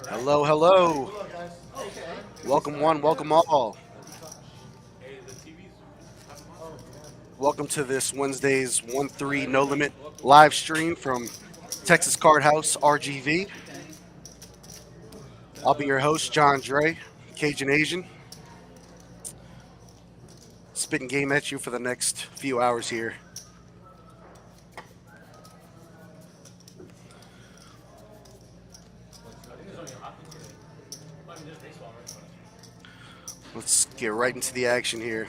Hello, hello. Welcome one, welcome all. Welcome to this Wednesday's 1-3 No Limit live stream from Texas Card House RGV. I'll be your host, John Dre, Cajun Asian, spitting game at you for the next few hours here. Let's get right into the action here.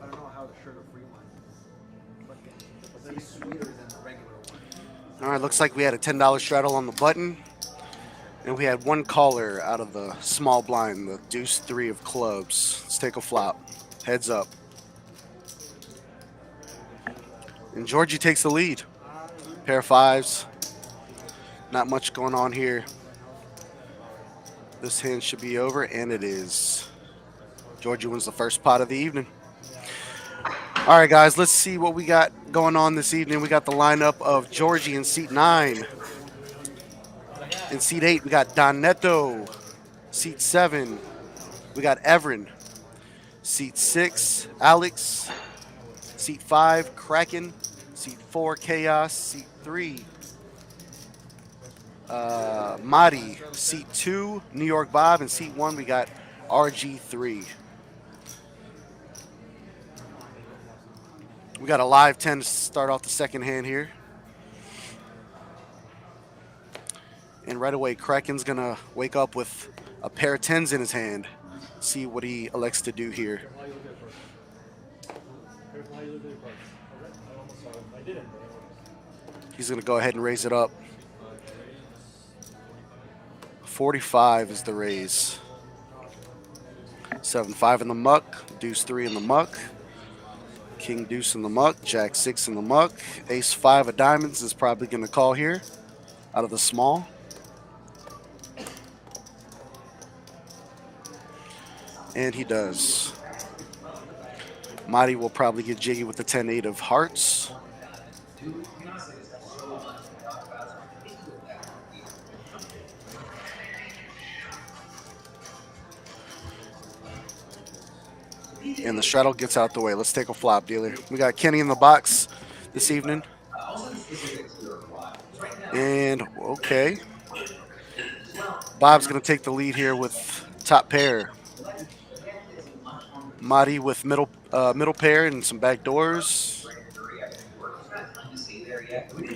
I don't know how the sugar-free one, but it's sweeter than the regular one. All right, looks like we had a $10 straddle on the button, and we had one caller out of the small blind, the deuce three of clubs. Let's take a flop. Heads up. And Georgie takes the lead. Pair of fives. Not much going on here. This hand should be over, and it is. Georgie wins the first pot of the evening. All right, guys, let's see what we got going on this evening. We got the lineup of Georgie in seat 9. In seat 8, we got Don Neto. Seat 7, we got Everin. Seat 6, Alex. Seat 5, Kraken. Seat 4, Chaos. Seat 3, Madi. Seat 2, New York Bob. And seat 1, we got RG3. We got a live 10 to start off the second hand here. And right away, Kraken's going to wake up with a pair of 10s in his hand. See what he elects to do here. He's going to go ahead and raise it up. 45 is the raise. 7-5 in the muck. Deuce 3 in the muck. King deuce in the muck. Jack 6 in the muck. Ace 5 of diamonds is probably going to call here out of the small. And he does. Madi will probably get jiggy with the 10-8 of hearts. And the straddle gets out the way. Let's take a flop, dealer. We got Kenny in the box this evening. And, okay. Bob's going to take the lead here with top pair. Madi with middle pair and some back doors.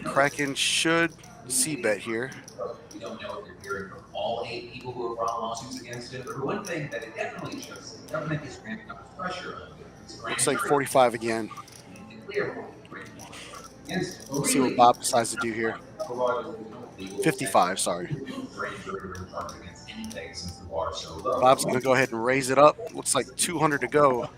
Kraken should c-bet here. We don't know if you're hearing from all 8 people who have brought lawsuits against it, but one thing that it definitely shows is the government is ramping up pressure on it. Looks like 45 again. Let's see what Bob decides to do here. 55, sorry. Bob's going to go ahead and raise it up. Looks like 200 to go.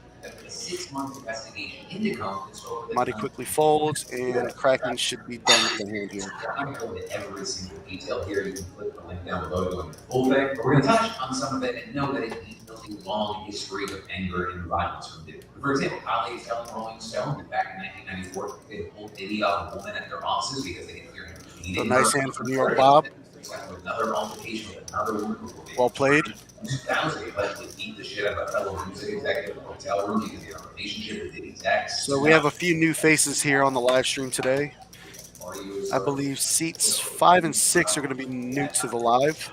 Madi quickly folds, and Kraken should be done with the hand here. I'm going to go into every single detail here. You can click the link down below to go into the full thing. But we're going to touch on some of it and know that it built a long history of anger and violence from it. For example, colleagues telling Rolling Stone that back in 1994, they pulled video of a woman at their offices because they didn't hear him beating A nice her. hand from New York Bob. Another altercation with another woman. Well played. In 2000, he allegedly beat the shit out of a fellow music executive in a hotel room because he had a relationship with Diddy's ex. So we have a few new faces here on the live stream today. I believe seats 5 and 6 are going to be new to the live.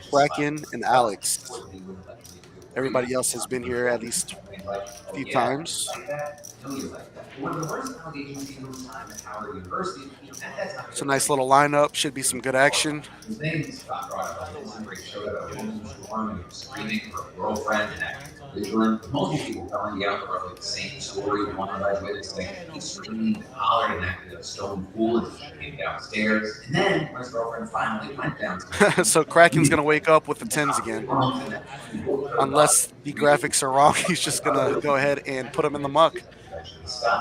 Kraken and Alex. Everybody else has been here at least a few times. It's a nice little lineup. Should be some good action. His name is Scott brought up on this great show that a woman was screaming for a girlfriend and acting belligerent. Most people telling you out roughly the same story of one alleged witness saying he screamed, hollered, and acted a stone fool as he came downstairs. And then when his girlfriend finally went downstairs, So Kraken's gonna wake up with the tens again. Unless the graphics are wrong, he's just gonna go ahead and put him in the muck.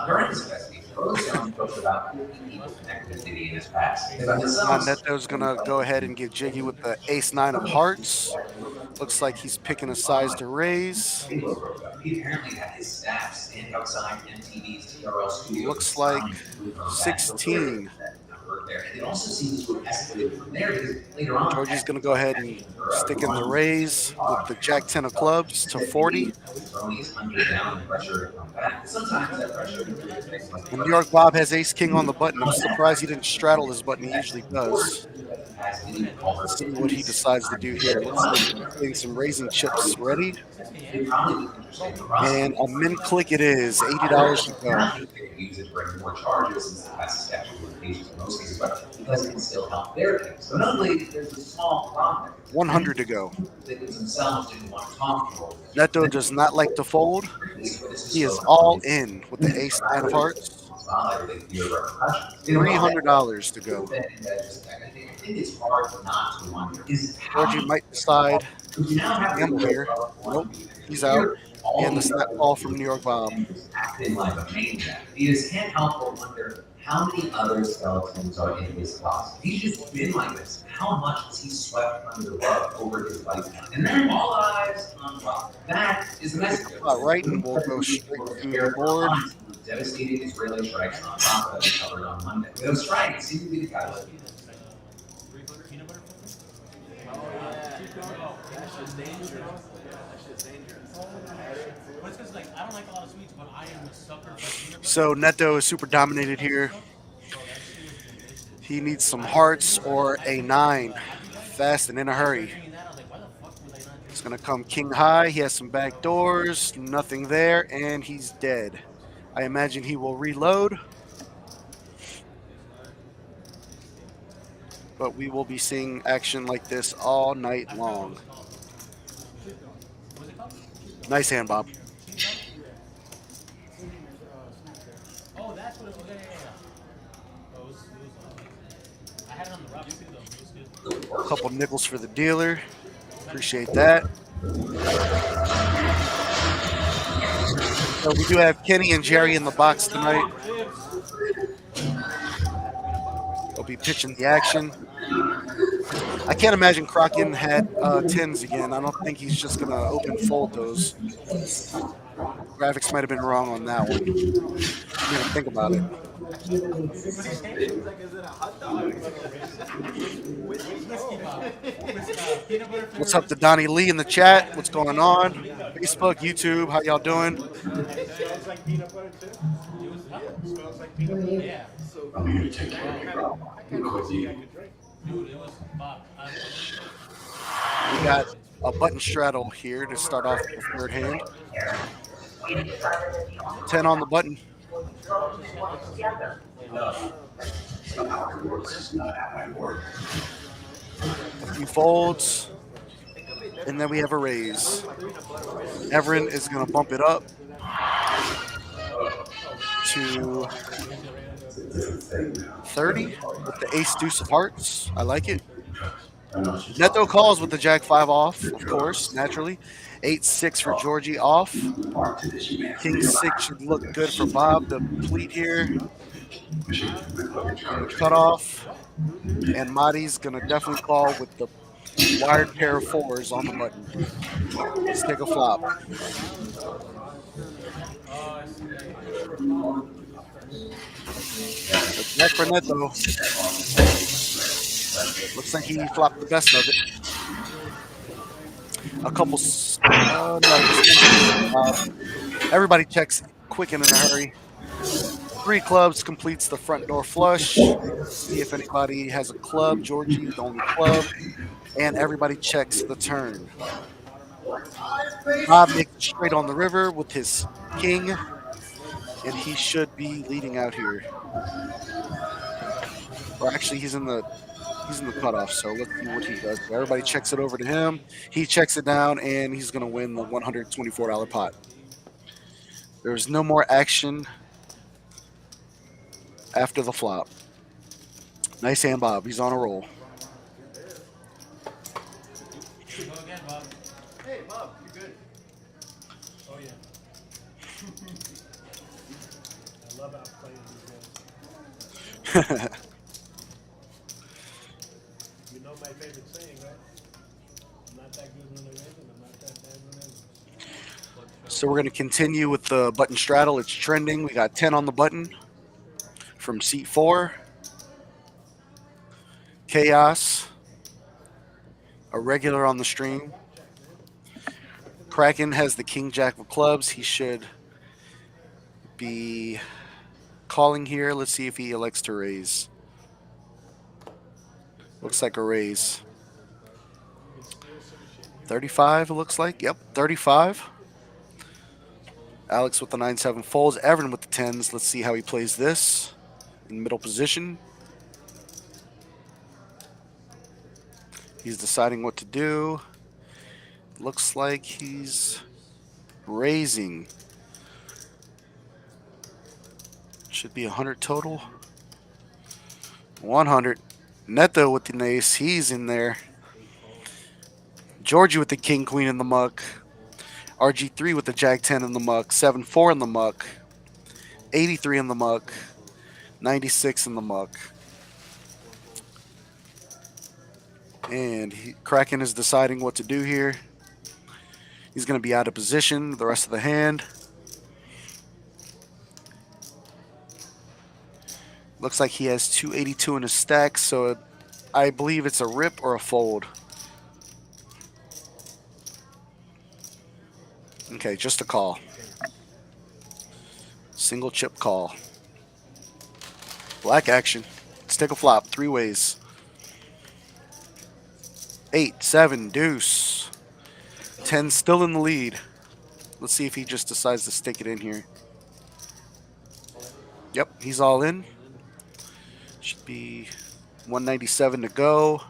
During this investigation, Rose Jones spoke about 50 people connected to Diddy in his past. Neto's gonna go ahead and get jiggy with the ace nine of hearts. Looks like he's picking a size to raise. He apparently had his staff stand outside MTV's TRL studio. Looks like 16. And it also seems to have escalated from there because later on, Georgie's going to go ahead and stick in the raise with the jack 10 of clubs to 40. And New York Bob has ace king on the button. I'm surprised he didn't straddle his button. He usually does. Let's see what he decides to do here. Looks like he's getting some raising chips ready. And a min click it is. $80 to go. Use it to bring more charges since it has a statute of limitations in most cases, but because it can still help their case. So not only there's a small problem. 100 to go. Victims themselves didn't want to talk to them. Neto does not like to fold. He is all in with the ace nine of hearts. $300 to go. It's hard not to wonder. Georgie might decide to gamble here. Nope, he's out. And the snap ball from New York Bob. Acting like a maniac. You just can't help but wonder how many other skeletons are in his closet. He's just been like this. How much has he swept under the rug over his lifetime? And then all eyes on Bob. That is the message. Right, and we'll go straight to the board. Devastating Israeli strikes on top that we covered on Monday. Those strikes seem to be the catalyst. So Neto is super dominated here. He needs some hearts or a 9, fast and in a hurry. It's going to come king high. He has some back doors, nothing there, and he's dead. I imagine he will reload. But we will be seeing action like this all night long. Nice hand, Bob. Oh, that's what it was. I had it on the rough too, though. It was good. A couple nickels for the dealer. Appreciate that. So we do have Kenny and Jerry in the box tonight. They'll be pitching the action. I can't imagine Kraken had 10s again. I don't think he's just going to open fold those. Graphics might have been wrong on that one. You gotta think about it. What's up to Donnie Lee in the chat? What's going on? Facebook, YouTube, how y'all doing? I'm here to take care of you. We got a button straddle here to start off the third hand. 10 on the button. A few folds. And then we have a raise. Everin is going to bump it up to 30 with the ace deuce of hearts. I like it. Neto calls with the jack 5 off, of course, naturally. 8-6 for Georgie off. King 6 should look good for Bob to pleat here. Cut off. And Madi's going to definitely call with the wired pair of 4s on the button. Let's take a flop. Jack for Neto. Looks like he flopped the best of it. A couple. Everybody checks quick and in a hurry. 3 clubs completes the front door flush. See if anybody has a club. Georgie, the only club. And everybody checks the turn. Bob makes it straight on the river with his king. And he should be leading out here. Or actually, he's in the cutoff, so let's see what he does. Everybody checks it over to him. He checks it down, and he's going to win the $124 pot. There's no more action after the flop. Nice hand, Bob. He's on a roll. Go again, Bob. Hey, Bob, you're good. Oh yeah. I love outplaying these guys. You know my favorite saying, right? I'm not that good when I win, and I'm not that bad when I lose. So we're going to continue with the button straddle. It's trending. We got 10 on the button from seat 4. Chaos. A regular on the stream. Kraken has the king jack of clubs. He should be calling here. Let's see if he elects to raise. Looks like a raise. 35, it looks like. Yep, 35. Alex with the 9-7 folds. Evan with the 10s. Let's see how he plays this in middle position. He's deciding what to do. Looks like he's raising. Should be 100 total. 100. Neto with the ace. He's in there. Georgie with the king queen in the muck. RG3 with the jack 10 in the muck. 7-4 in the muck. 83 in the muck. 96 in the muck. And Kraken is deciding what to do here. He's going to be out of position the rest of the hand. Looks like he has 282 in his stack, so I believe it's a rip or a fold. Okay, just a call. Single chip call. Black action. Let's take a flop 3 ways. 8, 7, deuce. 10 still in the lead. Let's see if he just decides to stick it in here. Yep, he's all in. Should be 197 to go.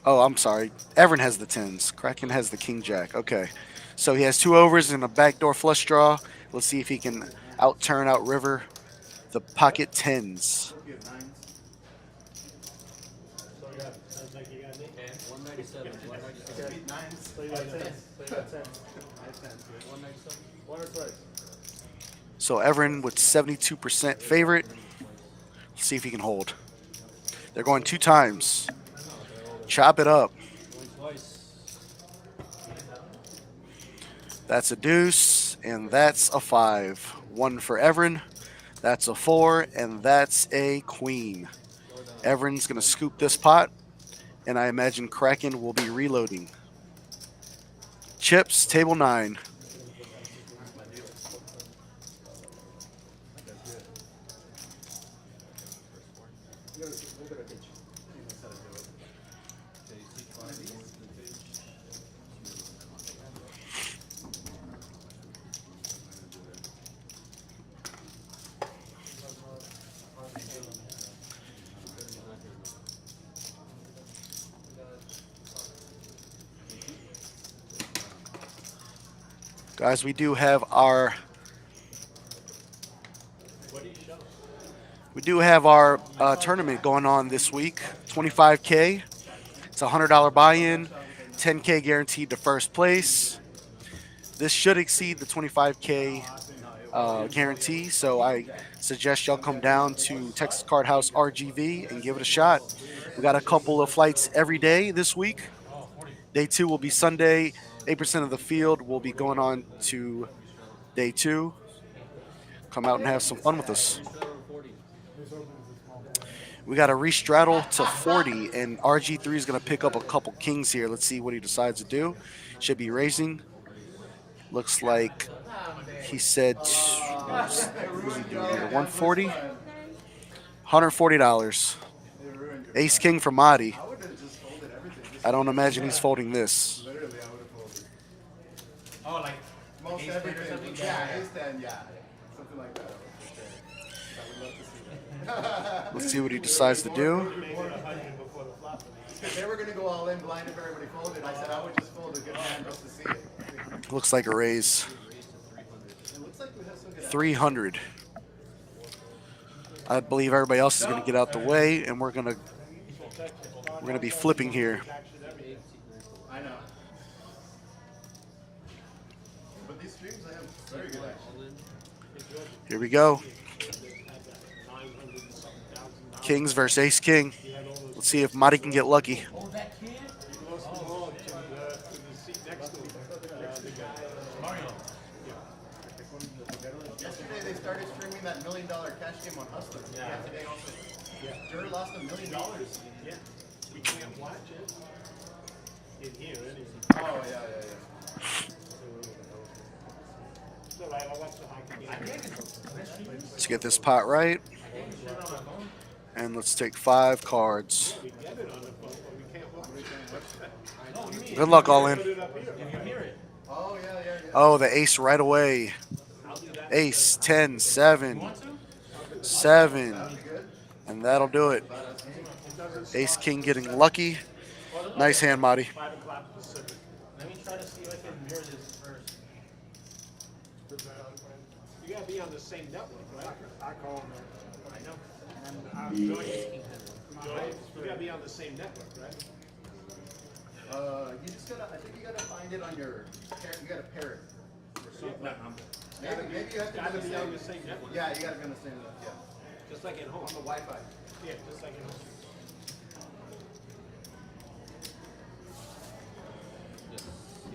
Oh, I'm sorry. Everin has the 10s. Kraken has the king jack. Okay. So he has 2 overs and a backdoor flush draw. Let's see if he can outriver the pocket 10s. You have 9s. So yeah, sounds like you got me. 197. 197. You have 9s. Play that 10. Play that 10. I have 10s. 197. One or twice. So Everin with 72% favorite. Let's see if he can hold. They're going 2 times. Chop it up. Going twice. That's a deuce, and that's a 5. 1 for Everin. That's a 4, and that's a queen. Everin's going to scoop this pot, and I imagine Kraken will be reloading. Chips, table 9. Guys, we do have our tournament going on this week. 25K. It's a $100 buy-in, 10K guaranteed to first place. This should exceed the 25K guarantee, so I suggest y'all come down to Texas Card House RGV and give it a shot. We got a couple of flights every day this week. Day 2 will be Sunday. 8% of the field will be going on to day 2. Come out and have some fun with us. We got a restraddle to 40, and RG3 is going to pick up a couple kings here. Let's see what he decides to do. Should be raising. Looks like he said, what is he doing here? 140? $140. Ace King for Madi. I would have just folded everything. I don't imagine he's folding this. Literally, I would have folded. Oh, like Most ace 10 or everything. something? Yeah, ace 10, yeah. Something like that. I would love to see that. Let's see what he decides to do. Make it 100 before the flop. Because they were going to go all in blind if everybody folded. I said I would just fold a good hand just to see it. Looks like a raise. It looks like we have some good 300. I believe everybody else is going to get out the way, and we're gonna be flipping here. I know. But these streams, I have very good action. Here we go. Kings versus Ace King. Let's see if Marty can get lucky. Oh, that kid? Mario. Yesterday they started streaming that $1 million cash game on Hustler. Yeah. Today also. Yeah. Juror lost $1 million. Yeah. We can't watch it in here anyway. Oh yeah. So I watch the hockey game. Let's get this pot right. And let's take 5 cards. We get it on the phone, but we can't watch it. No, you mean Good luck, all in. Put it up here. you can hear it. Oh yeah. Oh, the ace right away. Ace, 10, 7, 7. And that'll do it. Ace King getting lucky. Nice hand, Marty. 5 o'clock Pacific. Let me try to see if I can mirror this first. You gotta be on the same network, right? I call them. I know. And Joy, you gotta be on the same network, right? You just gotta. I think you gotta find it on your. You gotta pair it. Maybe you have to Gotta do the be on same. the same network. Yeah, you gotta be on the same. Yeah. Just like at home. On the Wi-Fi. Yeah, just like at home.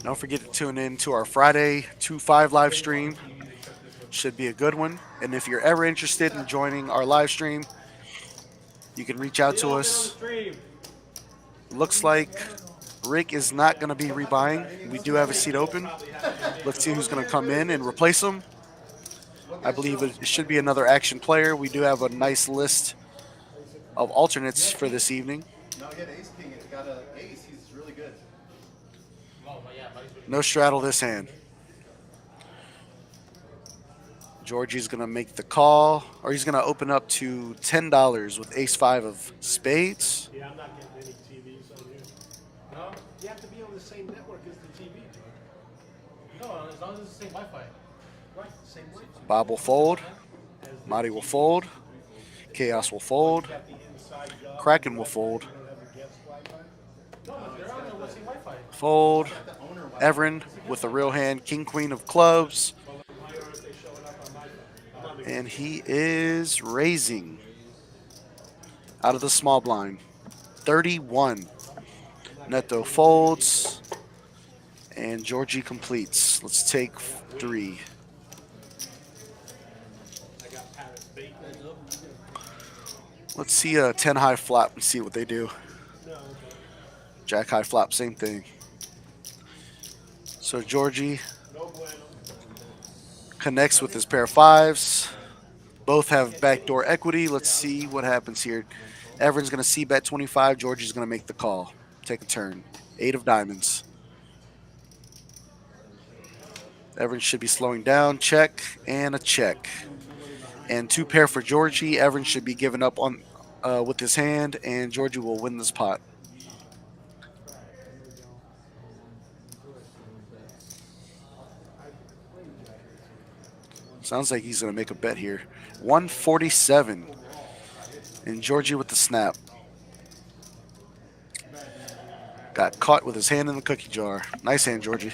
Don't forget to tune in to our Friday 2-5 live stream. Should be a good one. And if you're ever interested in joining our live stream, you can reach out to us. Looks like Rick is not going to be rebuying. We do have a seat open. Let's see who's going to come in and replace him. I believe it should be another action player. We do have a nice list of alternates for this evening. No, he had Ace King. He got an ace. He's really good. Oh, but yeah, buddy's really No straddle this hand. Georgie's going to make the call, or he's going to open up to $10 with ace-5 of spades. Yeah, I'm not getting any TVs on here. No? You have to be on the same network as the TV. No, as long as it's the same Wi-Fi. Right, same Wi-Fi. Bob will fold. Marty will fold. Chaos will fold. Got the inside job. Kraken will fold. You don't have a guest Wi-Fi. No, but they're on the same Wi-Fi. Fold. Everin with the real hand, king, queen of clubs. Why aren't they showing up on my phone? I'm on the And he is raising out of the small blind. 31. Neto folds. And Georgie completes. Let's take 3. I got Paris bait. Let's see a 10 high flop and see what they do. No, Jack high flop, same thing. So Georgie no bueno. connects with his pair of 5s. Both have backdoor equity. Let's see what happens here. Everyone's going to see bet 25. Georgie's going to make the call. Take a turn. 8 of diamonds. Everyone should be slowing down. Check and a check. And 2 pair for Georgie. Everyone should be giving up on with his hand, and Georgie will win this pot. Sounds like he's going to make a bet here. 147. And Georgie with the snap. Got caught with his hand in the cookie jar. Nice hand, Georgie.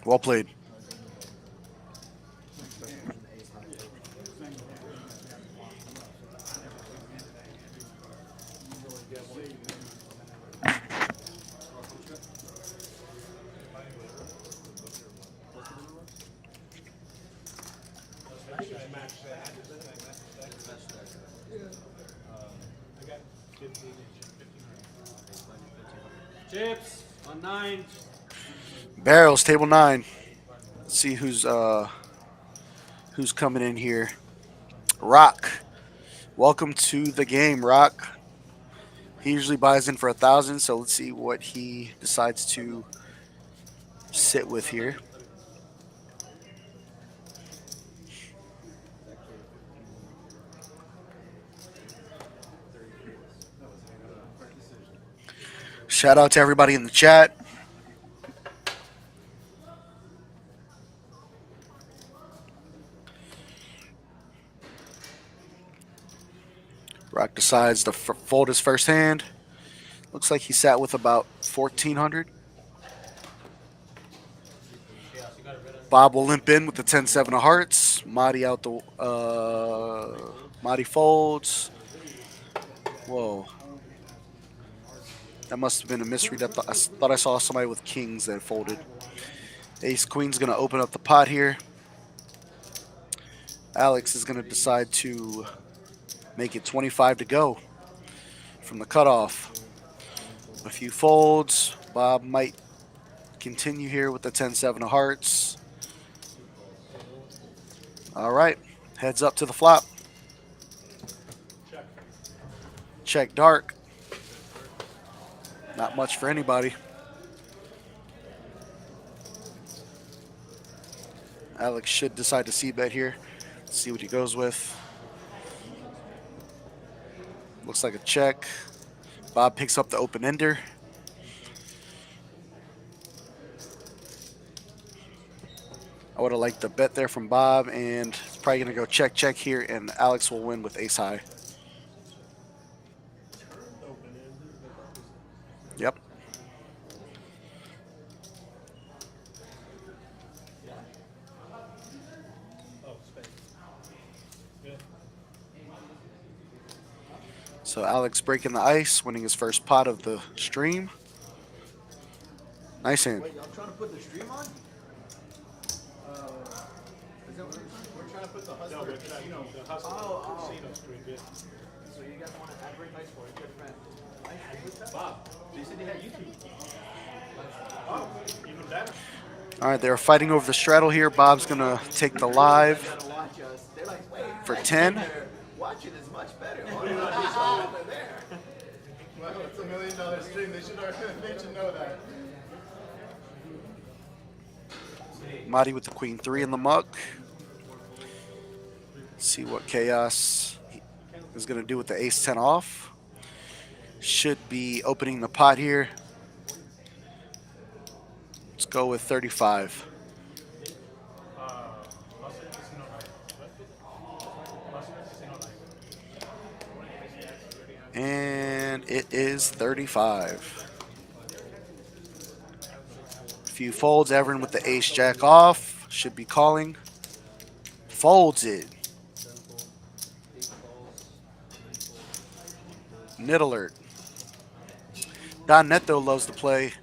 Well played. Chips on 9. Barrels, table 9. Let's see who's coming in here. Rock. Welcome to the game, Rock. He usually buys in for 1,000, so let's see what he decides to sit with here. Shout out to everybody in the chat. Rock decides to fold his first hand. Looks like he sat with about 1,400. Chaos, you got it better. Bob will limp in with the 10-7 of hearts. Marty out the. Marty folds. Whoa. That must have been a misread. I thought I saw somebody with kings that folded. Ace Queen's going to open up the pot here. Alex is going to decide to make it 25 to go from the cutoff. A few folds. Bob might continue here with the 10-7 of hearts. All right. Heads up to the flop. Check dark. Not much for anybody. Alex should decide to c-bet here. See what he goes with. Looks like a check. Bob picks up the open ender. I would have liked the bet there from Bob, and it's probably going to go check, check here, and Alex will win with ace high. Yep. So Alex breaking the ice, winning his first pot of the stream. Nice hand. Wait, y'all trying to put the stream on? Is that what We're trying to put the No, Hustler we're Casino, the Hustler Oh, Casino stream, yeah. So you guys want to advertise for it? Good friend. Bob, they said they had YouTube. Oh, even better. All right, they're fighting over the straddle here. Bob's going to take the live Gotta watch us. They're like, wait, for 10. watching is much better. Over there. Well, it's $1 million stream. They should know that. Marty with the queen 3 in the muck. See what Chaos is going to do with the ace 10 off. Should be opening the pot here. Let's go with 35. And it is 35. A few folds. Everin with the ace jack off. Should be calling. Folds it. Nit alert. Don Neto loves to play.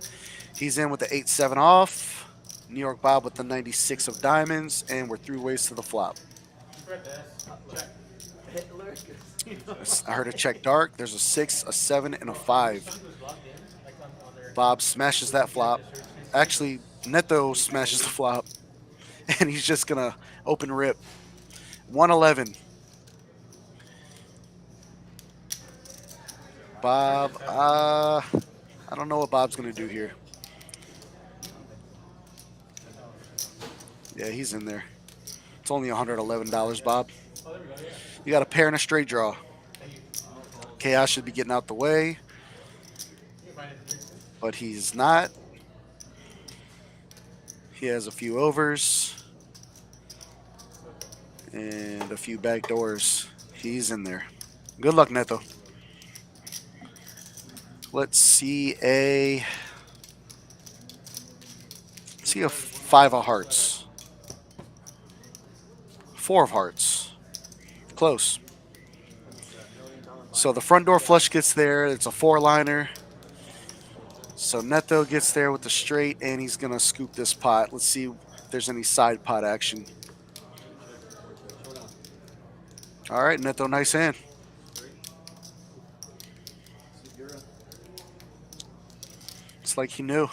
He's in with the 8-7 off. New York Bob with the 96 of diamonds. And we're through ways to the flop. Hitler. I heard a check dark. There's a 6, a 7, and a 5. Bob smashes that flop. Actually, Neto smashes the flop. And he's just going to open rip. 111. Bob, I don't know what Bob's going to do here. Yeah, he's in there. It's only $111, Bob. You got a pair and a straight draw. Chaos should be getting out the way, but he's not. He has a few overs and a few back doors. He's in there. Good luck, Neto. Let's see a 5 of hearts. 4 of hearts. Close. So the front door flush gets there. It's a 4-liner. So Neto gets there with the straight, and he's going to scoop this pot. Let's see if there's any side pot action. All right, Neto, nice hand. It's like he knew.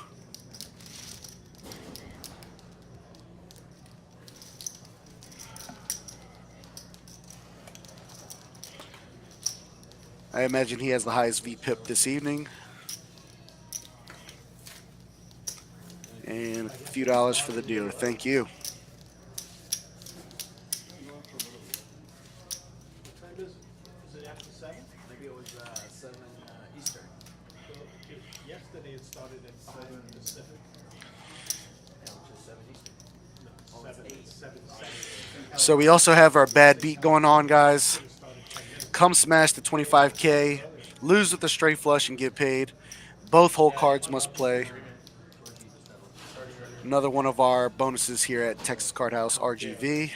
I imagine he has the highest VPIP this evening. And a few dollars for the dealer. Thank you. Maybe it was 7 Eastern. Yesterday it started at 5 Pacific. Yeah, which is 7 Eastern. No, Oh, it's 7, 8. 7 Central. So we also have our bad beat going on, guys. Should have started 10 minutes. Come smash the 25K, lose with a straight flush and get paid. Both hole cards must play. Georgie just had one. Starting earlier. Another one of our bonuses here at Texas Card House RGV.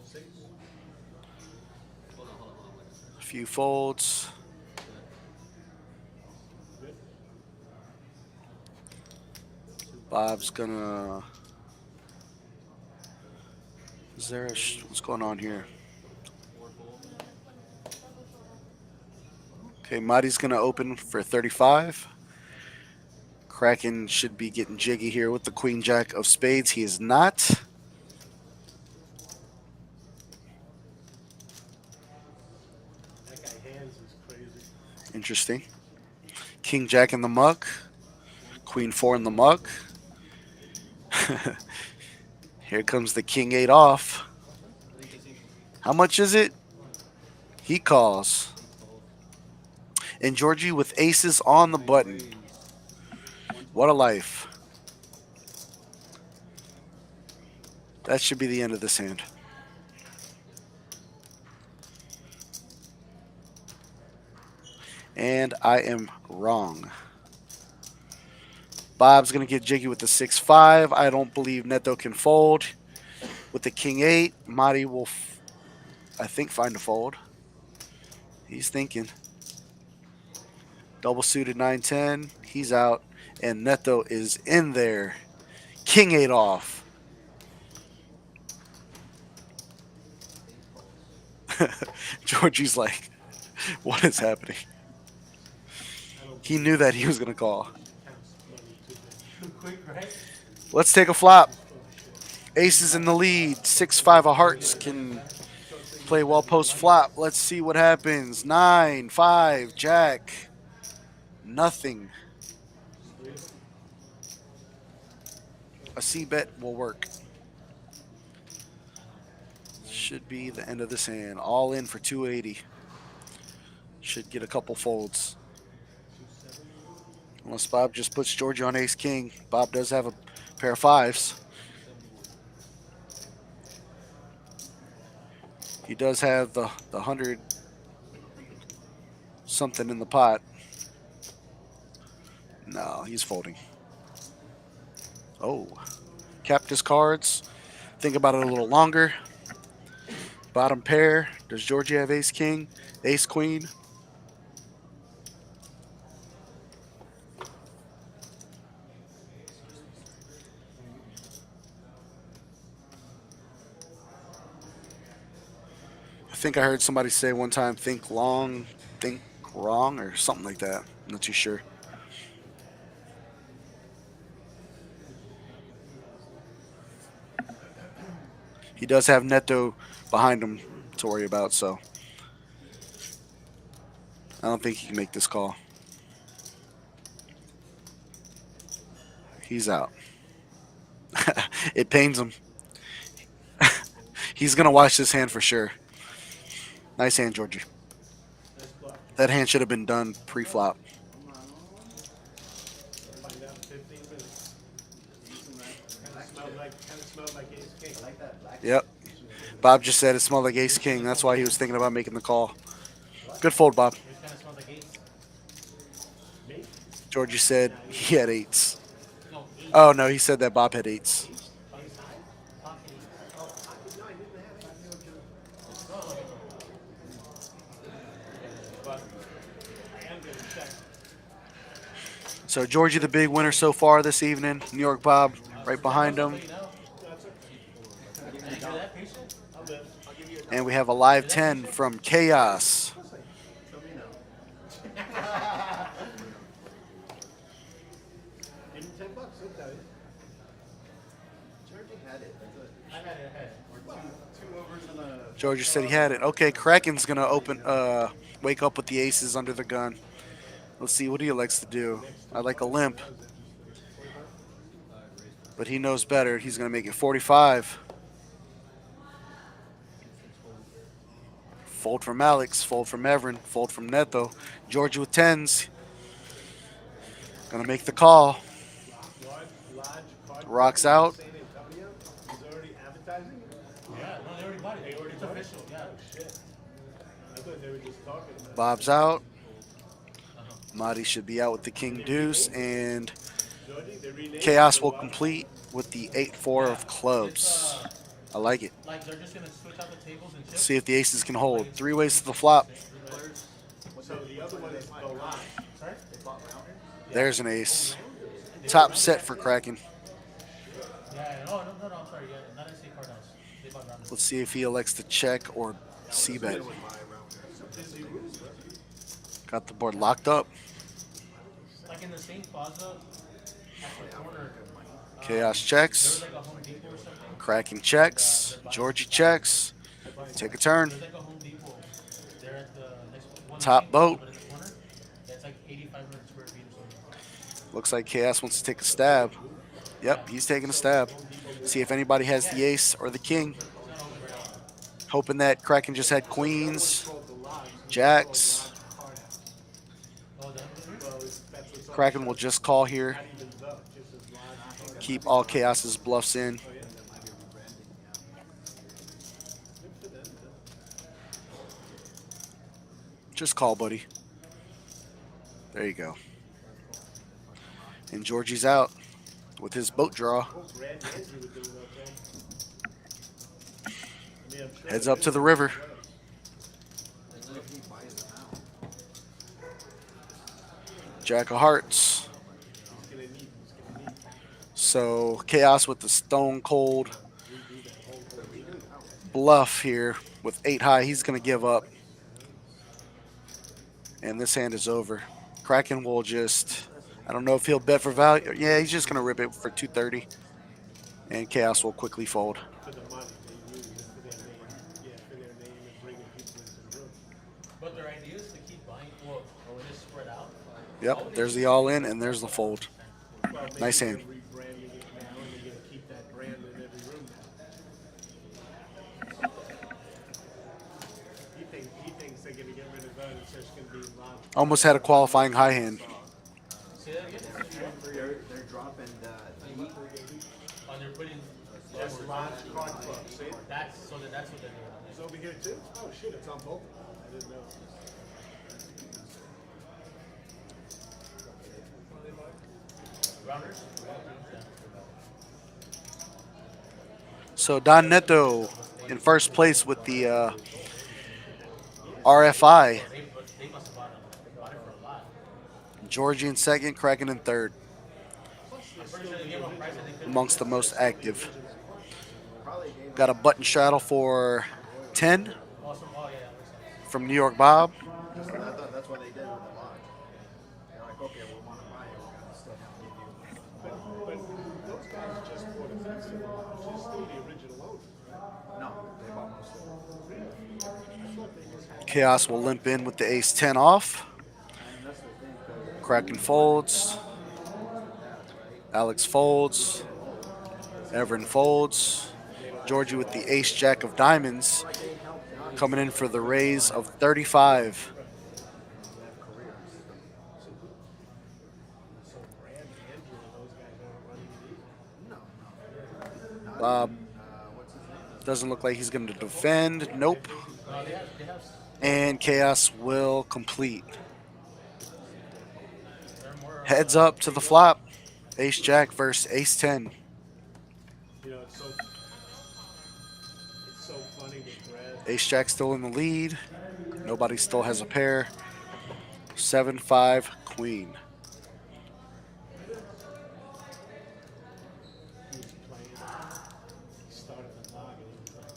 6. A few folds. Good. Bob's gonna. Is there a what's going on here? Okay, Marty's gonna open for 35. Kraken should be getting jiggy here with the Queen Jack of Spades. He is not. That guy hands is crazy. Interesting. King Jack in the muck. Queen 4 in the muck. Here comes the King 8 off. How much is it? He calls. And Georgie with aces on the button. What a life. That should be the end of this hand. And I am wrong. Bob's going to get jiggy with the 6-5. I don't believe Neto can fold. With the King 8, Marty will, I think, find a fold. He's thinking. Double suited 9-10. He's out. And Neto is in there. King 8 off. Georgie's like, what is happening? He knew that he was going to call. Counts money too big. Too quick, right? Let's take a flop. Aces in the lead. 6-5 of hearts can play well post flop. Let's see what happens. 9-5 Jack. Nothing. A C bet will work. Should be the end of this hand. All in for 280. Should get a couple folds. Unless Bob just puts Georgie on ace king. Bob does have a pair of fives. He does have the 100 something in the pot. No, he's folding. Oh. Capped his cards. Think about it a little longer. Bottom pair. Does Georgie have ace king? Ace queen? I think I heard somebody say one time, think long, think wrong, or something like that. I'm not too sure. He does have Neto behind him to worry about, so I don't think he can make this call. He's out. It pains him. He's going to watch this hand for sure. Nice hand, Georgie. Nice block. That hand should have been done pre-flop. Find out in 15 minutes. Kind of smelled like ace king. I like that black. Yep. Bob just said it smelled like ace king. That's why he was thinking about making the call. Good fold, Bob. It kind of smells like eights. Me? Georgie said he had eights. No, eight. Oh, no, he said that Bob had eights. Oh, he's high? Pocket eights. Oh, no, I didn't have it. But I am going to check. So Georgie the big winner so far this evening. New York Bob right behind him. You know, That's it. you hear that patient? I'll bet. I'll give you a And we have a live 10 from Chaos. Show me now. Give him $10. He'll tell you. Georgie had it. I had it ahead. Or two overs and a. Georgie said he had it. Okay, Kraken's going to wake up with the aces under the gun. Let's see what he likes to do. I like a limp. But he knows better. He's going to make it 45. Fold from Alex. Fold from Everin. Fold from Neto. Georgie with tens. Gonna make the call. Large card Rocks in out. San Antonio. He's already advertising. Yeah, no, they already bought it. It's official. Yeah. Oh shit! I thought they were just talking about it. Bob's out. Marty should be out with the king deuce, and Georgie, they renamed chaos it will to what? complete with the 8-4 of clubs. I like it. Like they're just gonna switch out the tables and chips. See if the aces can hold. 3 ways to the flop. So the other one is the line. Sorry? There's an ace. Top set for Kraken. Yeah. Oh no, I'm sorry. Yeah, not SC card house. They bought rounders. Let's see if he elects to check or c-bet. Got the board locked up. Like in the same plaza, at the corner. Chaos There was checks. like a Home Depot or something. Kraken checks. Georgie checks. Take a turn. There's like a Home Depot. They're at the next one. Top boat. But in the corner, that's like 8,500 square feet or something. Looks like Chaos wants to take a stab. Yep, he's taking a stab. See if anybody has the ace or the king. Hoping that Kraken just had queens, jacks. Oh, that Kraken will just call here. Keep all Chaos's bluffs in. Just call, buddy. There you go. And Georgie's out with his boat draw. Heads up to the river. Jack of hearts. So Chaos with the stone cold bluff here with 8 high. He's going to give up. And this hand is over. Kraken will just, I don't know if he'll bet for value. Yeah, he's just going to rip it for 230. And Chaos will quickly fold. For the money they use it for their name. Yeah, for their name and bringing people into the room. But their idea is to keep buying. Well, when it's spread out. Yep, there's the all in and there's the fold. Well, maybe Nice they're hand. rebranding it now and they're gonna keep that brand in every room now. He thinks they're gonna get rid of that. It's just gonna be loud. Almost had a qualifying high hand. Say that again. They're dropping the heat. Oh, they're putting. Just large card clubs. See? That's so that that's what they're doing. It's over here too? Oh shit, it's on both. I didn't know. Rounders. So Don Neto in first place with the RFI. They must have bought it for a lot. Georgie in second, Kraken in third. I'm pretty sure they gave them a price that they couldn't. Amongst the most active. Got a button straddle for 10 Awesome. Oh yeah. from New York Bob. I thought that's what they did with the lodge. They're like, okay, we want to buy it, we're gonna still have to give you. But those guys just bought a festival. It's still the original owners, right? No, they bought most of it. I thought they just had. Chaos will limp in with the ace 10 off. And that's the thing, because Kraken folds. Alex folds. Everin folds. Georgie with the ace jack of diamonds coming in for the raise of 35. Bob doesn't look like he's going to defend. Nope. They have. And Chaos will complete. They're more. Heads up to the flop. Ace jack versus ace 10. You know, it's so funny that Brad. Ace jack still in the lead. Nobody still has a pair. 7-5 queen. He was playing. He started the log and he was like,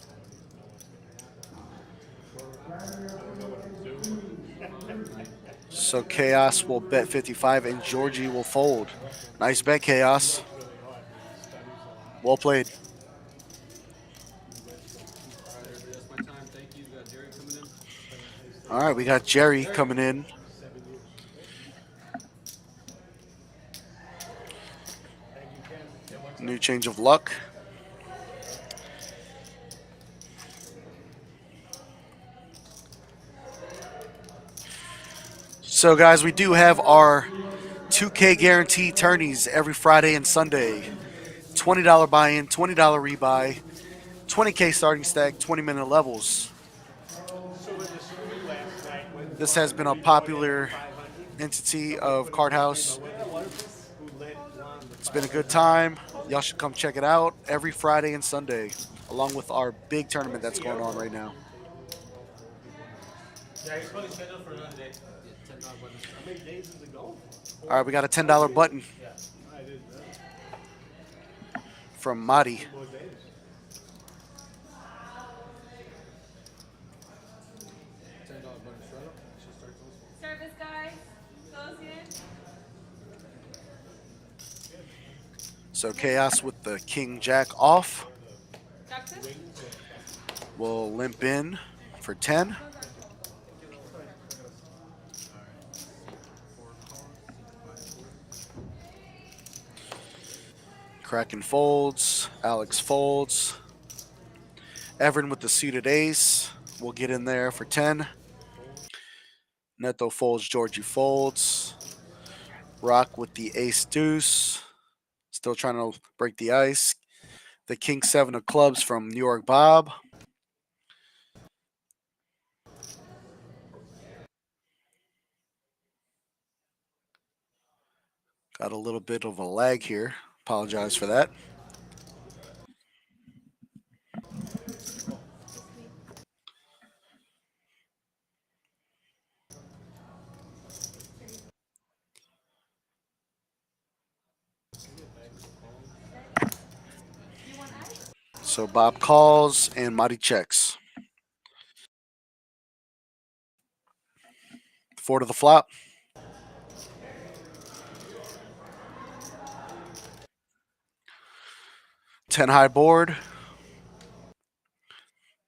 I don't know what I'm doing. So Chaos will bet 55 and Georgie will fold. Nice bet, Chaos. Really hard. He studies a lot. Well played. That's my time. Thank you. Jerry coming in. All right, we got Jerry coming in. 7 years. Thank you, Ken. New change of luck. So, guys, we do have our 2K guarantee tourneys every Friday and Sunday. $20 buy-in, $20 rebuy, 20K starting stack, 20-minute levels. So with the screen last night, when This has been a popular 500, entity of Card House. who led Blonde to It's been a good time. Y'all should come check it out every Friday and Sunday, along with our big tournament that's going on right now. Yeah, he's fully scheduled for another day. Yeah, $10 button. How many days does it go? All right, we got a $10 button Yeah. I didn't know. from Madi. More days. $10 button straight up. Should start close. Service guys, associate. So Chaos with the King Jack off Jackson? will limp in for 10. Kraken folds. Alex folds. Everin with the suited ace will get in there for 10. Neto folds. Georgie folds. Rock with the ace deuce. Still trying to break the ice. The King 7 of clubs from New York Bob. Got a little bit of a lag here. Apologize for that. So Bob calls and Madi checks. 4 to the flop. 10 high board.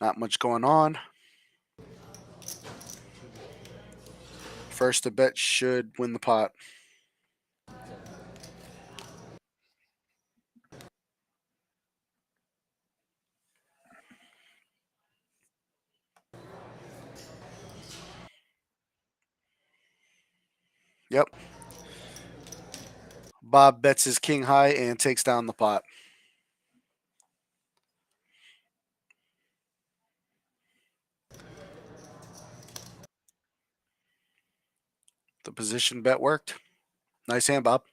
Not much going on. First to bet should win the pot. Yep. Bob bets his king high and takes down the pot. The position bet worked. Nice hand, Bob.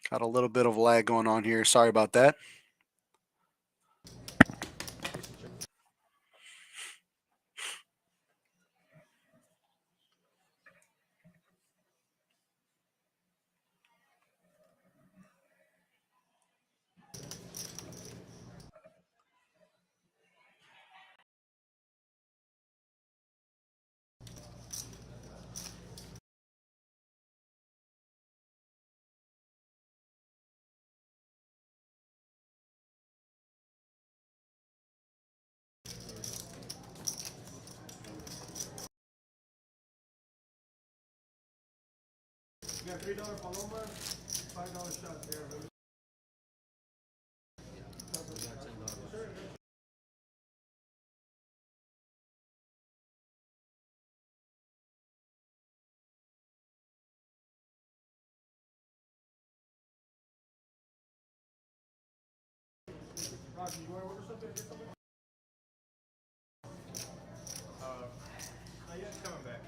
Got a little bit of lag going on here. Sorry about that. You got $3 Paloma, $5 shot there. Rocky, you want to order something? Get something? Not yet. Coming back.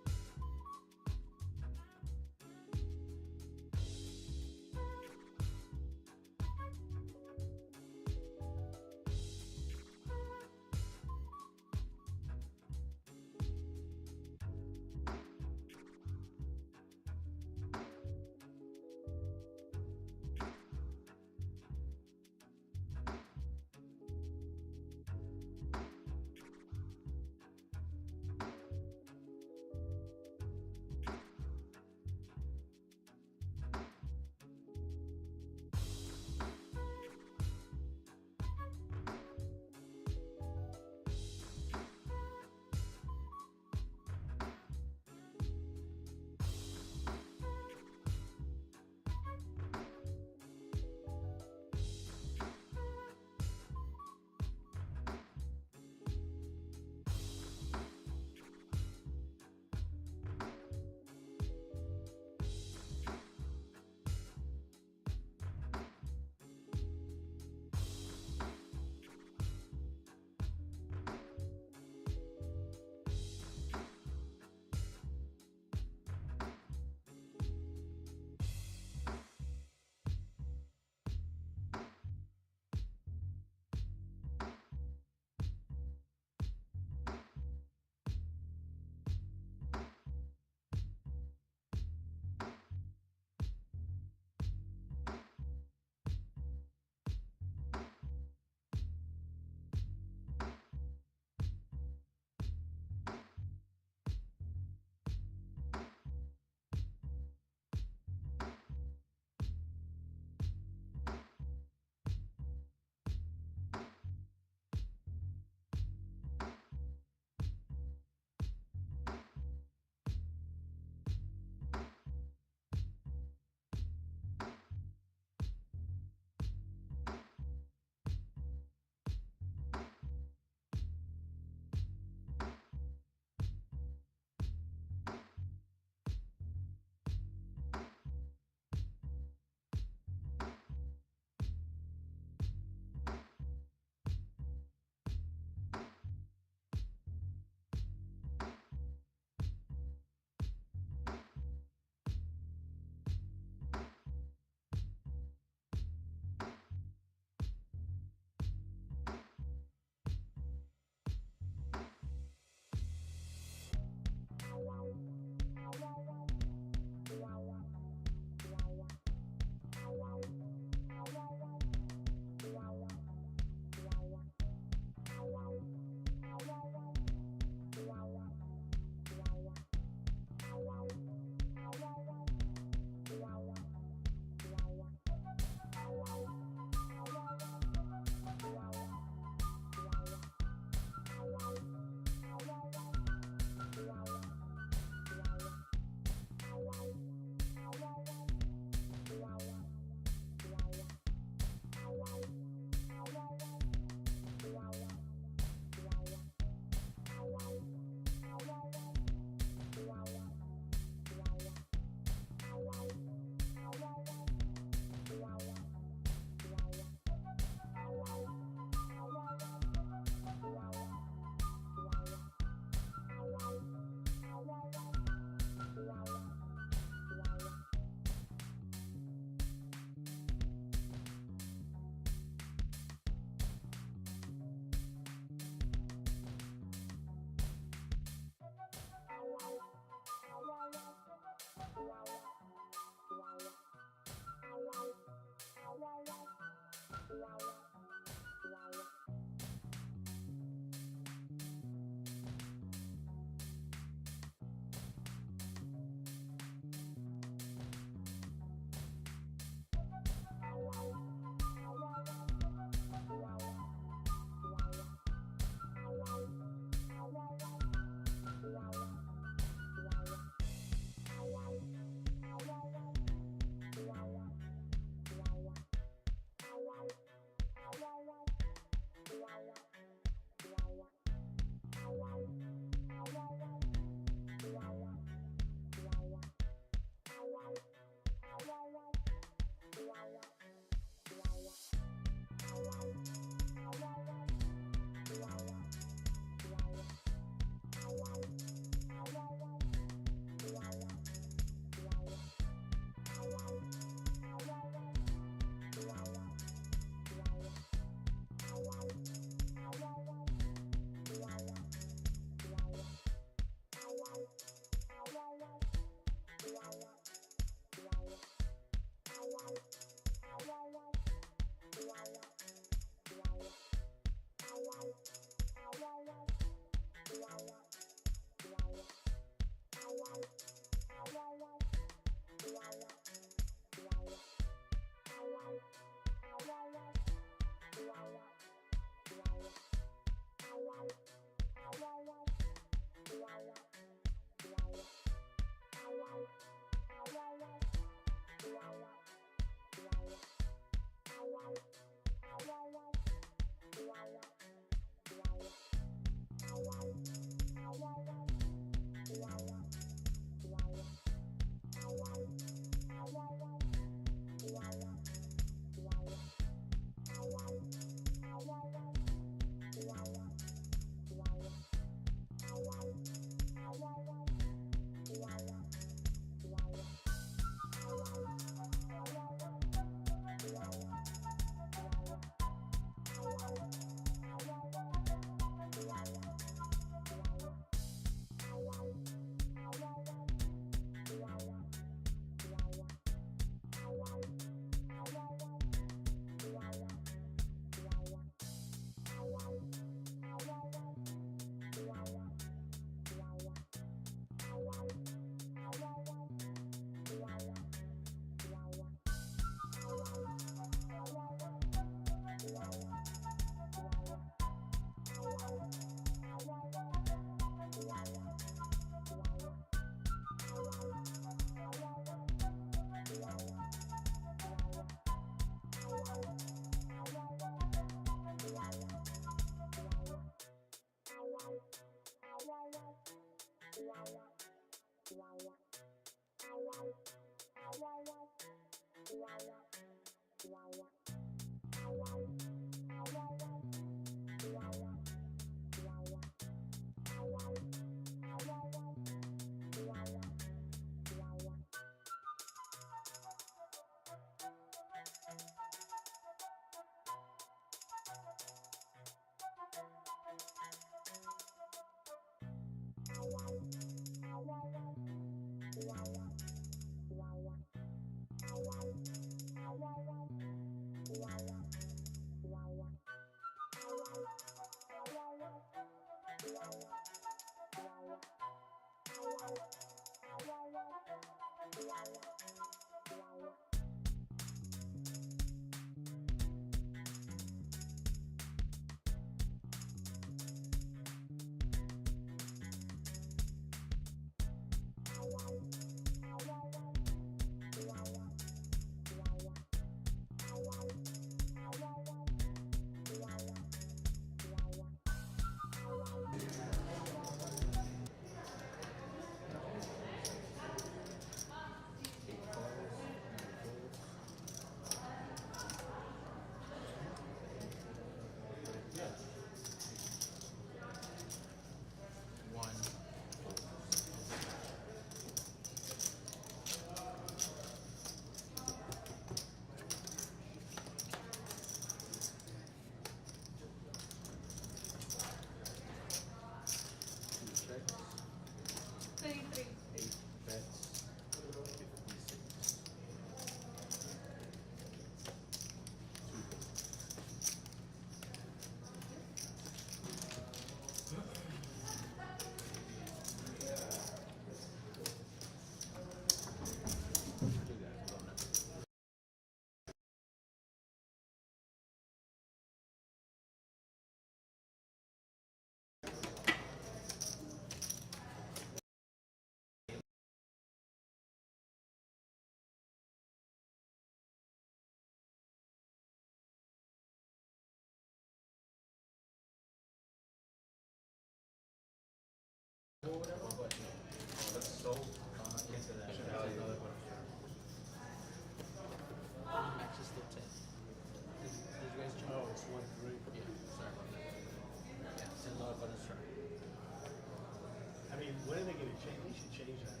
I mean, when are they gonna change? They should change that.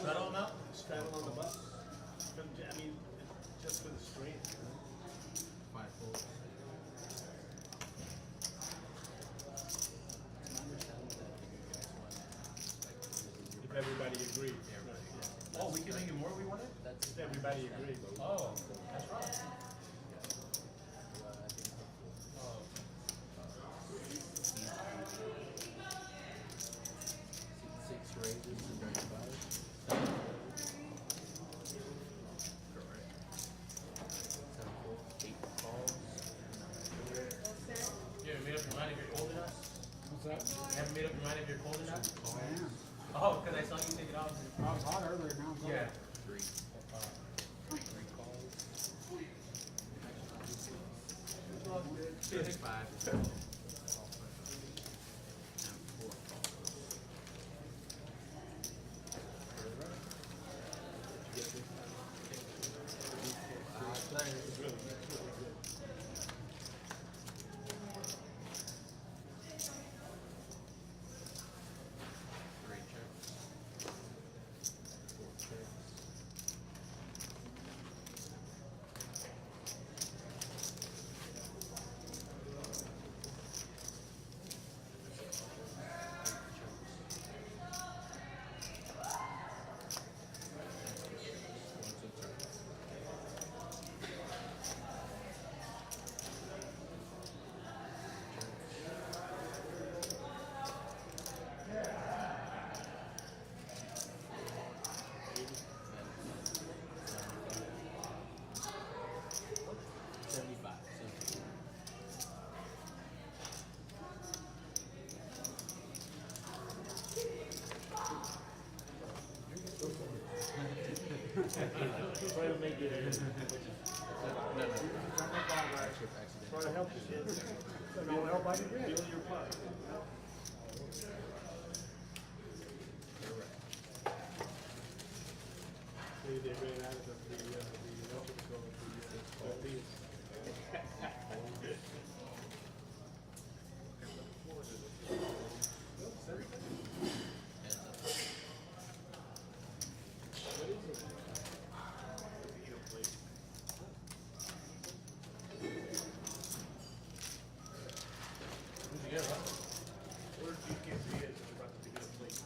Straddle them out? Straddle on the bus. I mean, just for the screen. If everybody agreed. Oh, we can make it more if we wanted? If everybody agreed. Oh, that's right. Oh. Six raises and 35. Correct. 7 fold, 8 calls. You haven't made up your mind if you're holding us? What's that? You haven't made up your mind if you're holding us? I am. Oh, because I saw you take it off. I was hot earlier, now I'm cold. Yeah. 3. 3 calls. Three checks. Four checks. Once a turn. $75. Try to make it. No. Try to help you, kid. No help I can get. Feel your putt. See, they ran out of the open so the Who'd you get, huh? Where's GKC is about to get a plate?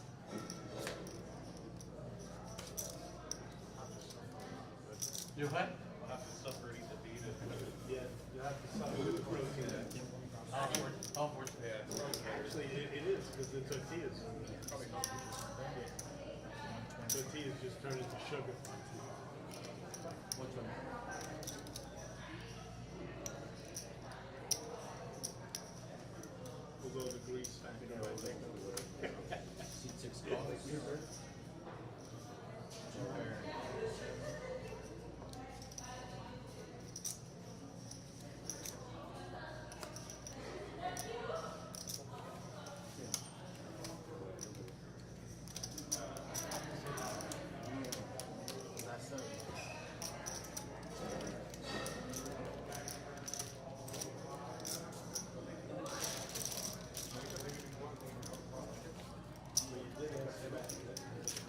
You what? I'll have to suffer eat the beat. Yeah, you have to suffer with the protein. Actually, it is, because the tortillas. Tortillas just turn into sugar. Which one? We'll go to grease. Seat 6 calls.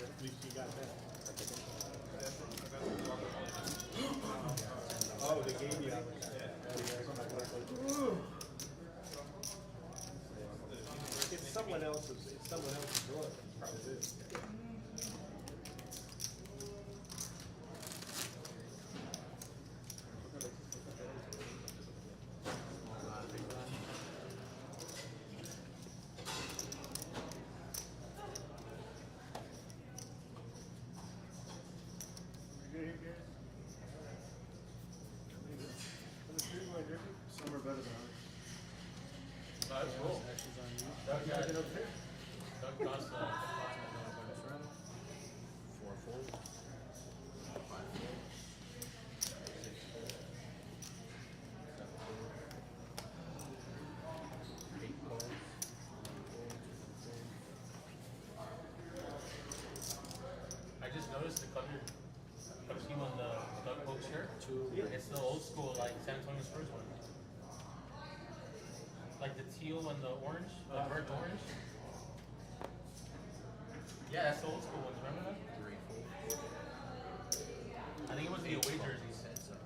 At least you got that. Oh, they gave you It's someone else's door. It is. Some are better than others. That's cool. Actions on you. Doug does Bonus round. 4 fold. 5 fold. 6 fold. 7 fold. 8 folds. 1 fold. 2 fold. I just noticed the color scheme on the Doug Polk's shirt. 2. It's the old school, like San Antonio Spurs one. Like the teal and the orange, the burnt orange. Yeah, that's the old school ones. Remember that? 3 fold. I think it was the away jerseys. Heads up.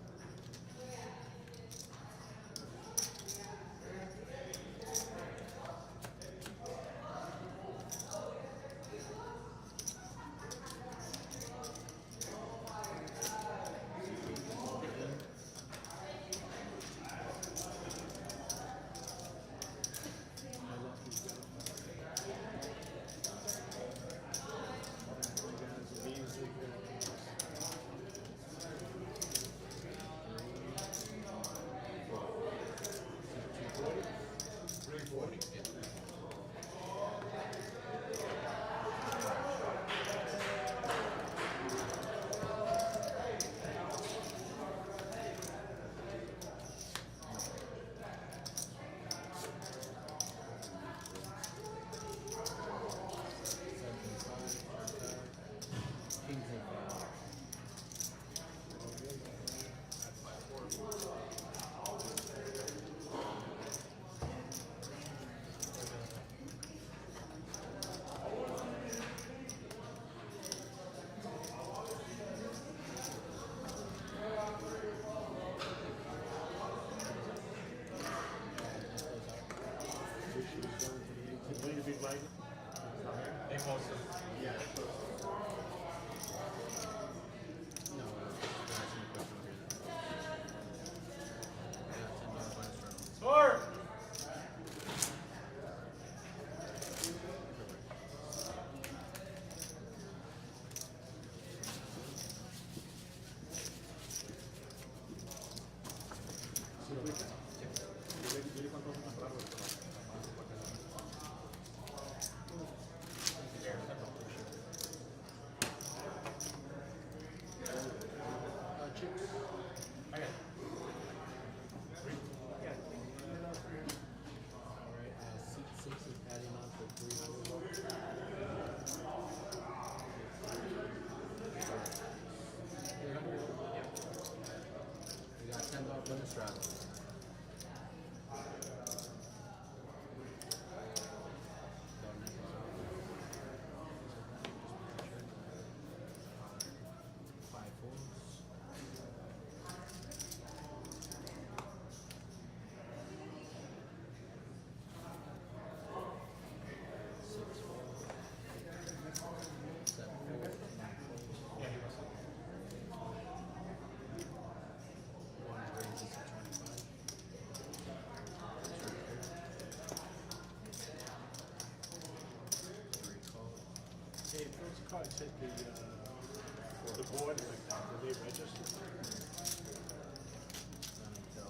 said the board like that, do they register?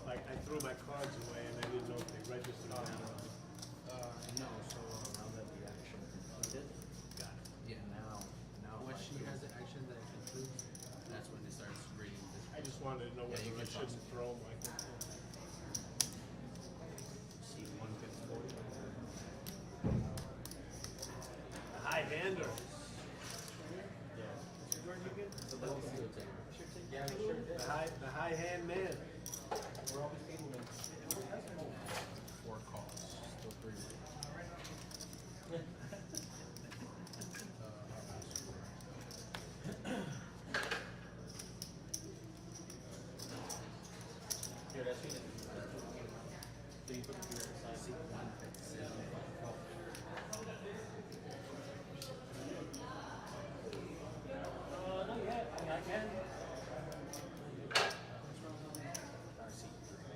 Like I threw my cards away and I didn't know if they registered or not. No, so now that the action completed, Got it. yeah, now Once if I she do- has the action that it concludes, that's when it starts reading this. I just wanted to know Yeah, whether you I can shouldn't toss it. throw them like that. see 150. The high hander. So let me see what's in. Yeah, sure. The high hand man. We're always table mates. 4 calls, still 3 ways. Here, that's it. So you put the beer aside. See 157. Not yet. I mean, I can. I see 4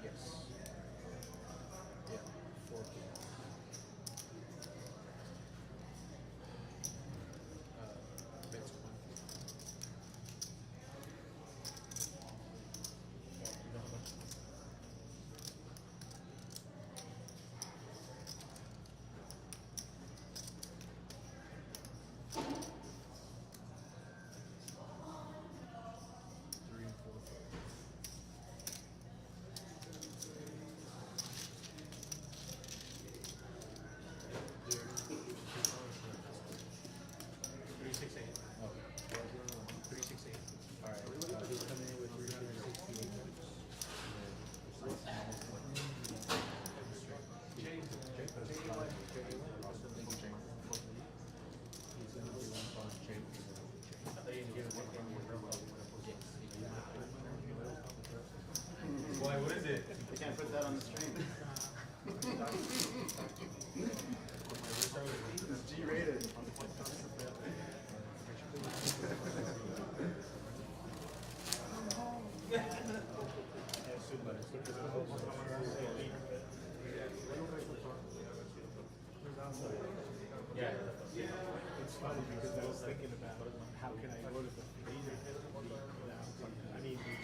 Yes. Yeah, 4 kills. Bets 1. Three and 4. Three, 6, 8. Okay. 3, 6, 8. All right. He's coming in with 368 votes. He's gonna do 1 card change. I thought you didn't give it one from your girl. Why, what is it? You can't put that on the stream. It's G-rated. Yeah. It's funny because I was thinking about how can I order the fajita without, I mean, the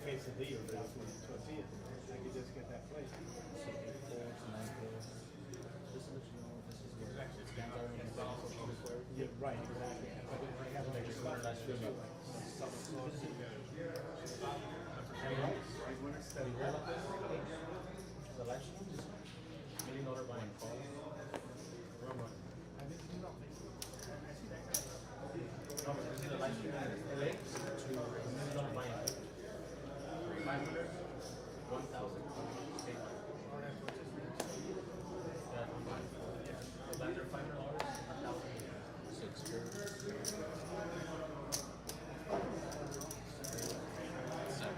quesadilla without the tortilla. I could just get that plate. So 8 kills, 9 kills. This is, you know, this is your stands out in the box. Yeah, right, exactly. But I have like stuff that's just like summer sauce. The live stream is $1 million buying call. No, but you see the live stream in LA to $1 million buying. 500, 1,000, state line. Yeah, I'm buying. So that's their $500, 1,000. 6 kills. 7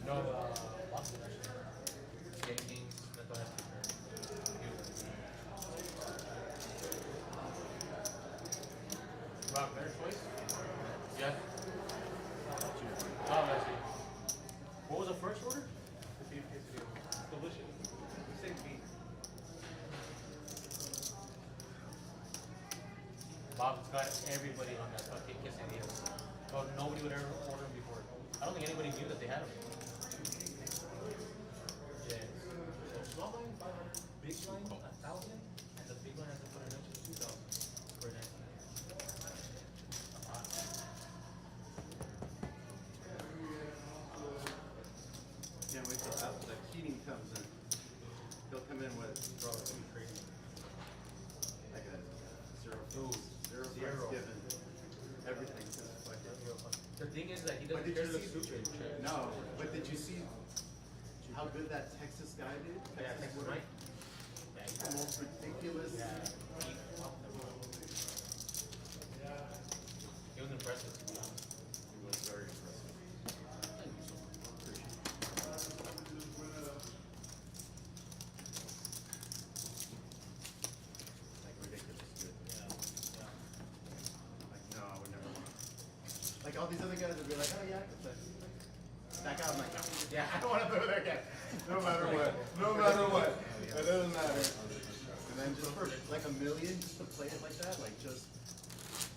No, Boston actually. Game Kings, that's what I have to Rob, better choice? Yeah. Oh, I see. What was the first order? The beef quesadilla. Delicious. Same beef. Bob's got everybody on that fucking quesadilla. Well, nobody would ever order them before. I don't think anybody knew that they had them. Yeah. So small line, 500. Big line, 1,000. And the big one has to put an extra Bro, it's gonna be crazy. I got zero. Dude, Zero. zero. Given. Everything says fuck it. The thing is that he But doesn't did care you to look see? stupid. No, but did you see how good that Texas guy did? Yeah, Texas would- Mike. Yeah, The most ridiculous. yeah. He was impressive, to be honest. He was very impressive. Like ridiculous good. Like no, I would never want. Like all these other guys would be like, oh yeah, but that guy, I'm like, no. Yeah, I don't want to throw that guy. No matter what. No matter what. It doesn't matter. And then just for like $1 million, just to play it like that, like just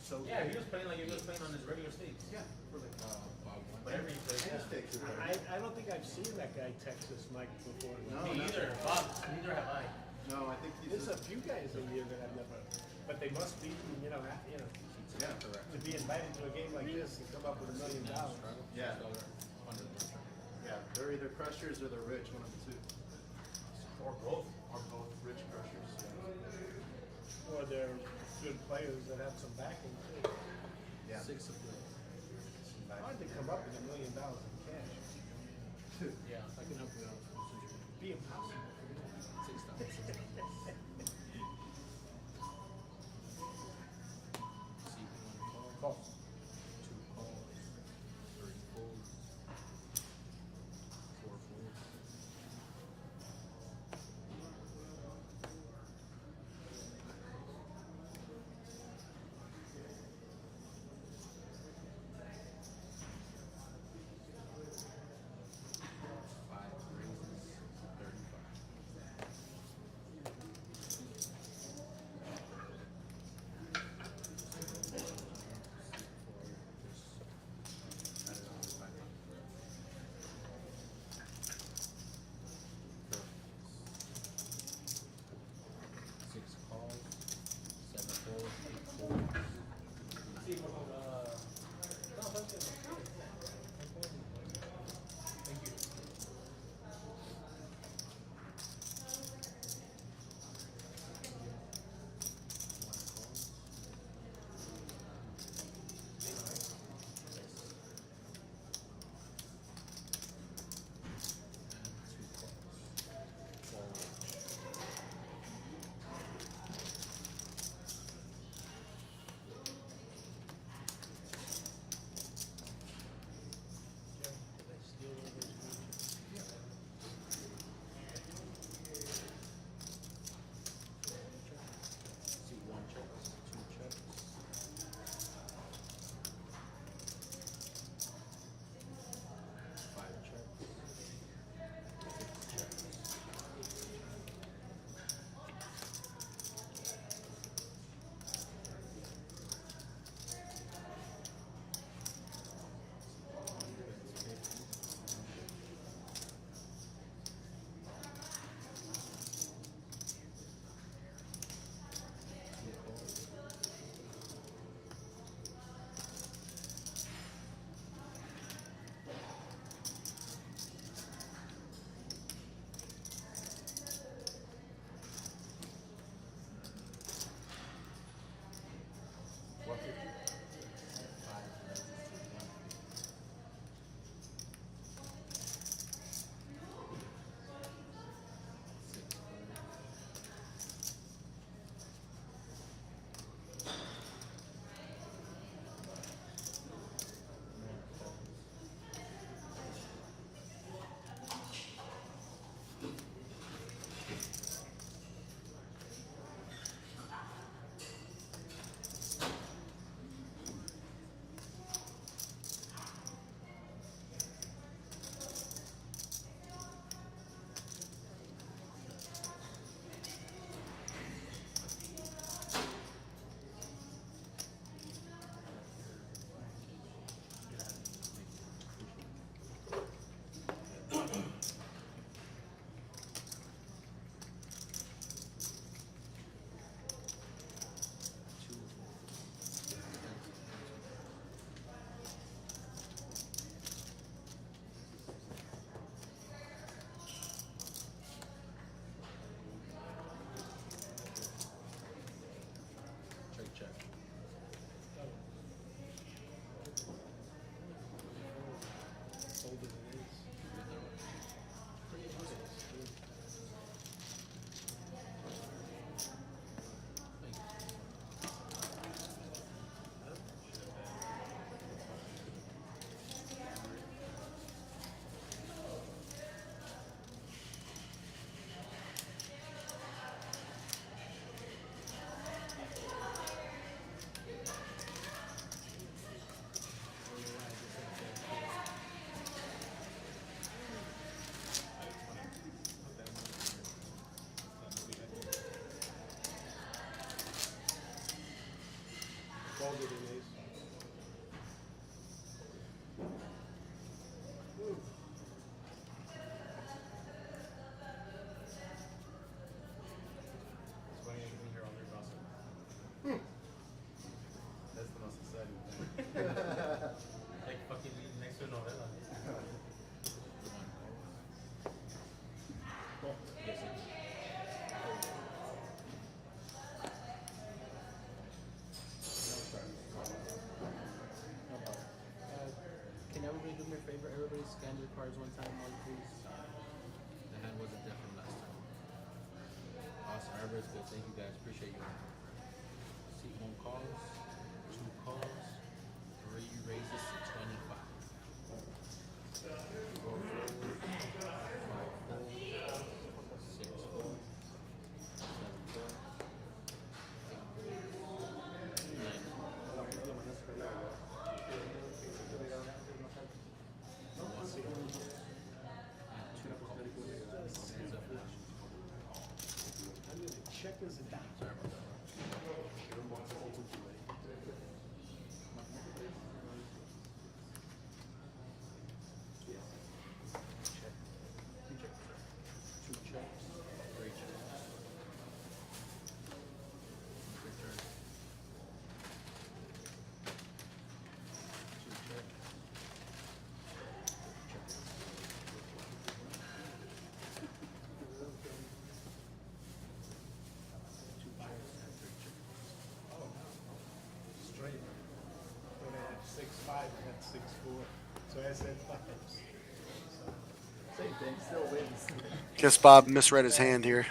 so. Yeah, he was playing like he was playing on his regular stakes. Yeah, for like Whatever he plays. any Yeah. stakes. I don't think I've seen that guy Texas Mike before. No, Me no. either. Bob, neither have I. No, I think he's There's a just, few guys in here that I've never, but they must be, yeah, to be invited to a game like this and come up with $1 million. yeah, yeah. They're either crushers or they're rich, one of the two. Or both. Or both rich crushers. Or they're good players that have some backing too. Yeah. Six of them. Hard to come up with $1 million in cash. Yeah. I can help you out. Be impossible. 6,000. See if you want to call. Call. 2 calls. 3 folds. 4 folds. Five raises, 35. hand your cards one time, Mark, please. The hand wasn't definitely last time. Awesome. Everybody's good. Thank you guys. Appreciate you. Seat 1 calls, 2 calls, 3 raises to 25. 4 folds, 5 folds, 6 folds, 7 folds, 8 folds, 9 Checkers and down. Sorry about that. Two checks, 3 checks. Return. 2 checks. Two checks and 3 checks. Straight. When I had 6-5, I had 6-4. So I said 5. Same thing, still wins. Guess Bob misread his hand here.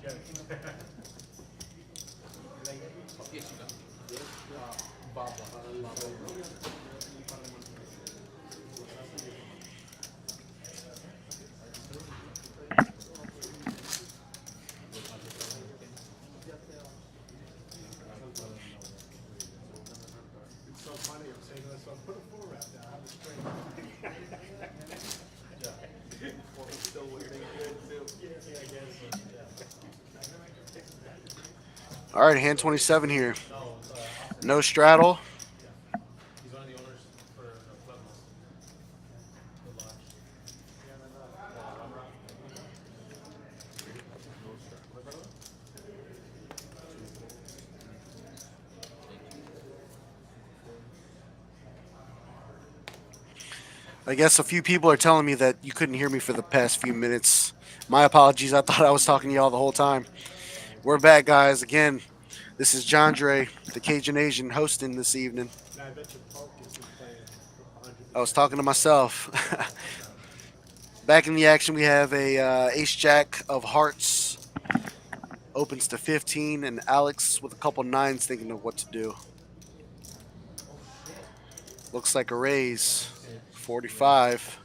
Yes, you got. Bob won. Bob won. It's so funny, I'm saying to myself, put a 4 out there, I'm straight. Still winning good too. Yeah, I guess. All right, hand 27 here. No straddle. He's one of the owners for the club. The lodge. I guess a few people are telling me that you couldn't hear me for the past few minutes. My apologies. I thought I was talking to y'all the whole time. We're back, guys. Again, this is John Dre, the Cajun Asian, hosting this evening. Now I bet your poke isn't playing 100%. I was talking to myself. Back in the action, we have a ace jack of hearts. Opens to 15, and Alex with a couple nines thinking of what to do. Looks like a raise. 45.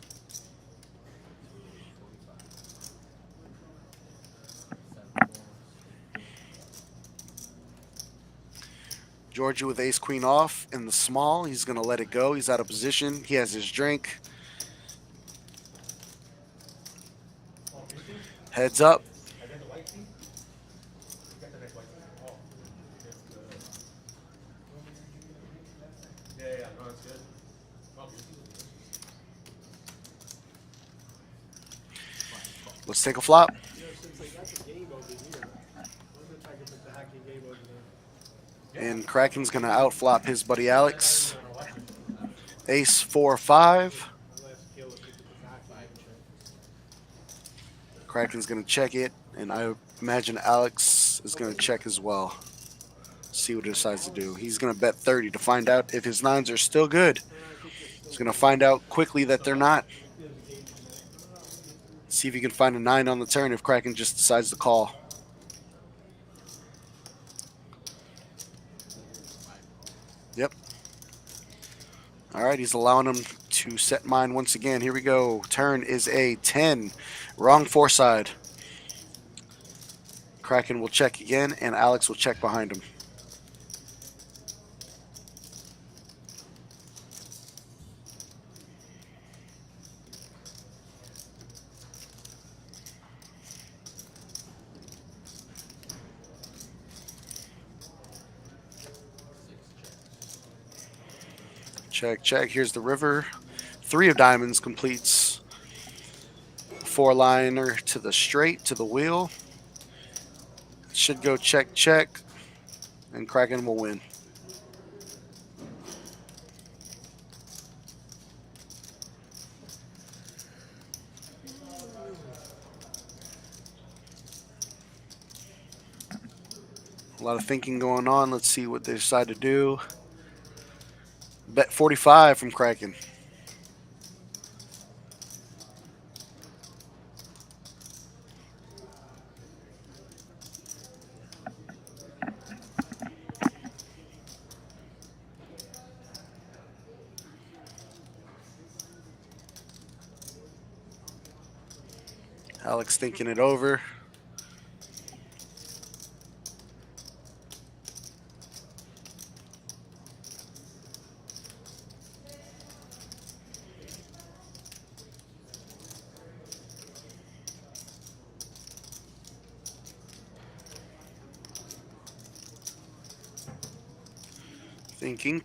Georgia with ace queen off in the small. He's going to let it go. He's out of position. He has his drink. Heads up. I got the white tea. You got the next white tea. Oh. Yeah, no, that's good. Oh, Let's take a flop. You know, since they got the game over here, I wonder if I can put the hockey game over there. And Kraken's going to outflop his buddy Alex. Ace 4-5. Unless Gil if he put the hockey in. Kraken's going to check it, and I imagine Alex is going to check as well. See what he decides to do. He's going to bet 30 to find out if his nines are still good. He's going to find out quickly that they're not. See if he can find a 9 on the turn if Kraken just decides to call. Yep. All right, he's allowing him to set mine once again. Here we go. Turn is a 10. Wrong foreside. Kraken will check again, and Alex will check behind him. Check, check. Here's the river. 3 of diamonds completes. 4-liner to the straight, to the wheel. Should go check, check. And Kraken will win. A lot of thinking going on. Let's see what they decide to do. Bet 45 from Kraken. Alex thinking it over.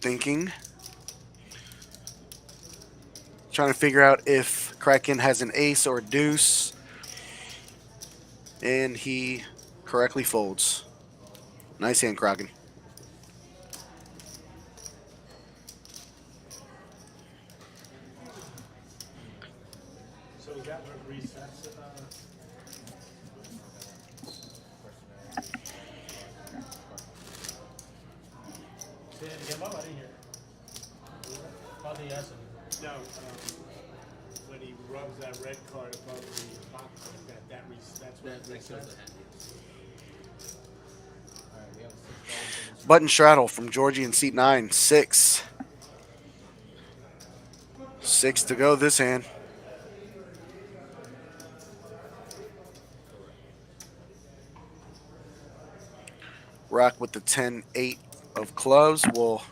Thinking. Trying to figure out if Kraken has an ace or a deuce. And he correctly folds. Nice hand, Kraken. So is that what resets it? Say it again, Bob. I didn't hear. How they ask him? No, when he rubs that red card above the box like that, that's what That kills resets. the hand. Alright, we have $6 Button straddle from Georgie in seat 9. 6. 6 to go this hand. Rock with the 10-8 of clubs will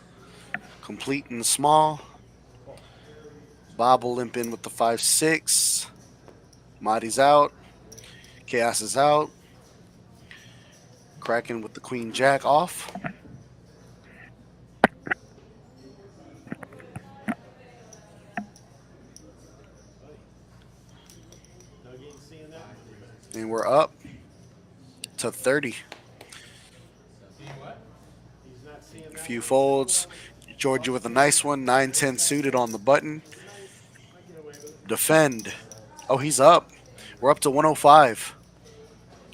complete in small. Bob will limp in with the 5-6. Marty's out. Chaos is out. Kraken with the Queen Jack off. No, you ain't seeing that? And we're up to 30. See what? He's not seeing that? Few folds. Georgia with a nice one. 9-10 suited on the button. Defend. Oh, he's up. We're up to 105.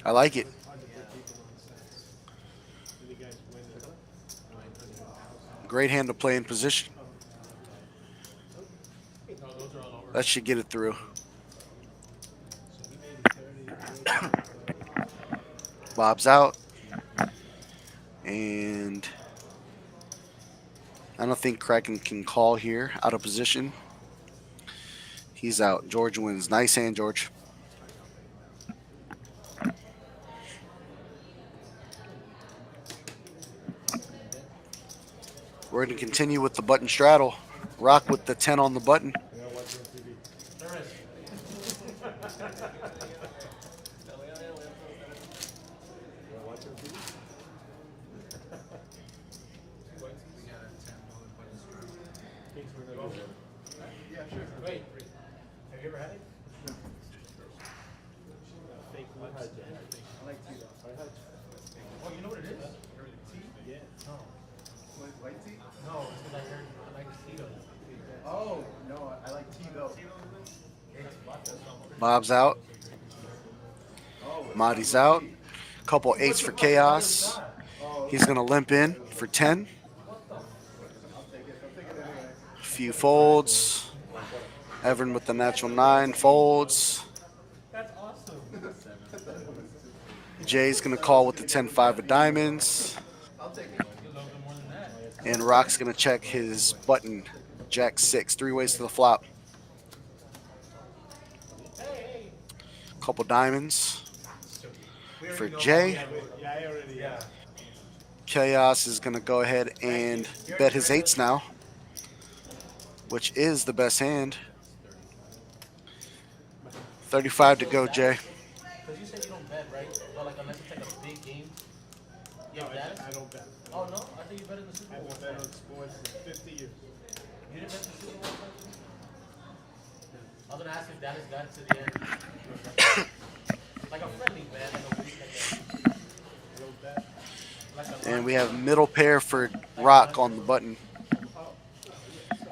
I like it. Great hand to play in position. No, those are all over. That should get it through. Bob's out. And I don't think Kraken can call here. Out of position. He's out. George wins. Nice hand, George. We're going to continue with the button straddle. Rock with the 10 on the button. Service. Yeah, sure. Wait, have you ever had it? Fake lips. I like tea though. Oh, you know what it is? Tea? Yeah. No. White tea? No, it's because I heard I like Tito. Oh, no, I like tea though. Bob's out. Oh, Marty's out. Couple 8s for Chaos. He's going to limp in for 10. Few folds. Evan with the natural 9 folds. That's awesome. Jay's going to call with the 10-5 of diamonds. I'll take it. You love them more than that. And Rock's going to check his button. Jack 6. 3 ways to the flop. Couple diamonds for Jay. Yeah, I already. Yeah. Chaos is going to go ahead and bet his 8s now, which is the best hand. 35 to go, Jay. Because you said you don't bet, right? Well, like, unless it's like a big game. You have that? I don't bet. Oh, no? I thought you bet in the Super I Bowl. haven't bet on sports in 50 years. You didn't bet in the Super Bowl? I was going to ask if Dallas got to the end. Like a friendly bet, like a week like that. I don't bet. Like a And we have middle pair for Rock on the button.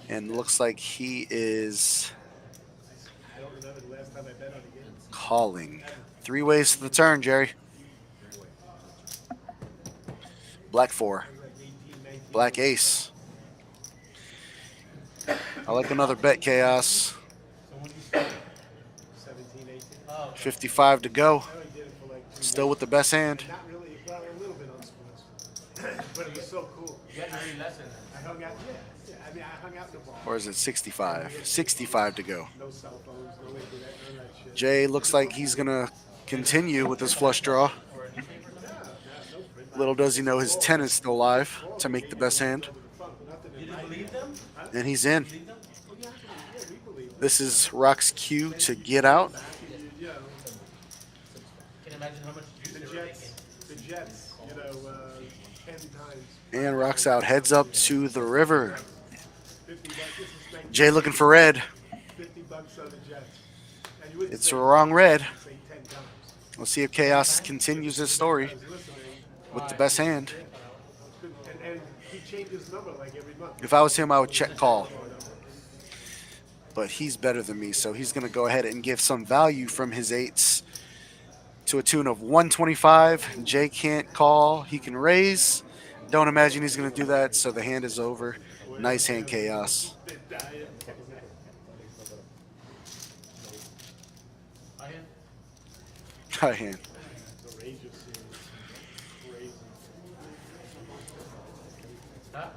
And looks like he is I don't remember the last time I bet on a game. calling. 3 ways to the turn, Jerry. Black 4. Black ace. I like another bet, Chaos. So when you start, 17, 18. 55 to go. I only did it for like 2 Still years. with the best hand. Not really, well, a little bit on sports. But it was so cool. you had an early lesson. I hung out, yeah. I mean, I hung out in the bar. Or is it 65? 65 to go. No cell phones, no internet, none of that shit. Jay looks like he's going to continue with his flush draw. Little does he know his 10 is still alive to make the best hand. You didn't believe them? And he's in. Believe them? This is Rock's cue to get out. You know, Can imagine how much juice they were making. the Jets, 10 times. And Rock's out. Heads up to the river. 50 bucks. This is like Jay looking for red. 50 bucks on the Jets. And you wouldn't It's say, wrong red. say 10 times. Let's see if Chaos continues his story with the best hand. And he changes number like every month. If I was him, I would check call. But he's better than me, so he's going to go ahead and give some value from his 8s to a tune of 125. Jay can't call. He can raise. Don't imagine he's going to do that, so the hand is over. Nice hand, Chaos. I am. High hand. Huh?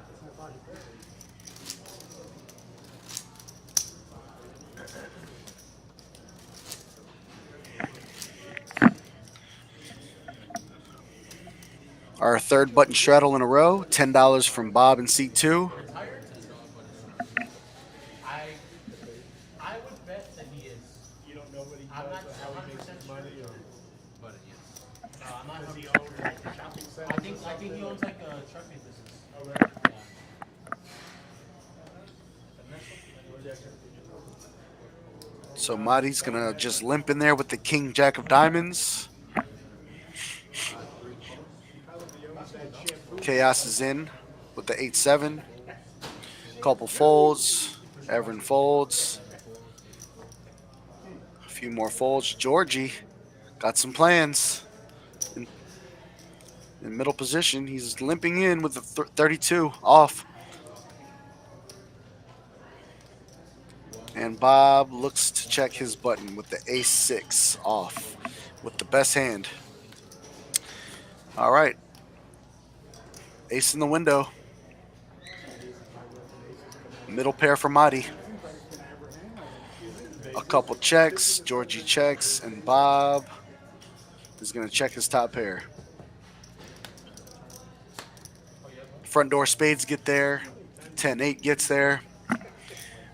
Our third button straddle in a row. $10 from Bob in seat 2. I would bet that he is. You don't know what he I'm does not or how he makes 100% his money or But yes. I'm not. does he 100% own like a shopping center? I think he owns like a trucking business. Oh, really? So Marty's going to just limp in there with the King Jack of Diamonds. Chaos is in with the 8-7. Couple folds. Everin folds. A few more folds. Georgie got some plans. In middle position, he's limping in with the 32 off. And Bob looks to check his button with the ace-6 off with the best hand. All right. Ace in the window. Middle pair for Madi. A couple checks. Georgie checks. And Bob is going to check his top pair. Front door spades get there. 10-8 gets there.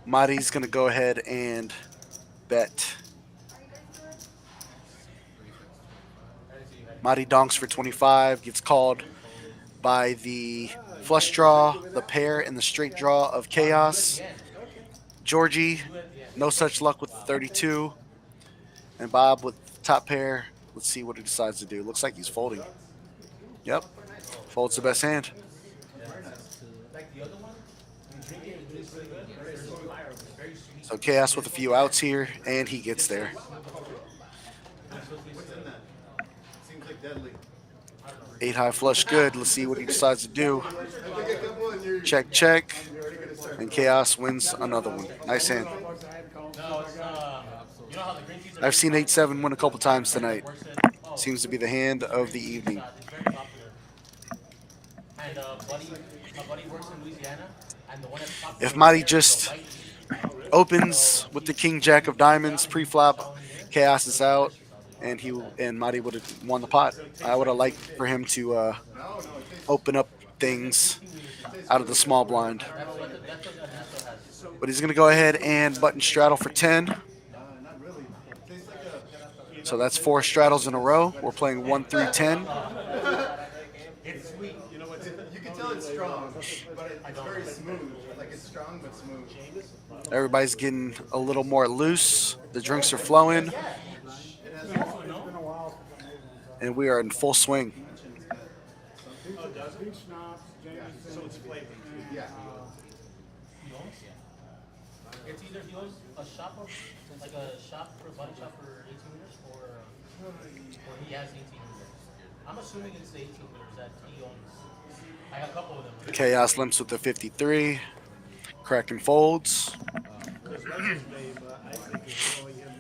Madi's going to go ahead and bet. Madi donks for 25. Gets called by the flush draw, the pair, and the straight draw of Chaos. Georgie, no such luck with the 32. And Bob with top pair. Let's see what he decides to do. Looks like he's folding. Yep. Folds the best hand. So Chaos with a few outs here, and he gets there. What's in that? Seems like deadly. 8 high flush good. Let's see what he decides to do. I think a couple and you're Check, check. already gonna start. And Chaos wins another one. Nice hand. No, it's you know how the green teas are I've seen 8-7 win a couple times tonight. Seems to be the hand of the evening. It's very popular. And my buddy works in Louisiana, and the one that's popular. If Madi just opens with the King Jack of Diamonds pre-flop, Chaos is out, and Madi would have won the pot. I would have liked for him to open up things out of the small blind. But he's going to go ahead and button straddle for 10. Not really. Tastes like a. So that's 4 straddles in a row. We're playing 1 through 10. It's sweet. You know what? You can tell it's strong, but it's very smooth. Like it's strong but smooth. Everybody's getting a little more loose. The drinks are flowing. And we are in full swing. So it's flavored. Yeah. It's either he owns a shop of, like a shop for a body shop for 18 years, or he has 18 years. I'm assuming it's the 18 players that he owns. I have a couple of them. Chaos limps with the 53. Kraken folds. Because what's his name? Isaac is throwing him.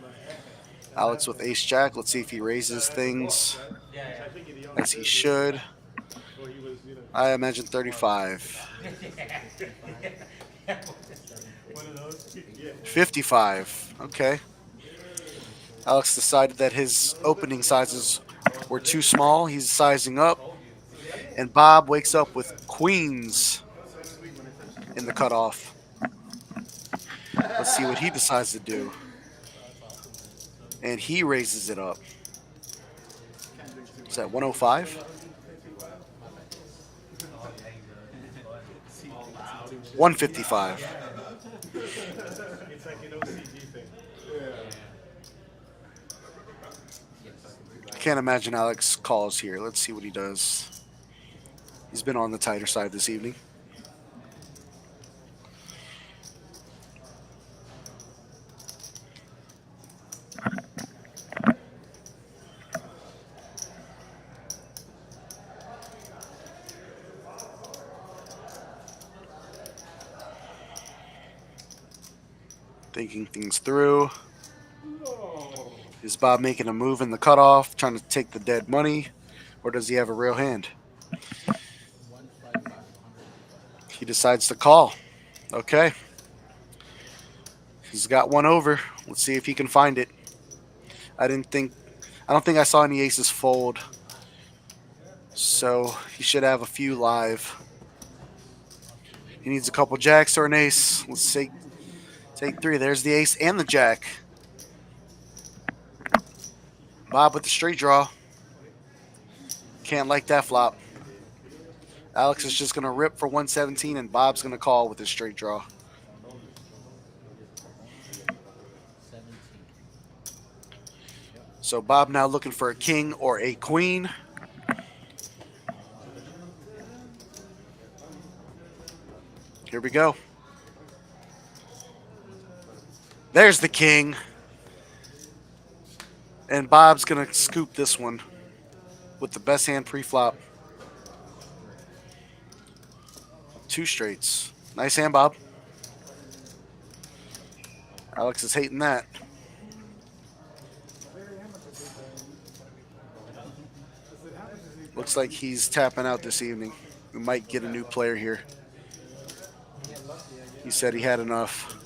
Alex with ace jack. Let's see if he raises things Right? Yeah, I yeah. think he only as he did should. or he was, I imagine 35. One of those. 55. Okay. Alex decided that his opening sizes were too small. He's sizing up. And Bob wakes up with queens in the cutoff. Let's see what he decides to do. And he raises it up. Is that 105? 155. It's like an OCD thing. I can't imagine Alex calls here. Let's see what he does. He's been on the tighter side this evening. Thinking things through. Is Bob making a move in the cutoff, trying to take the dead money, or does he have a real hand? He decides to call. Okay. He's got one over. Let's see if he can find it. I don't think I saw any aces fold. So he should have a few live. He needs a couple jacks or an ace. Let's take 3. There's the ace and the jack. Bob with the straight draw. Can't like that flop. Alex is just going to rip for 117, and Bob's going to call with his straight draw. 17. So Bob now looking for a king or a queen. Here we go. There's the king. And Bob's going to scoop this one with the best hand pre-flop. 2 straights. Nice hand, Bob. Alex is hating that. Looks like he's tapping out this evening. We might get a new player here. He said he had enough.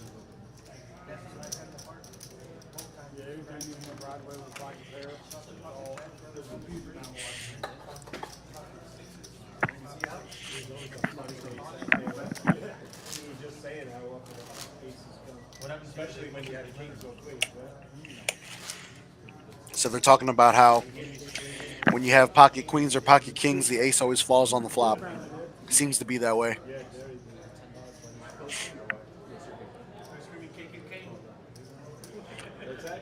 Especially when you have kings or queens, right? So they're talking about how when you have pocket queens or pocket kings, the ace always falls on the flop. Seems to be that way.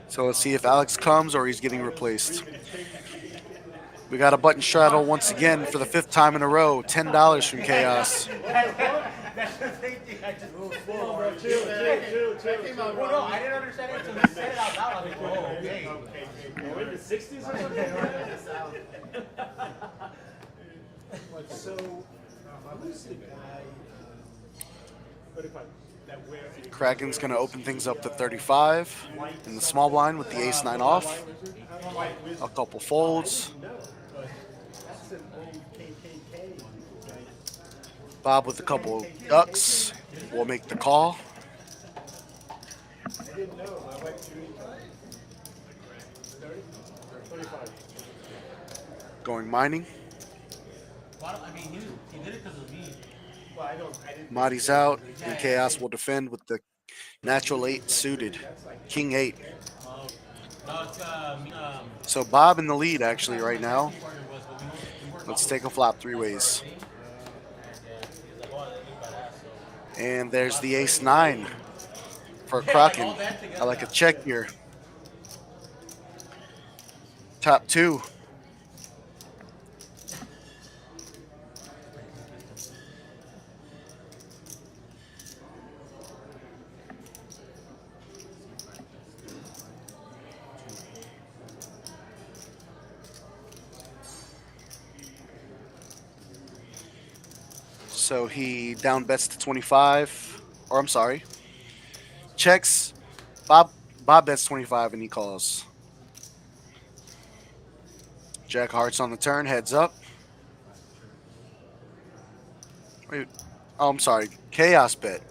So let's see if Alex comes or he's getting replaced. We got a button straddle once again for the 5th time in a row. $10 from Chaos. That's the same thing. I just chill. Well, no, I didn't understand it until you said it out loud. I was like, oh, okay. We're in the 60s or something? So, who's the guy? 35. Kraken's going to open things up to 35 in the small blind with the ace-9 off. A couple folds. Bob with a couple ducks will make the call. I didn't know. My wife Judy told me. 35. Going mining. Well, I mean, he did it because of me. Well, I didn't. Marty's out, and Chaos will defend with the natural 8 suited. King 8. No, it's So Bob in the lead actually right now. Let's take a flop 3 ways. And there's the ace-9 for Kraken. I like a check here. Top 2. So he down bets to 25. Or I'm sorry. Checks. Bob bets 25 and he calls. Jack of hearts on the turn, heads up. Wait. Oh, I'm sorry. Chaos bet.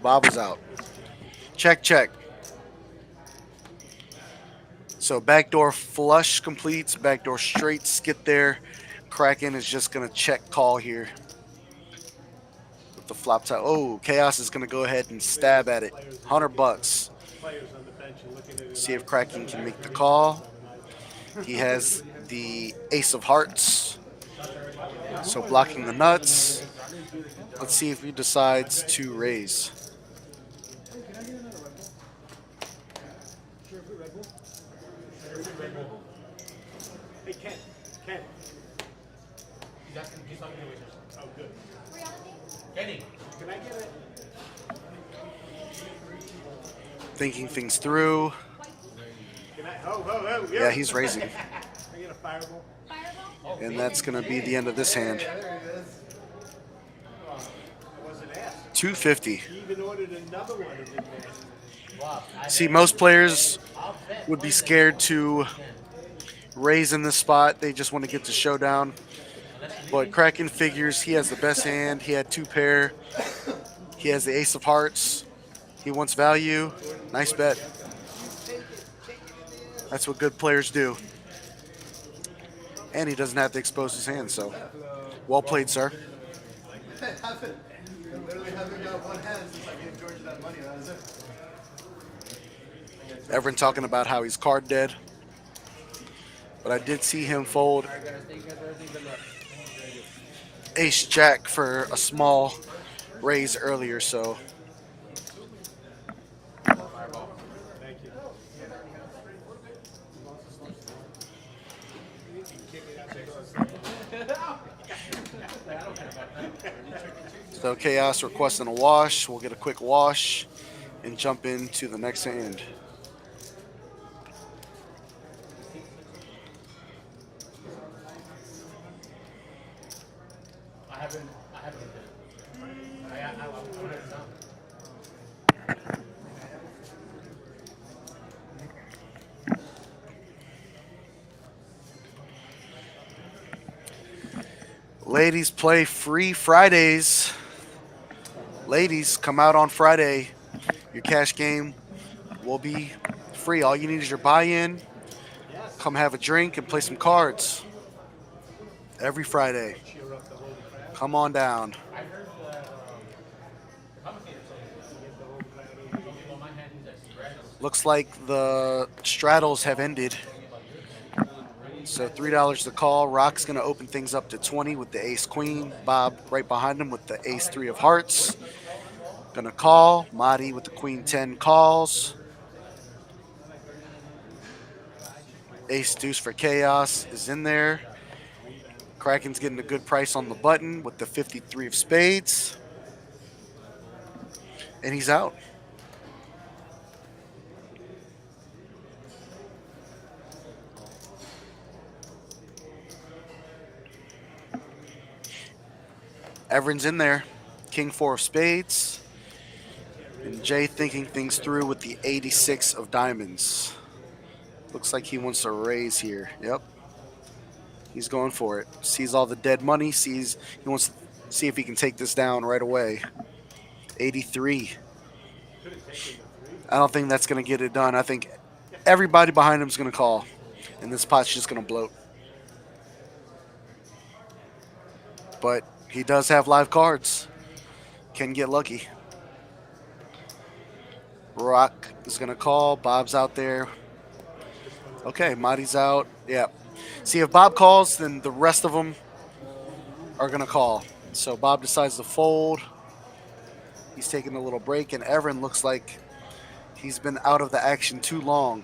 Bob was out. Check, check. So backdoor flush completes. Backdoor straight skip there. Kraken is just going to check call here. With the flop top. Oh, Chaos is going to go ahead and stab at it. $100. Players on the bench and looking at it. See if Kraken can make the call. He has the ace of hearts. So blocking the nuts. Let's see if he decides to raise. Hey, Ken. He's asking, he's talking to waitress. Oh, good. Kenny. Can I get it? Thinking things through. Can I? Oh. Yeah, he's raising. Can I get a fireball? And that's going to be the end of this hand. There he is. I wasn't asked. 250. He even ordered another one and didn't ask. See, most players would be scared to raise in this spot. They just want to get to showdown. But Kraken figures he has the best hand. He had 2 pair. He has the ace of hearts. He wants value. Nice bet. That's what good players do. And he doesn't have to expose his hand, so well played, sir. I literally haven't got one hand since I gave George that money. That was it. Everyone talking about how he's card dead. But I did see him fold ace jack for a small raise earlier, so Thank you. so Chaos requesting a wash. We'll get a quick wash and jump into the next hand. I haven't I wanted it down. Ladies play free Fridays. Ladies, come out on Friday. Your cash game will be free. All you need is your buy-in. Come have a drink and play some cards. Every Friday. Cheer up the whole crowd. Come on down. I heard that the commentator told me on my hand he's at straddles. Looks like the straddles have ended. So $3 to call. Rock's going to open things up to 20 with the ace queen. Bob right behind him with the ace 3 of hearts. Going to call. Mahdi with the queen 10 calls. Ace deuce for Chaos is in there. Kraken's getting a good price on the button with the 53 of spades. And he's out. Everyone's in there. King 4 of spades. And Jay thinking things through with the 86 of diamonds. Looks like he wants to raise here. Yep. He's going for it. Sees all the dead money. He wants to see if he can take this down right away. 83. I don't think that's going to get it done. I think everybody behind him is going to call. And this pot's just going to bloat. But he does have live cards. Can get lucky. Rock is going to call. Bob's out there. Okay, Mahdi's out. Yeah. See, if Bob calls, then the rest of them are going to call. So Bob decides to fold. He's taking a little break, and Everin looks like he's been out of the action too long.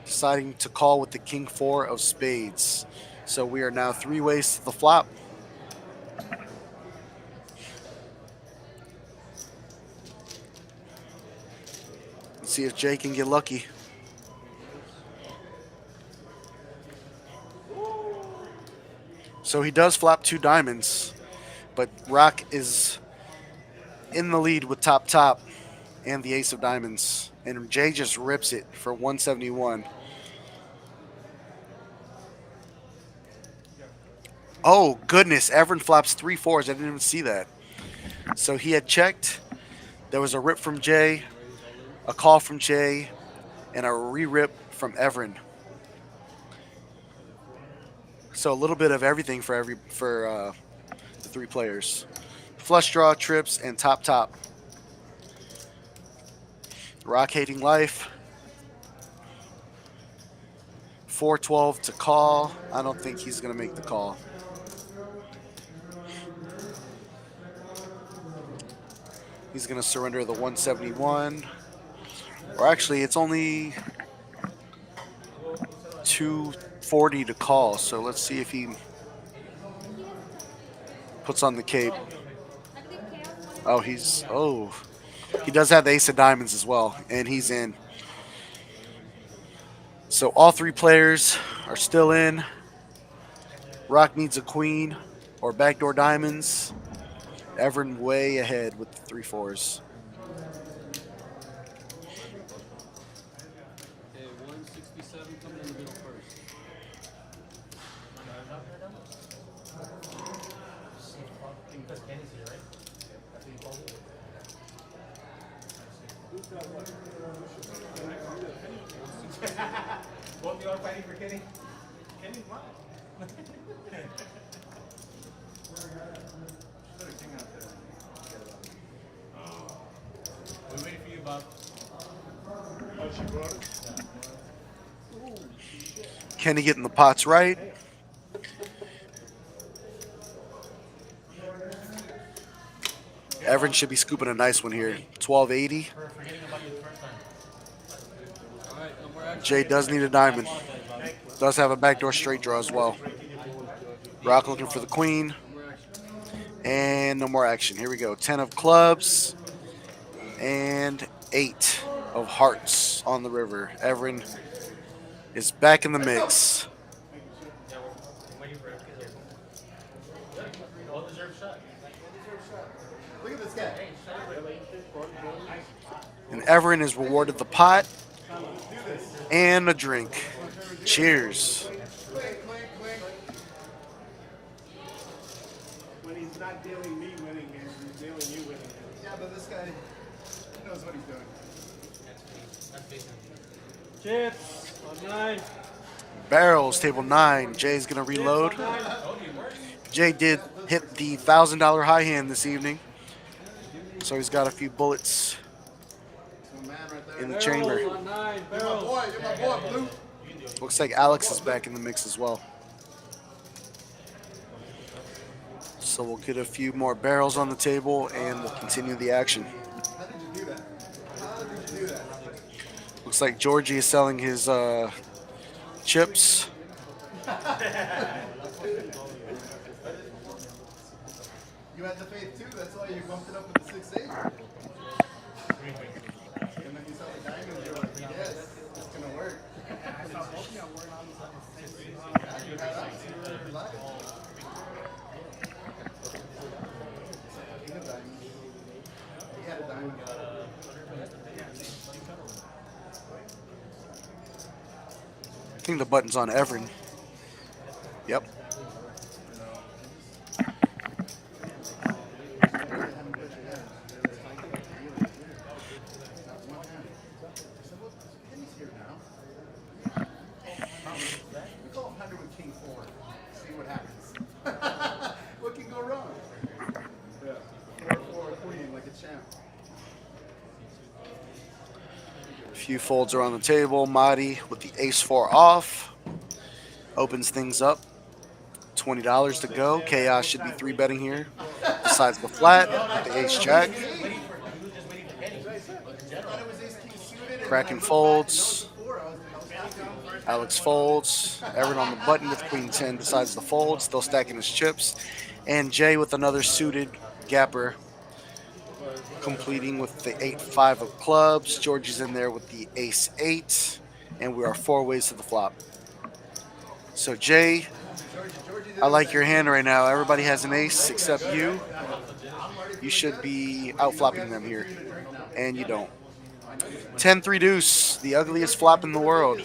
Deciding to call with the King 4 of spades. So we are now 3 ways to the flop. Let's see if Jay can get lucky. So he does flop 2 diamonds, but Rock is in the lead with top and the ace of diamonds. And Jay just rips it for 171. Oh, goodness. Everin flops 3 4s. I didn't even see that. So he had checked. There was a rip from Jay, a call from Jay, and a re-rip from Everin. So a little bit of everything for the 3 players. Flush draw, trips, and top. Rock hating life. 412 to call. I don't think he's going to make the call. He's going to surrender the 171. Or actually, it's only 240 to call. So let's see if he puts on the cape. Oh, he does have the ace of diamonds as well, and he's in. So all 3 players are still in. Rock needs a queen or backdoor diamonds. Everin way ahead with the 3 4s. Okay, 167 coming in the middle first. Because Kenny's here, right? That's what you called it? Both of you are fighting for Kenny? Kenny's mine. We're waiting for you, Bob. Kenny getting the pots right. Everin should be scooping a nice one here. 1280. For forgetting about you the first time. All right, no more action. Jay does need a diamond. Does have a backdoor straight draw as well. Rock looking for the queen. No more action. And no more action. Here we go. 10 of clubs and 8 of hearts on the river. Everin is back in the mix. Yeah, we're waiting for him. Well deserved shot. Look at this guy. And Everin is rewarded the pot and a drink. Cheers. Clink, clink, clink. When he's not dealing me winning here, he's dealing you winning here. Yeah, but this guy knows what he's doing. That's basically. Chips on 9. Barrels, table 9. Jay's going to reload. Jay did hit the $1,000 high hand this evening. So he's got a few bullets That's my man right there. in the chamber. Barrels on 9. You're my Barrels. boy. You're my boy, Blue. Looks like Alex is back in the mix as well. So we'll get a few more barrels on the table and we'll continue the action. How did you do that? How did you do that? Looks like Georgie is selling his chips. You had the faith too. That's why you bumped it up with the 6-8. And then you saw the diamonds. You're like, yes, it's gonna work. You had us. You were live. King of diamonds. He had a diamond. I think the button's on Everin. Yep. He's here now. We call him Hunter with King 4. See what happens. What can go wrong? Yeah. 4-4 queen like a champ. A few folds are on the table. Mahdi with the ace-4 off. Opens things up. $20 to go. Chaos should be 3-betting here. Decides the flat with the ace-jack. Kraken folds. Alex folds. Everin on the button with queen 10 decides the fold. Still stacking his chips. And Jay with another suited gapper. Completing with the 8-5 of clubs. Georgie's in there with the ace-8. And we are 4 ways to the flop. So Jay I like your hand right now. Everybody has an ace except you. You should be out flopping them here, and you don't. 10-3 deuce, the ugliest flop in the world.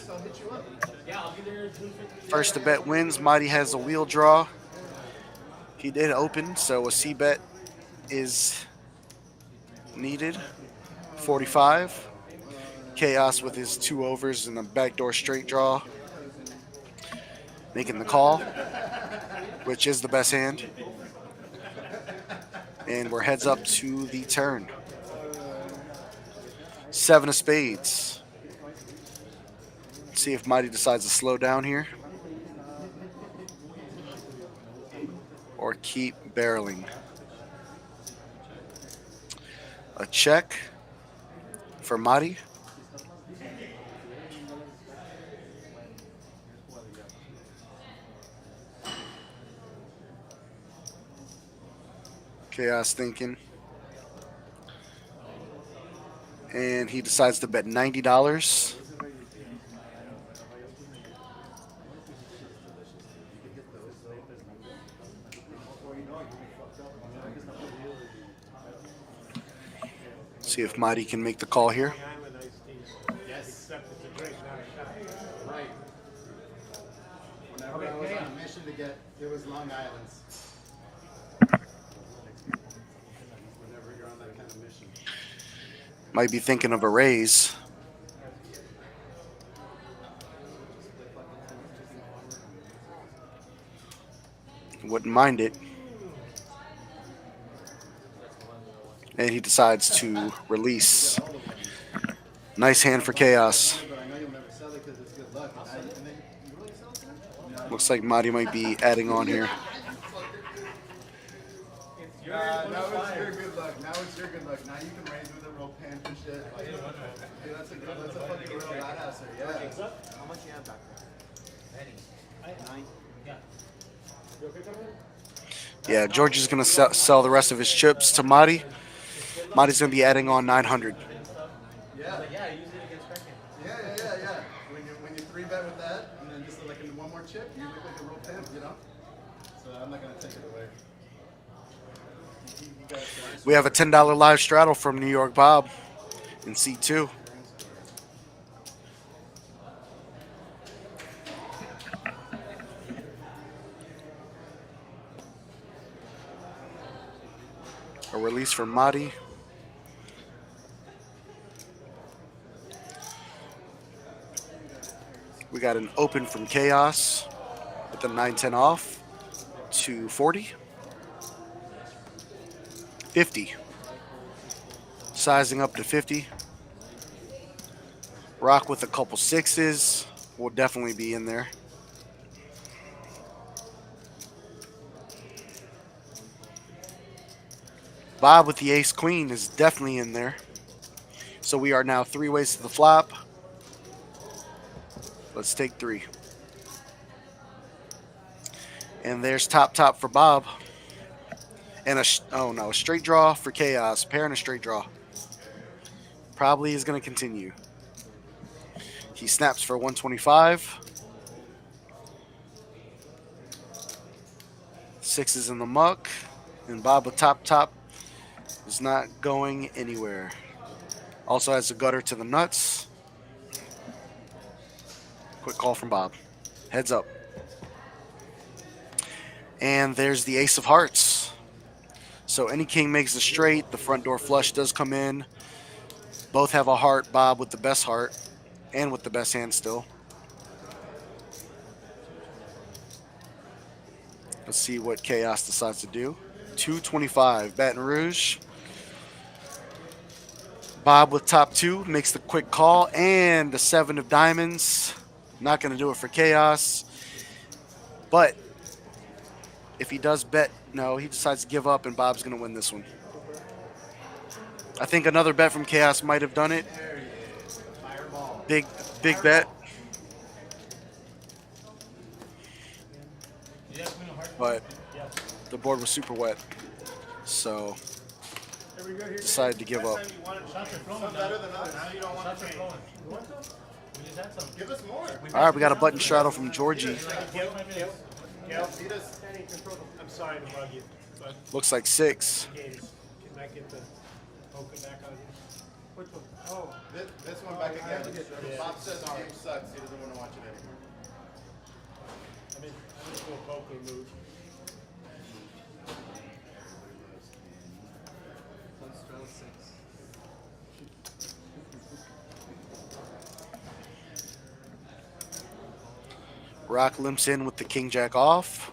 First to bet wins. Mighty has a wheel draw. He did open, so a C bet is needed. 45. Chaos with his 2 overs and a backdoor straight draw. Making the call, which is the best hand. And we're heads up to the turn. 7 of spades. Let's see if Mighty decides to slow down here. Or keep barreling. A check for Mighty. Chaos thinking. And he decides to bet $90. See if Mighty can make the call here. Whenever I was on a mission to get, it was Long Island's. Whenever you're on that kind of mission. Might be thinking of a raise. Wouldn't mind it. And he decides to release. Nice hand for Chaos. But I know you'll never sell it because it's good luck. And then you really sell it? No. Looks like Mighty might be adding on here. Now it's your good luck. Now it's your good luck. Now you can raise with a rope hand and shit. Like, dude, that's a fucking real badass. Yeah. How much you have back there? 9. Yeah, George is going to sell the rest of his chips to Mighty. Mighty's going to be adding on 900. Yeah. Yeah, use it against Kraken. Yeah. When you 3-bet with that, and then just like in one more chip, you look like a real pimp, you know? So I'm not going to take it away. We have a $10 live straddle from New York Bob in C2. A release from Mighty. We got an open from Chaos with the 9-10 off to 40. 50. Sizing up to 50. Rock with a couple 6s. Will definitely be in there. Bob with the ace queen is definitely in there. So we are now 3 ways to the flop. Let's take 3. And there's top for Bob. And a straight draw for Chaos. Pair and a straight draw. Probably is going to continue. He snaps for 125. 6 is in the muck. And Bob with top is not going anywhere. Also has a gutter to the nuts. Quick call from Bob. Heads up. And there's the ace of hearts. So any king makes a straight. The front door flush does come in. Both have a heart. Bob with the best heart and with the best hand still. Let's see what Chaos decides to do. 225, Baton Rouge. Bob with top 2 makes the quick call and the 7 of diamonds. Not going to do it for Chaos. But if he does bet, no, he decides to give up and Bob's going to win this one. I think another bet from Chaos might have done it. Big bet. But the board was super wet. So decided to give up. All right, we got a button straddle from Georgie. Gail, I'm sorry to bug you, but Looks like 6. games, can I get the poker back on you? Which one? Oh, This one back again. Yeah. Bob says the game sucks. He doesn't want to watch it anymore. I'm into a poker mood. Let's throw 6. Rock limps in with the king jack off.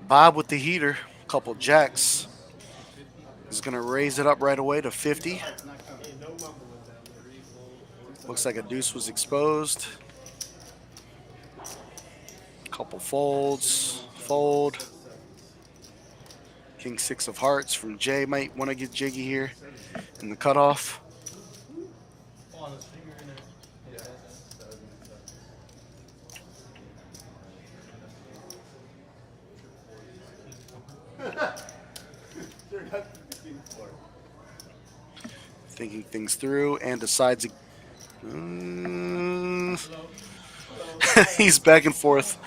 Bob with the heater, couple jacks. Is going to raise it up right away to 50. Hey, no mumbling down there. Looks like a deuce was exposed. Couple folds, fold. King 6 of hearts from Jay. Might want to get jiggy here in the cutoff. Oh, on the finger in there. Yeah. Thinking things through and decides. He's back and forth.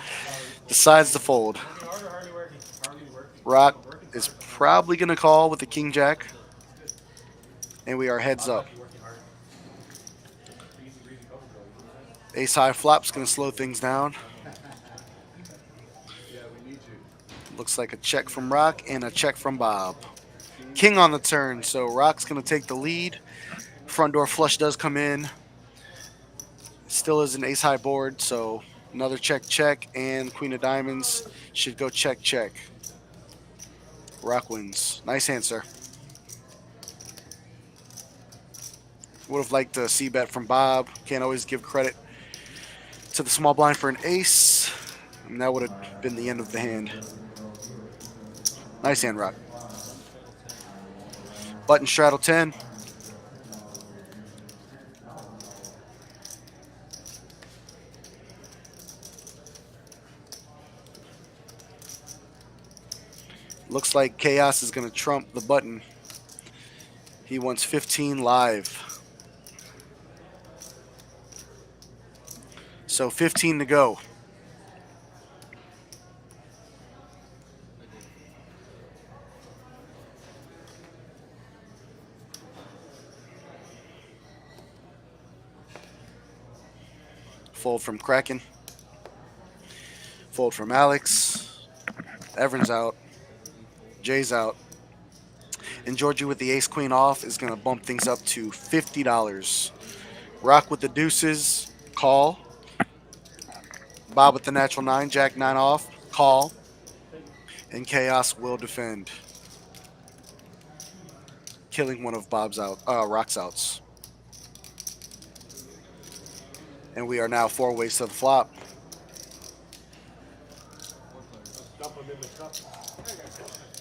Decides to fold. Hard or hardly working? Hardly working. Rock is probably going to call with the king jack. And we are heads up. Working hard. Ace high flop's going to slow things down. Looks like a check from Rock and a check from Bob. King on the turn, so Rock's going to take the lead. Front door flush does come in. Still is an ace high board, so another check, check, and queen of diamonds should go check, check. Rock wins. Nice hand, sir. Would have liked a c-bet from Bob. Can't always give credit to the small blind for an ace. And that would have been the end of the hand. Nice hand, Rock. Button straddle 10. Looks like Chaos is going to trump the button. He wants 15 live. So 15 to go. Fold from Kraken. Fold from Alex. Everin's out. Jay's out. And Georgie with the ace queen off is going to bump things up to $50. Rock with the deuces. Call. Bob with the natural 9. Jack 9 off. Call. And Chaos will defend. Killing one of Bob's Rock's outs. And we are now 4 ways to the flop. Dump them in the cup.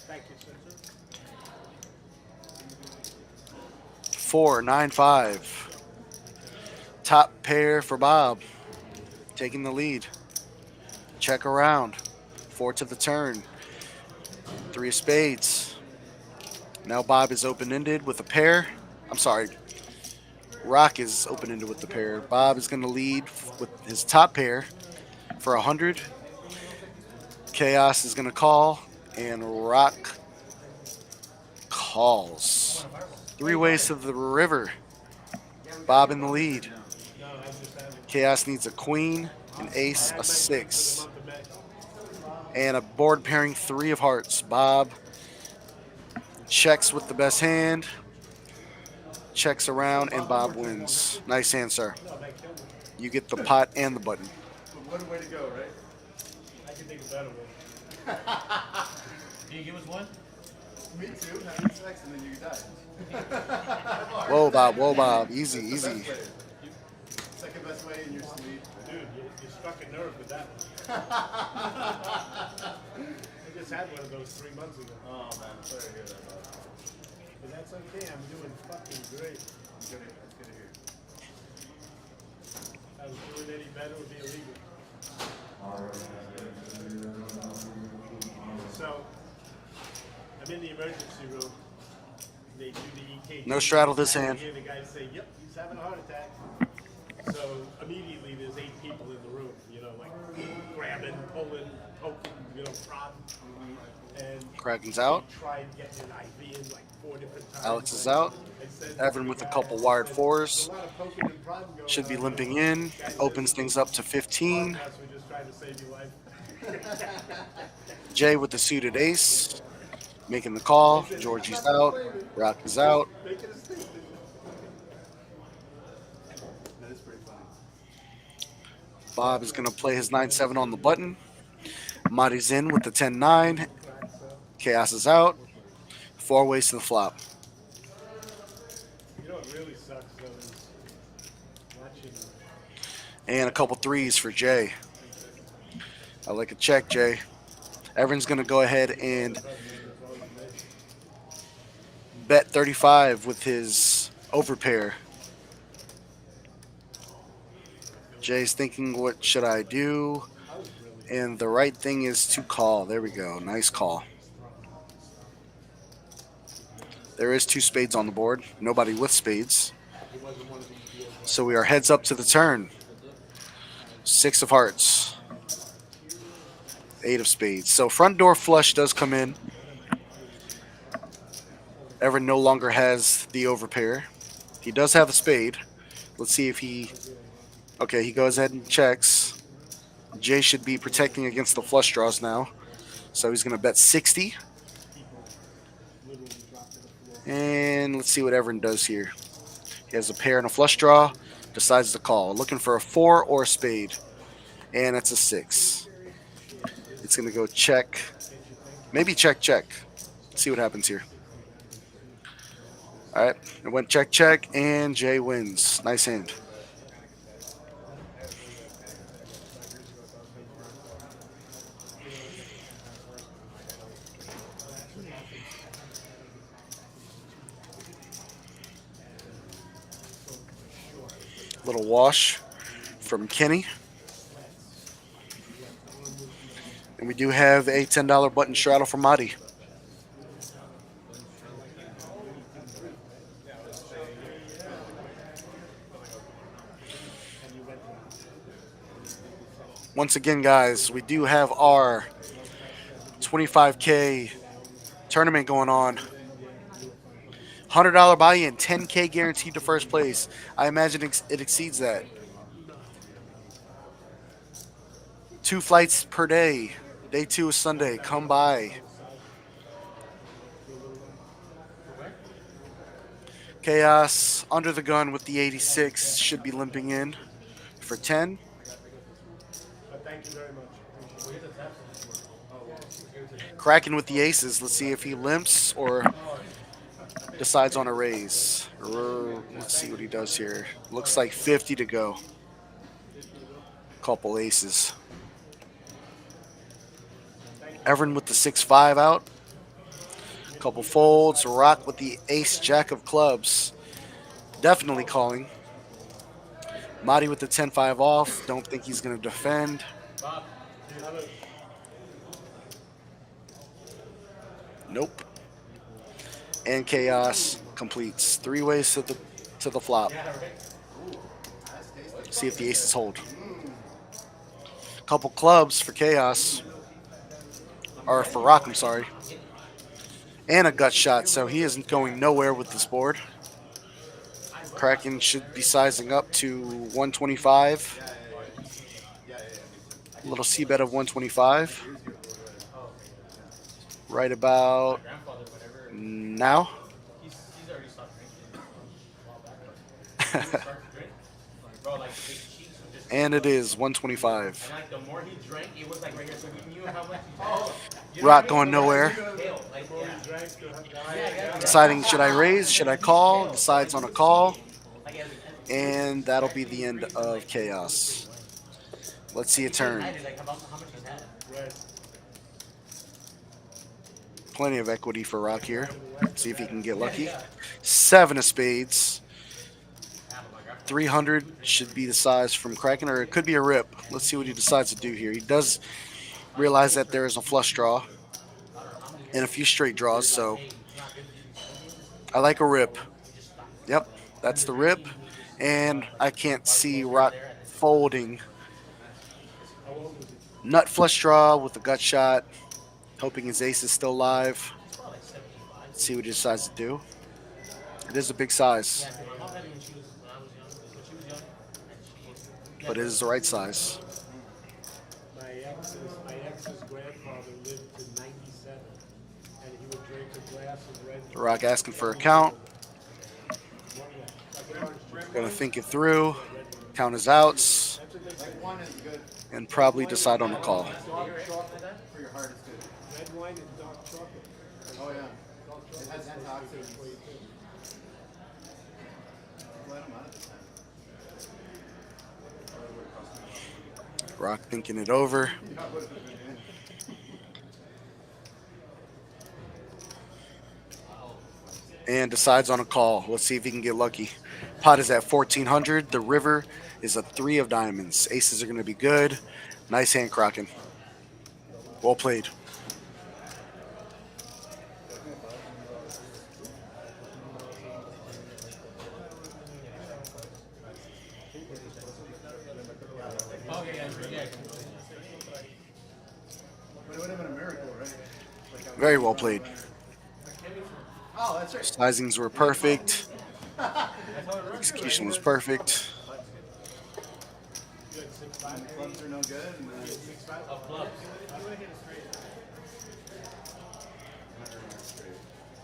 Thank you, Spencer. 4, 9, 5. Top pair for Bob. Taking the lead. Check around. 4 to the turn. 3 of spades. Now Bob is open-ended with a pair. I'm sorry. Rock is open-ended with the pair. Bob is going to lead with his top pair for 100. Chaos is going to call, and Rock calls. 3 ways to the river. Bob in the lead. Chaos needs a queen, an ace, a 6, and a board pairing 3 of hearts. Bob checks with the best hand. Checks around, and Bob wins. Nice hand, sir. You get the pot and the button. What a way to go, right? I can think of better one. Can you give us one? Me too. Having sex and then you die. Whoa, Bob. Whoa, Bob. Easy, easy. Second best way in your sleep. Dude, you struck a nerve with that one. I just had one of those 3 months ago. Oh man, I'm sorry to hear that. Bob. But that's okay, I'm doing fucking great. That's good to hear. If I was doing any better, it would be illegal. So, I'm in the emergency room. They do the EKG. No straddle this hand. I hear the guy say, yep, he's having a heart attack. So immediately there's 8 people in the room, like grabbing, pulling, poking, prodding. And Kraken's they out. tried getting an IV in like 4 different times. Alex is out. I said to Evan the with a guy, couple I wired said, fours. "There's a lot of poking and prodding going Should be on limping here." in. Guy said, Opens things up to 15. "Podcast, we're just trying to save your life." Jay with the suited ace. Making the call. Georgie's out. Rock is out. Making a statement. That is pretty funny. Bob is going to play his 9-7 on the button. Marty's in with the 10-9. Chaos is out. 4 ways to the flop. You know what really sucks though is watching. And a couple threes for Jay. I like a check, Jay. Everyone's going to go ahead and bet 35 with his overpair. Jay's thinking, what should I do? And the right thing is to call. There we go. Nice call. There is 2 spades on the board. Nobody with spades. So we are heads up to the turn. 6 of hearts. 8 of spades. So front door flush does come in. Evan no longer has the overpair. He does have a spade. Let's see if he... Okay, he goes ahead and checks. Jay should be protecting against the flush draws now. So he's going to bet 60. And let's see what Everin does here. He has a pair and a flush draw. Decides to call. Looking for a 4 or a spade. And it's a 6. It's going to go check. Maybe check, check. Let's see what happens here. All right. It went check, check. And Jay wins. Nice hand. Little wash from Kenny. And we do have a $10 button straddle from Madi. Once again, guys, we do have our 25K tournament going on. $100 buy-in, 10K guaranteed to first place. I imagine it exceeds that. 2 flights per day. Day 2 is Sunday. Come by. Chaos under the gun with the 86 should be limping in for 10. But thank you very much. Kraken with the aces. Let's see if he limps or decides on a raise. Let's see what he does here. Looks like 50 to go. Couple aces. Everin with the 6-5 out. Couple folds. Rock with the ace jack of clubs. Definitely calling. Madi with the 10-5 off. Don't think he's going to defend. Nope. And Chaos completes. 3 ways to the flop. See if the aces hold. Couple clubs for Chaos. Or for Rock, I'm sorry. And a gut shot, so he isn't going nowhere with this board. Kraken should be sizing up to 125. A little C bet of 125. Right about now. He's already stopped drinking a while back. He started to drink. Bro, like his cheeks were just. And it is 125. And like the more he drank, it was like right here, so we knew how much he drank. You know Rock what I mean? going nowhere. Pale, like, yeah. Deciding, should I raise? Should I call? Decides on a call. And that'll be the end of Chaos. Let's see a turn. Like how much he's had. Plenty of equity for Rock here. See if he can get lucky. 7 of spades. 300 should be the size from Kraken, or it could be a rip. Let's see what he decides to do here. He does realize that there is a flush draw and a few straight draws, so I like a rip. Yep, that's the rip. And I can't see Rock folding. Nut flush draw with a gut shot, hoping his ace is still alive. It's probably like 75. Let's see what he decides to do. It is a big size, Yeah, my mom had it when she was when I was young. When she was young, and she. but it is the right size. My ex's grandfather lived to 97, and he would drink a glass of red. Rock asking for a count. Gonna think it through, count his outs, Like one is good. and probably decide on a call. Dark chocolate for your heart is good. Red wine and dark chocolate. Oh yeah. It has antioxidants. Let 'em out at this time. Rock thinking it over. Yeah, what if it's been in? And decides on a call. Let's see if he can get lucky. Pot is at 1400. The river is a 3 of diamonds. Aces are going to be good. Nice hand, Kraken. Well played. Oh yeah, yeah. But it would have been a miracle, right? Like Very well played. oh, that's right. Sizings were perfect. Execution was perfect. And the clubs are no good. And Of clubs.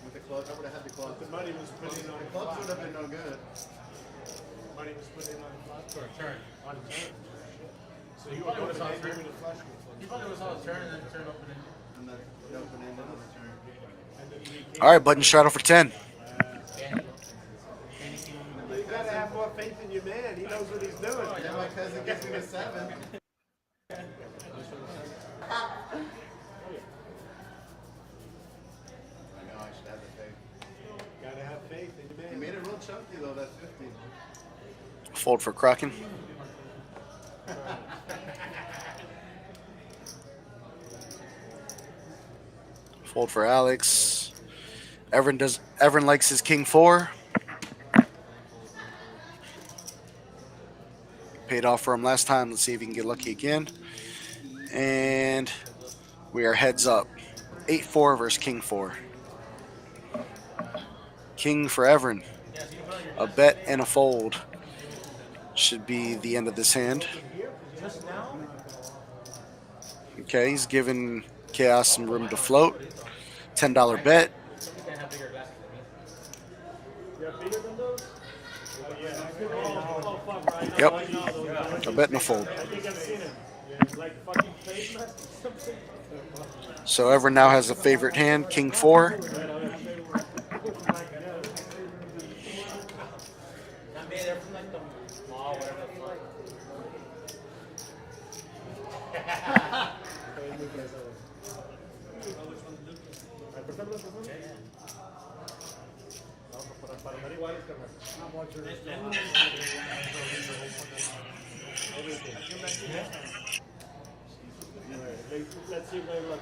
with the clubs, I would have had the clubs. The money was put in on The the clubs flop. would have been no good. Money was put in on the flop. For a turn. On the turn. So you probably would would've saw have a turn. with a flush with You probably was on a turn and then turn open it. And the open ended on the turn. and then we came. All right, button straddle for 10. You gotta have more faith in your man. He knows what he's doing. Then my cousin gets me to 7. I know, I should have the faith. Gotta have faith in your He man. made it real chunky though, that 50. Fold for Kraken. Fold for Alex. Everin likes his king 4. Paid off for him last time. Let's see if he can get lucky again. And we are heads up. 8-4 versus king 4. King for Everin. A bet and a fold should be the end of this hand. Okay, he's giving Chaos some room to float. $10 bet. Yep. A bet and a fold. So Everin now has a favorite hand, king 4. I made it from like the mall, whatever the fuck.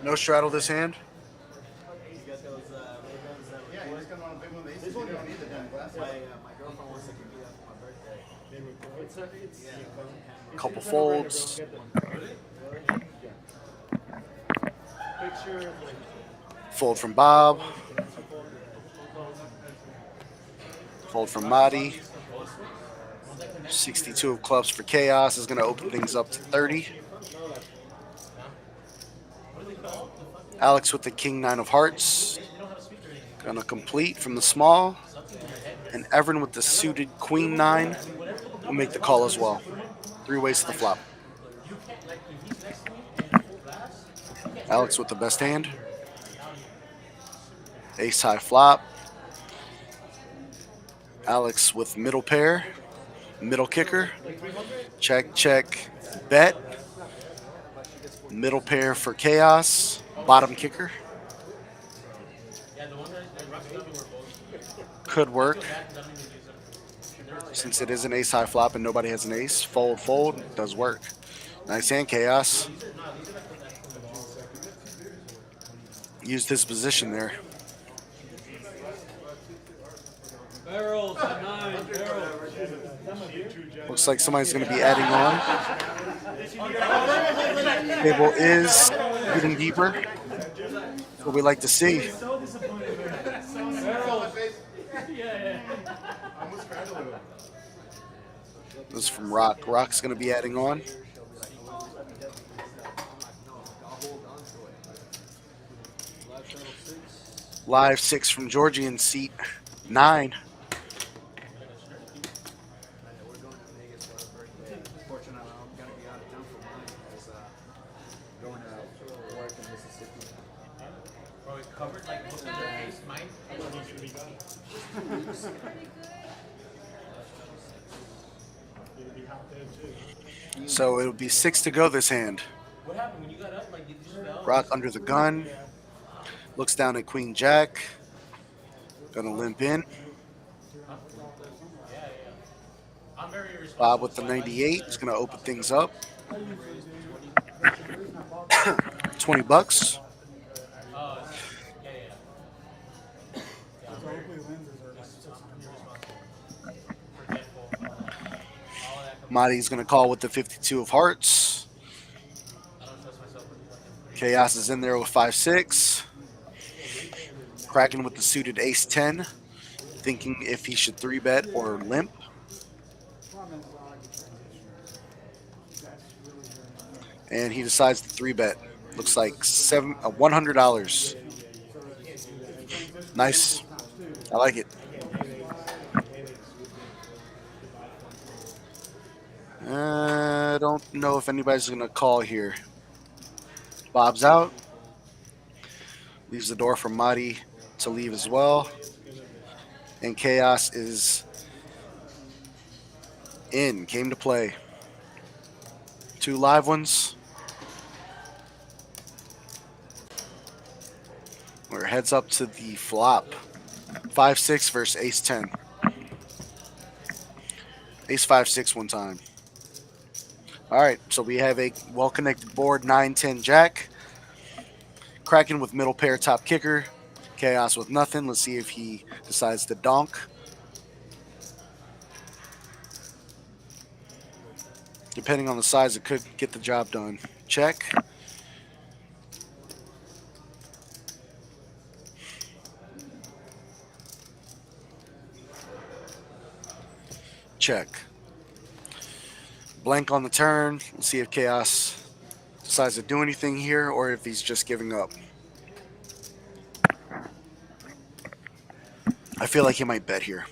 No straddle this hand. You got those, yeah, you just got on a big one. They you don't need the damn glasses. My girlfriend wants to give me that for my birthday. Couple folds. Fold from Bob. Fold from Madi. 62 of clubs for Chaos is going to open things up to 30. Alex with the king 9 of hearts. Going to complete from the small. And Everin with the suited queen 9 will make the call as well. 3 ways to the flop. Alex with the best hand. Ace high flop. Alex with middle pair. Middle kicker. Check, check, bet. Middle pair for Chaos. Bottom kicker. Could work. Since it is an ace high flop and nobody has an ace, fold, fold, does work. Nice hand, Chaos. Used his position there. Barrels at 9. Looks like somebody's going to be adding on. Table is getting deeper. That's what we like to see. This is from Rock. Rock's going to be adding on. Live 6 from Georgie in seat 9. Fortunately, I'm gonna be out of town for mine. Because going to work in Mississippi. Bro, it covered like most of their face. Mine. So it'll be 6 to go this hand. What happened when you got up? Like, did you spell? Rock under the gun. Looks down at Queen Jack. Gonna limp in. I'm very irresponsible. Bob with the 98 is gonna open things up. 20 bucks. Marty's gonna call with the 52 of hearts. Chaos is in there with 5-6. Kraken with the suited ace 10, thinking if he should 3-bet or limp. And he decides to 3-bet. Looks like $100. Nice. I like it. I don't know if anybody's going to call here. Bob's out. Leaves the door for Marty to leave as well. And Chaos is in. Came to play. 2 live ones. We're heads up to the flop. 5-6 versus ace 10. Ace 5-6 one time. All right, so we have a well-connected board, 9-10 Jack. Kraken with middle pair top kicker. Chaos with nothing. Let's see if he decides to donk. Depending on the size, it could get the job done. Check. Check. Blank on the turn. Let's see if Chaos decides to do anything here or if he's just giving up. I feel like he might bet here.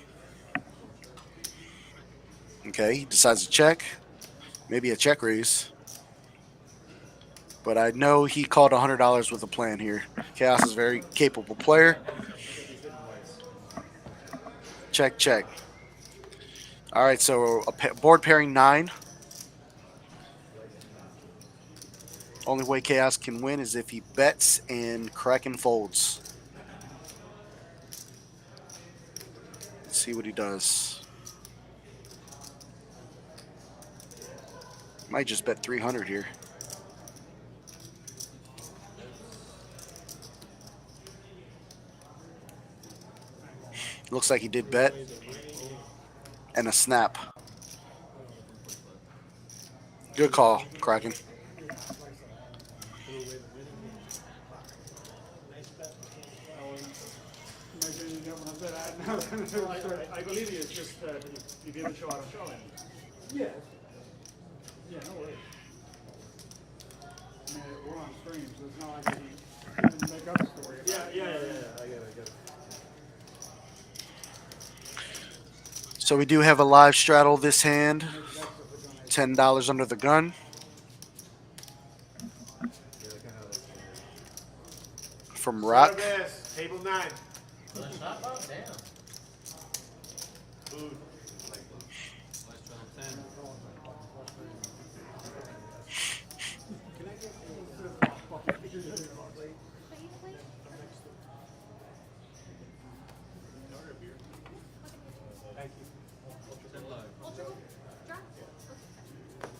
Okay, he decides to check. Maybe a check raise. But I know he called $100 with a plan here. Chaos is a very capable player. Check, check. All right, so board pairing 9. Only way Chaos can win is if he bets and Kraken folds. Let's see what he does. Might just bet 300 here. Looks like he did bet. And a snap. Good call, Kraken. I believe you. It's just you give a show out of show. Yeah. Yeah, no worries. I mean, we're on stream, so it's not like you can make up a story. Yeah. I get it. So we do have a live straddle this hand. $10 under the gun. From Rock. Table 9. Damn. Food.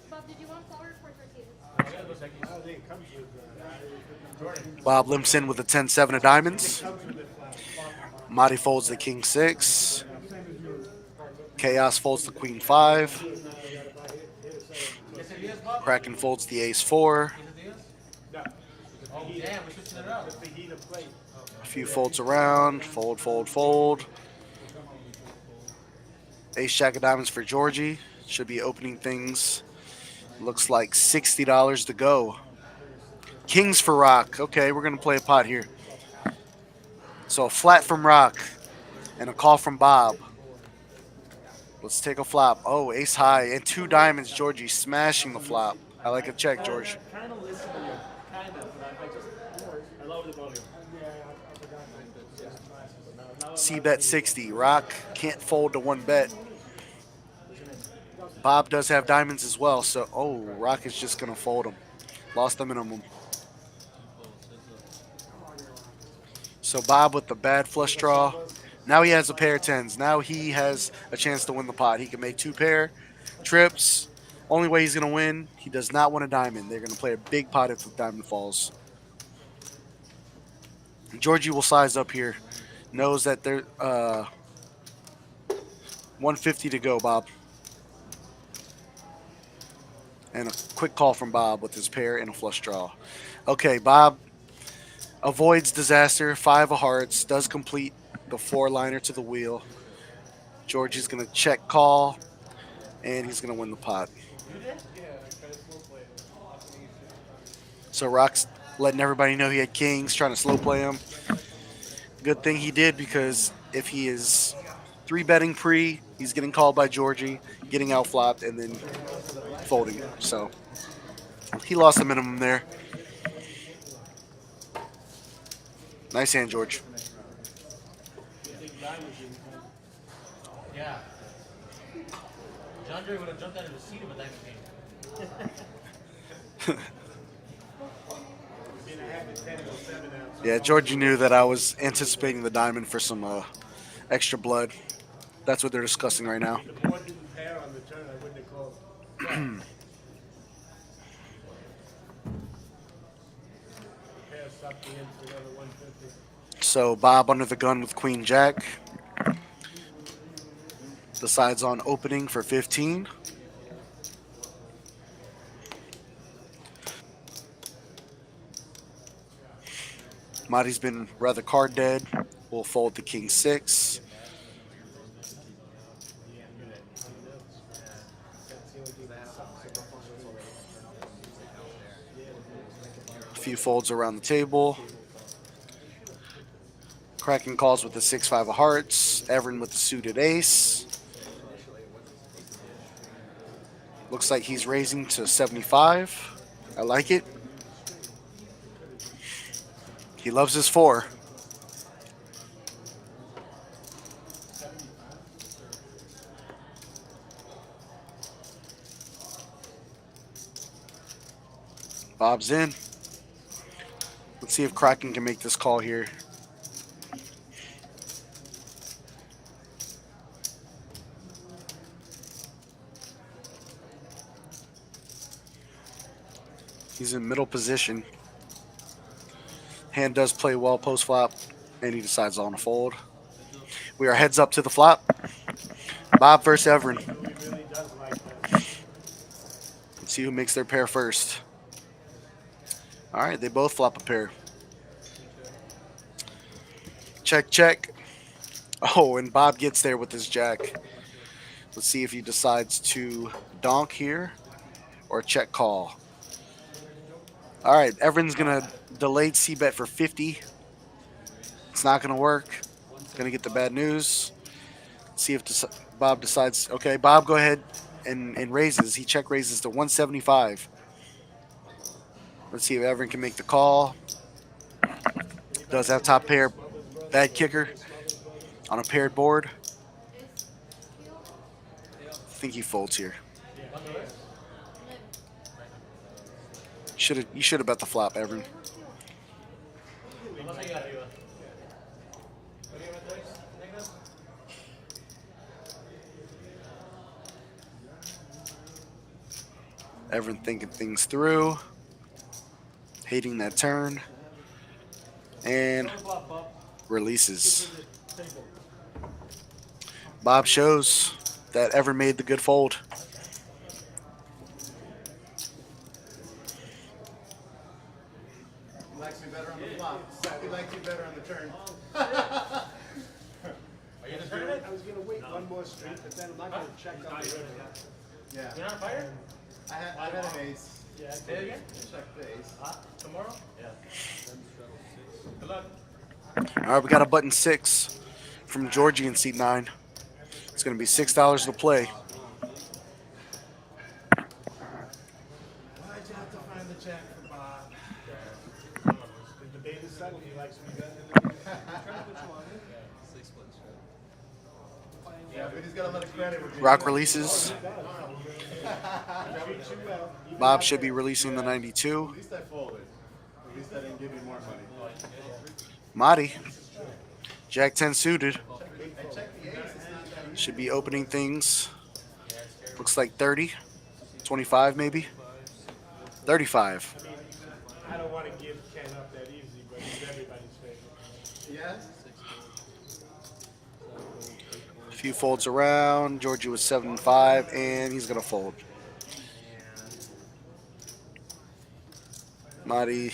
Bob, did you want flowers or tortillas? Bob limps in with a 10-7 of diamonds. Marty folds the king 6. Chaos folds the queen 5. Yes, it is, Bob. Kraken folds the ace 4. Yes, it is. No. Oh, damn, we're switching it up. The heat of plate. A few folds around. Fold, fold, fold. Ace Jack of Diamonds for Georgie. Should be opening things. Looks like $60 to go. Kings for Rock. Okay, we're going to play a pot here. So a flat from Rock and a call from Bob. Let's take a flop. Oh, ace high and 2 diamonds. Georgie smashing the flop. I like a check, George. Kind of listen to you. Kind of, but I lowered the volume. C-bet 60. Rock can't fold to 1 bet. Bob does have diamonds as well, so oh, Rock is just gonna fold them. Lost the minimum. So Bob with the bad flush draw. Now he has a pair of 10s. Now he has a chance to win the pot. He can make 2 pair trips. Only way he's gonna win. He does not want a diamond. They're gonna play a big pot if the diamond falls. Georgie will size up here. Knows that they're 150 to go, Bob. And a quick call from Bob with his pair and a flush draw. Okay, Bob avoids disaster. 5 of hearts. Does complete the 4-liner to the wheel. Georgie's going to check call. And he's going to win the pot. So Rock's letting everybody know he had kings. Trying to slow play him. Good thing he did, because if he is 3-betting pre, he's getting called by Georgie, getting outflopped, and then folding. So he lost the minimum there. Nice hand, George. Yeah. John Dre would have jumped out of the seat of a diamond game. Yeah, Georgie knew that I was anticipating the diamond for some extra blood. That's what they're discussing right now. The board didn't pair on the turn, I wouldn't have called. Pair sucked me in for another 150. So Bob under the gun with Queen Jack. Decides on opening for 15. Marty's been rather card dead. We'll fold the King 6. A few folds around the table. Kraken calls with the 6-5 of hearts. Everin with the suited ace. Looks like he's raising to 75. I like it. He loves his 4. Bob's in. Let's see if Kraken can make this call here. He's in middle position. Hand does play well post flop, and he decides on a fold. We are heads up to the flop. Bob versus Everin. Let's see who makes their pair first. All right, they both flop a pair. Check, check. Oh, and Bob gets there with his jack. Let's see if he decides to donk here or check call. All right, Everin's going to delayed C-bet for 50. It's not going to work. Going to get the bad news. See if Bob decides. Okay, Bob, go ahead and raises. He check raises to 175. Let's see if Everin can make the call. Does have top pair. Bad kicker on a paired board. I think he folds here. You should have bet the flop, Everin. Everin thinking things through. Hating that turn. And releases. Bob shows that ever made the good fold. He likes me better on the flop. He likes me better on the turn. Are you in the tournament? I was gonna wait one more street, but then I'm not gonna check out the river. Yeah. You're not fire? I had an ace. Yeah, Say it again? Check the ace. Tomorrow? Yeah. Good luck. All right, we got a button 6 from Georgie in seat 9. It's going to be $6 to play. Why'd you have to find the check for Bob? the debate is settled, he likes me better. Yeah, but he's got a lot of credit. with me. Rock releases. Treats you well. Bob should be releasing the 92. At least I folded. At least I didn't give you more money. Madi, Jack 10 suited. I checked the ace. It's not that easy. Should be opening things. Looks like 30, 25 maybe. 35. I don't wanna give Ken up that easy, but he's everybody's favorite. Yes? A few folds around. Georgie was 7-5, and he's going to fold. Madi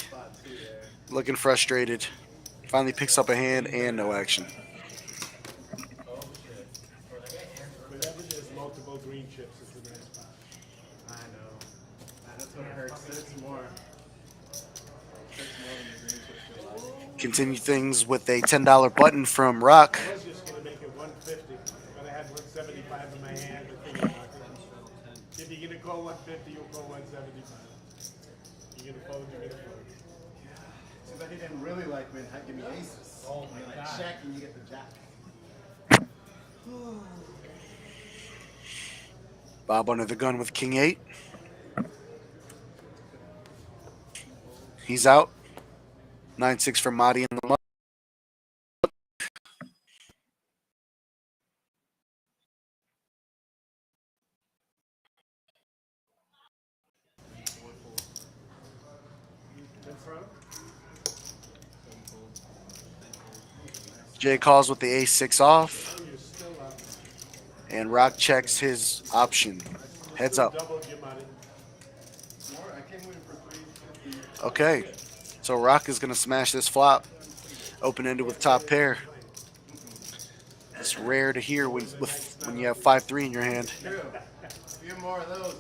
looking frustrated. Finally picks up a hand and no action. Whenever there's multiple green chips, it's a nice spot. I know. That's what hurts. It's more. It's more than the green chips feel like. Continue things with a $10 button from Rock. I was just gonna make it 150, but I had 175 in my hand. But think about it. If you're gonna call 150, you'll call 175. You're gonna fold, you're gonna fold. Seems like he didn't really like me and had give me aces. Oh my God. Check and you get the jack. Bob under the gun with King 8. He's out. 9-6 for Madi in the mud. In front. Jay calls with the ace-6 off. You're still up. And Rock checks his option. Heads up. Doubled your money. More. I came in for 350. Okay. So Rock is going to smash this flop. Open-ended with top pair. It's rare to hear when you have 5-3 in your hand. True. A few more of those.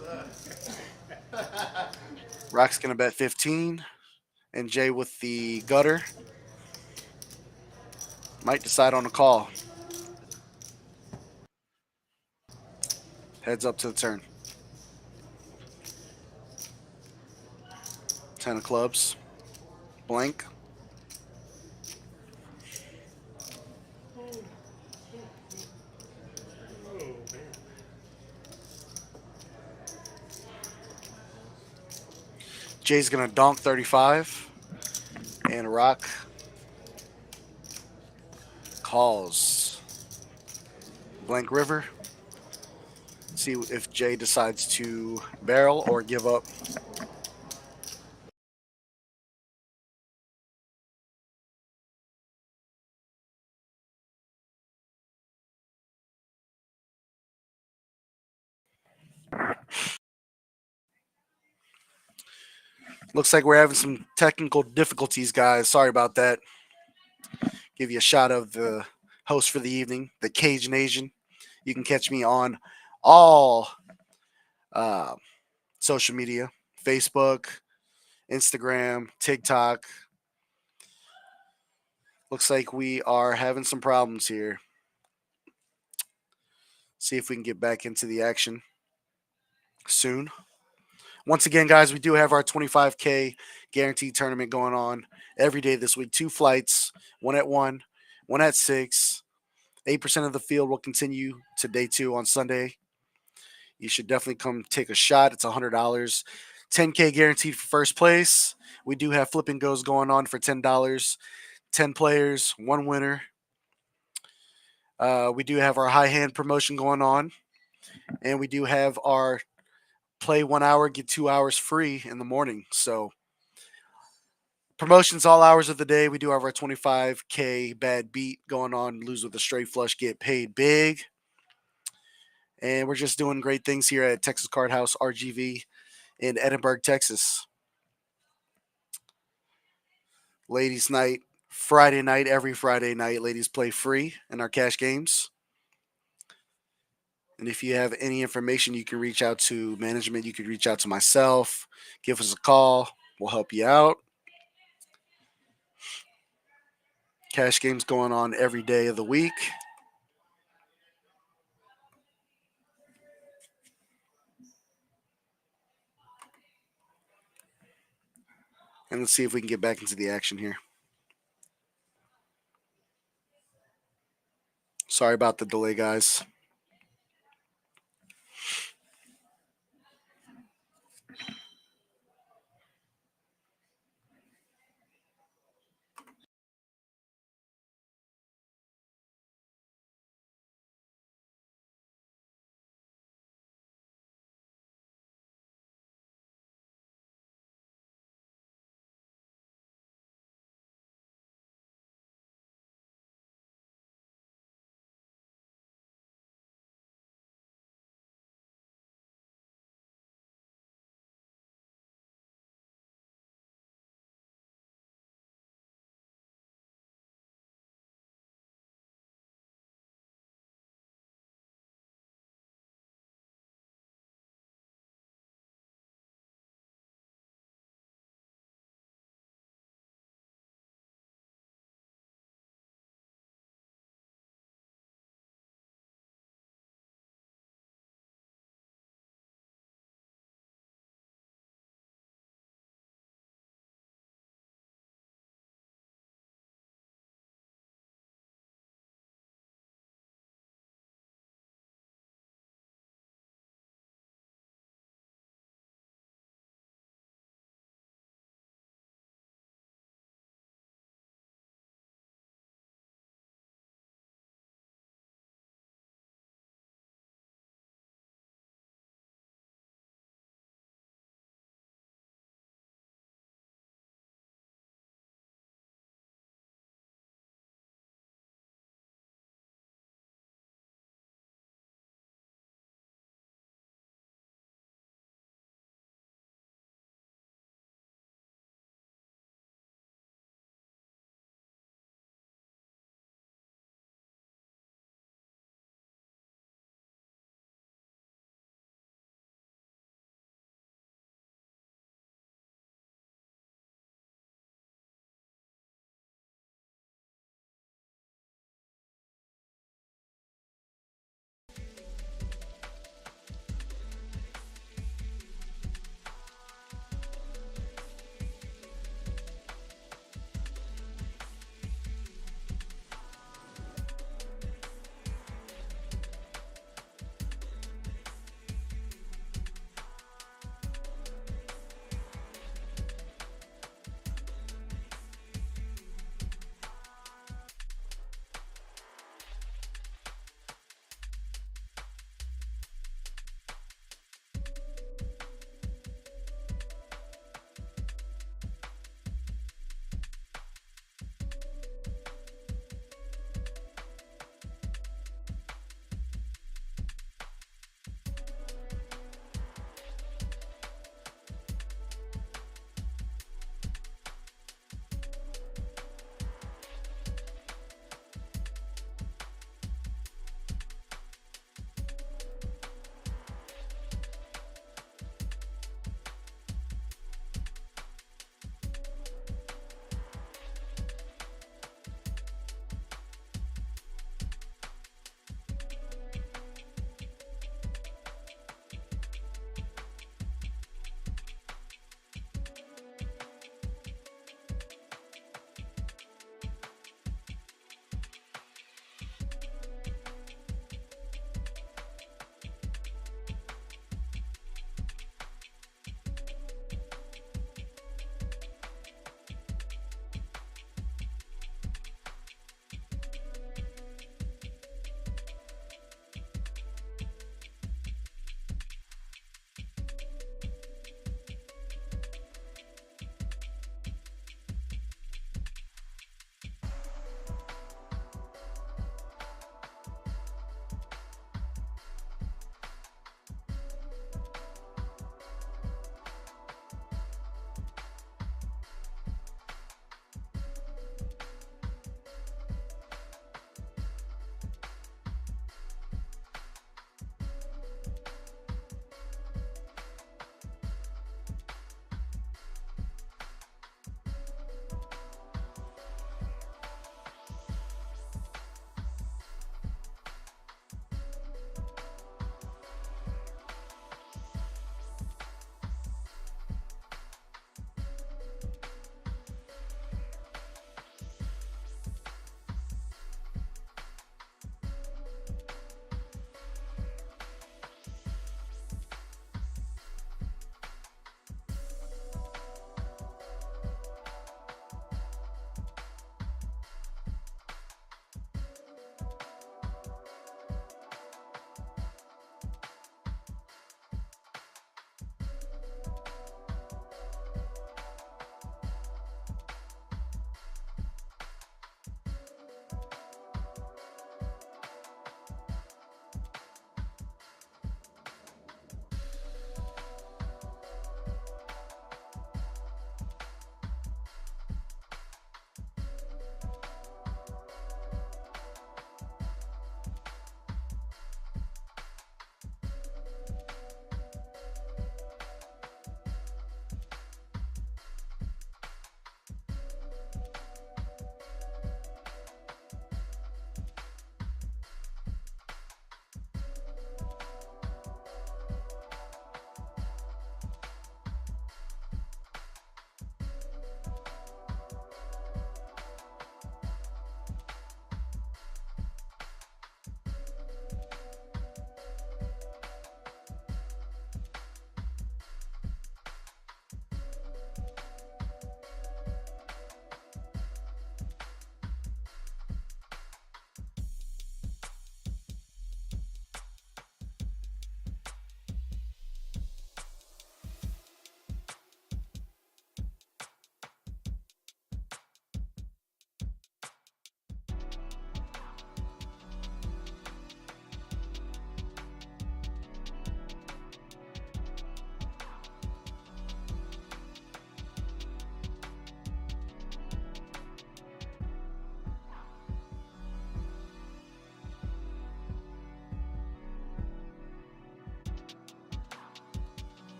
Rock's going to bet 15. And Jay with the gutter might decide on a call. Heads up to the turn. 10 of clubs. Blank. Jay's going to donk 35. And Rock calls. Blank river. See if Jay decides to barrel or give up. Looks like we're having some technical difficulties, guys. Sorry about that. Give you a shot of the host for the evening, the Cajun Asian. You can catch me on all social media, Facebook, Instagram, TikTok. Looks like we are having some problems here. See if we can get back into the action soon. Once again, guys, we do have our 25K guaranteed tournament going on every day this week. 2 flights, one at 1, one at 6. 8% of the field will continue to day 2 on Sunday. You should definitely come take a shot. It's $100. 10K guaranteed for first place. We do have flip and goes going on for $10. 10 players, 1 winner. We do have our high hand promotion going on. And we do have our play 1 hour, get 2 hours free in the morning. So promotions all hours of the day. We do have our 25K bad beat going on. Lose with a straight flush, get paid big. And we're just doing great things here at Texas Card House RGV in Edinburg, Texas. Ladies' night, Friday night, every Friday night, ladies play free in our cash games. And if you have any information, you can reach out to management. You can reach out to myself. Give us a call. We'll help you out. Cash games going on every day of the week. And let's see if we can get back into the action here. Sorry about the delay, guys.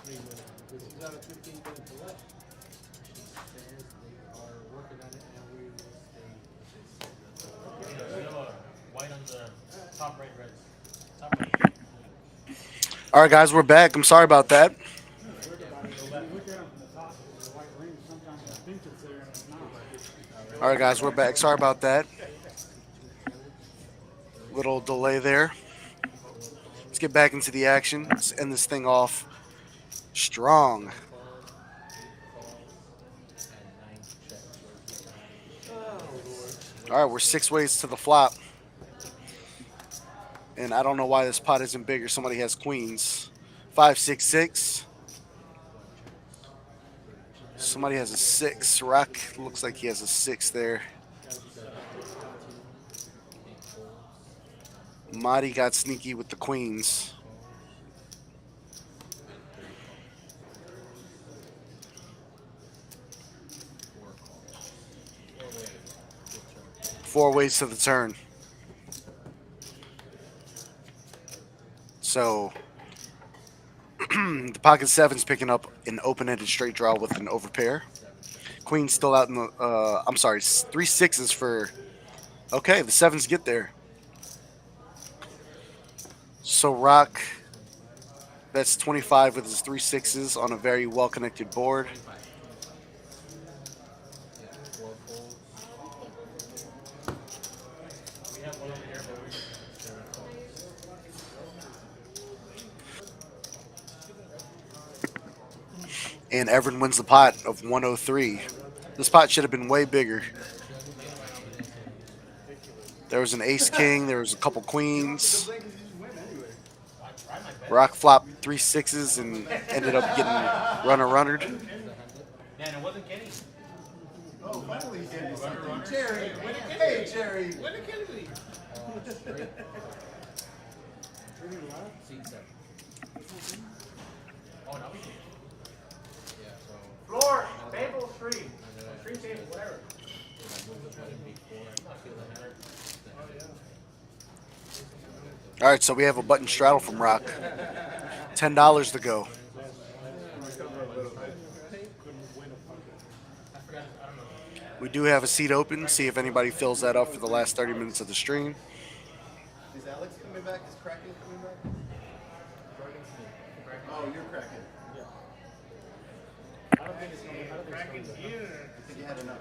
3 winning because she's out of 15 going to left. She says they are working on it and we will stay what they said. That's all. You know, you have a white on the top right red. Top right. All right, guys, we're back. I'm sorry about that. What's weird about it is when you look at them from the top, the white ring, sometimes I think it's there and it's not. All right, guys, we're back. Sorry about that. Little delay there. Let's get back into the action. Let's end this thing off strong. Calls, 8 calls, and 9 checks. All right, we're 6 ways to the flop. And I don't know why this pot isn't bigger. Somebody has queens. 5, 6, 6. Somebody has a 6. Rock looks like he has a 6 there. Marty got sneaky with the queens. Four ways to the turn. So the pocket seven's picking up an open-ended straight draw with an overpair. Queen's still out in the. I'm sorry, 3 6s for. Okay, the sevens get there. So Rock, that's 25 with his 3 6s on a very well-connected board. Yeah, 4 folds. We have one over here, but we 7 calls. And Everin wins the pot of 103. This pot should have been way bigger. There was an ace king. There was a couple queens. Rock flopped 3 6s and ended up getting runner-runnered. man, it wasn't Kenny. Oh, finally he's getting something. Jerry. Hey, Jerry. When did Kenny leave? Straight. Seat 7. Oh, now we can. Yeah, so Floor, table, screen. Screen table, whatever. if I move the button before I feel the hammer, All right, so we have a button straddle from Rock. $10 to go. We do have a seat open. See if anybody fills that up for the last 30 minutes of the stream. Is Alex coming back? Is Kraken coming back? Oh, you're Kraken. I don't think it's going to be I think you had enough.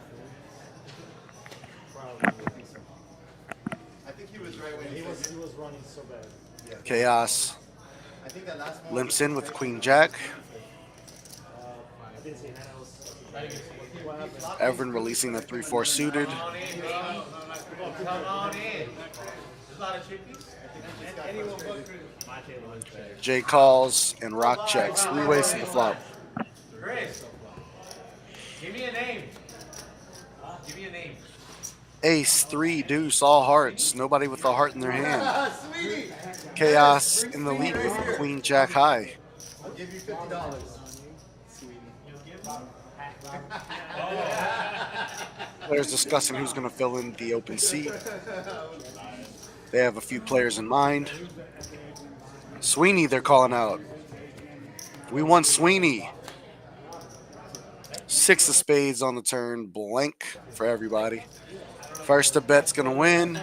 I think he was right when He he was, said he was running so bad. Chaos I think that last one. limps in with the queen jack. I didn't see handles. Everin releasing the 3-4 suited. Come on in, baby. Come on in. There's a lot of chippies. Anyone but Chris. My table is better. Jay calls and Rock checks. 3 ways to the flop. Chris, give me a name. Give me a name. Ace, 3, deuce, all hearts. Nobody with a heart in their hand. Sweetie, Chaos in the lead with queen jack high. I'll give you $50. Sweetie. Players discussing who's going to fill in the open seat. They have a few players in mind. Sweeney, they're calling out. We want Sweeney. 6 of spades on the turn, blank for everybody. First to bet's going to win.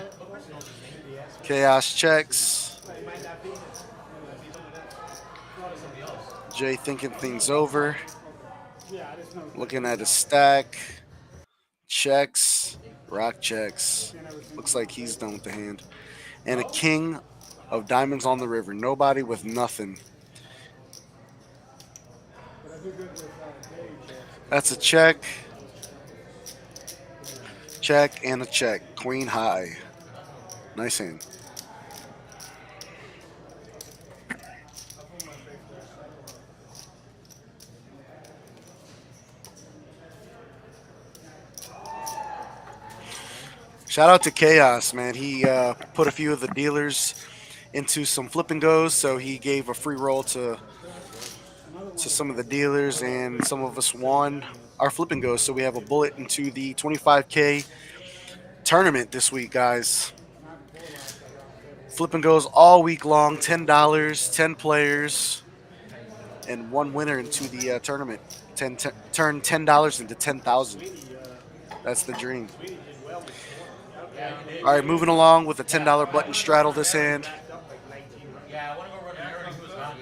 Chaos checks. Jay thinking things over. Looking at his stack. Checks. Rock checks. Looks like he's done with the hand. And a king of diamonds on the river. Nobody with nothing. That's a check. Check and a check. Queen high. Nice hand. Shout out to Chaos, man. He put a few of the dealers into some flip and goes, so he gave a free roll to some of the dealers, and some of us won our flip and goes. So we have a bullet into the 25K tournament this week, guys. Flip and goes all week long, $10, 10 players. and one winner into the tournament. Turn $10 into 10,000. That's the dream. All right, moving along with a $10 button straddle this hand. Yeah, I want to go run a yard and who's not.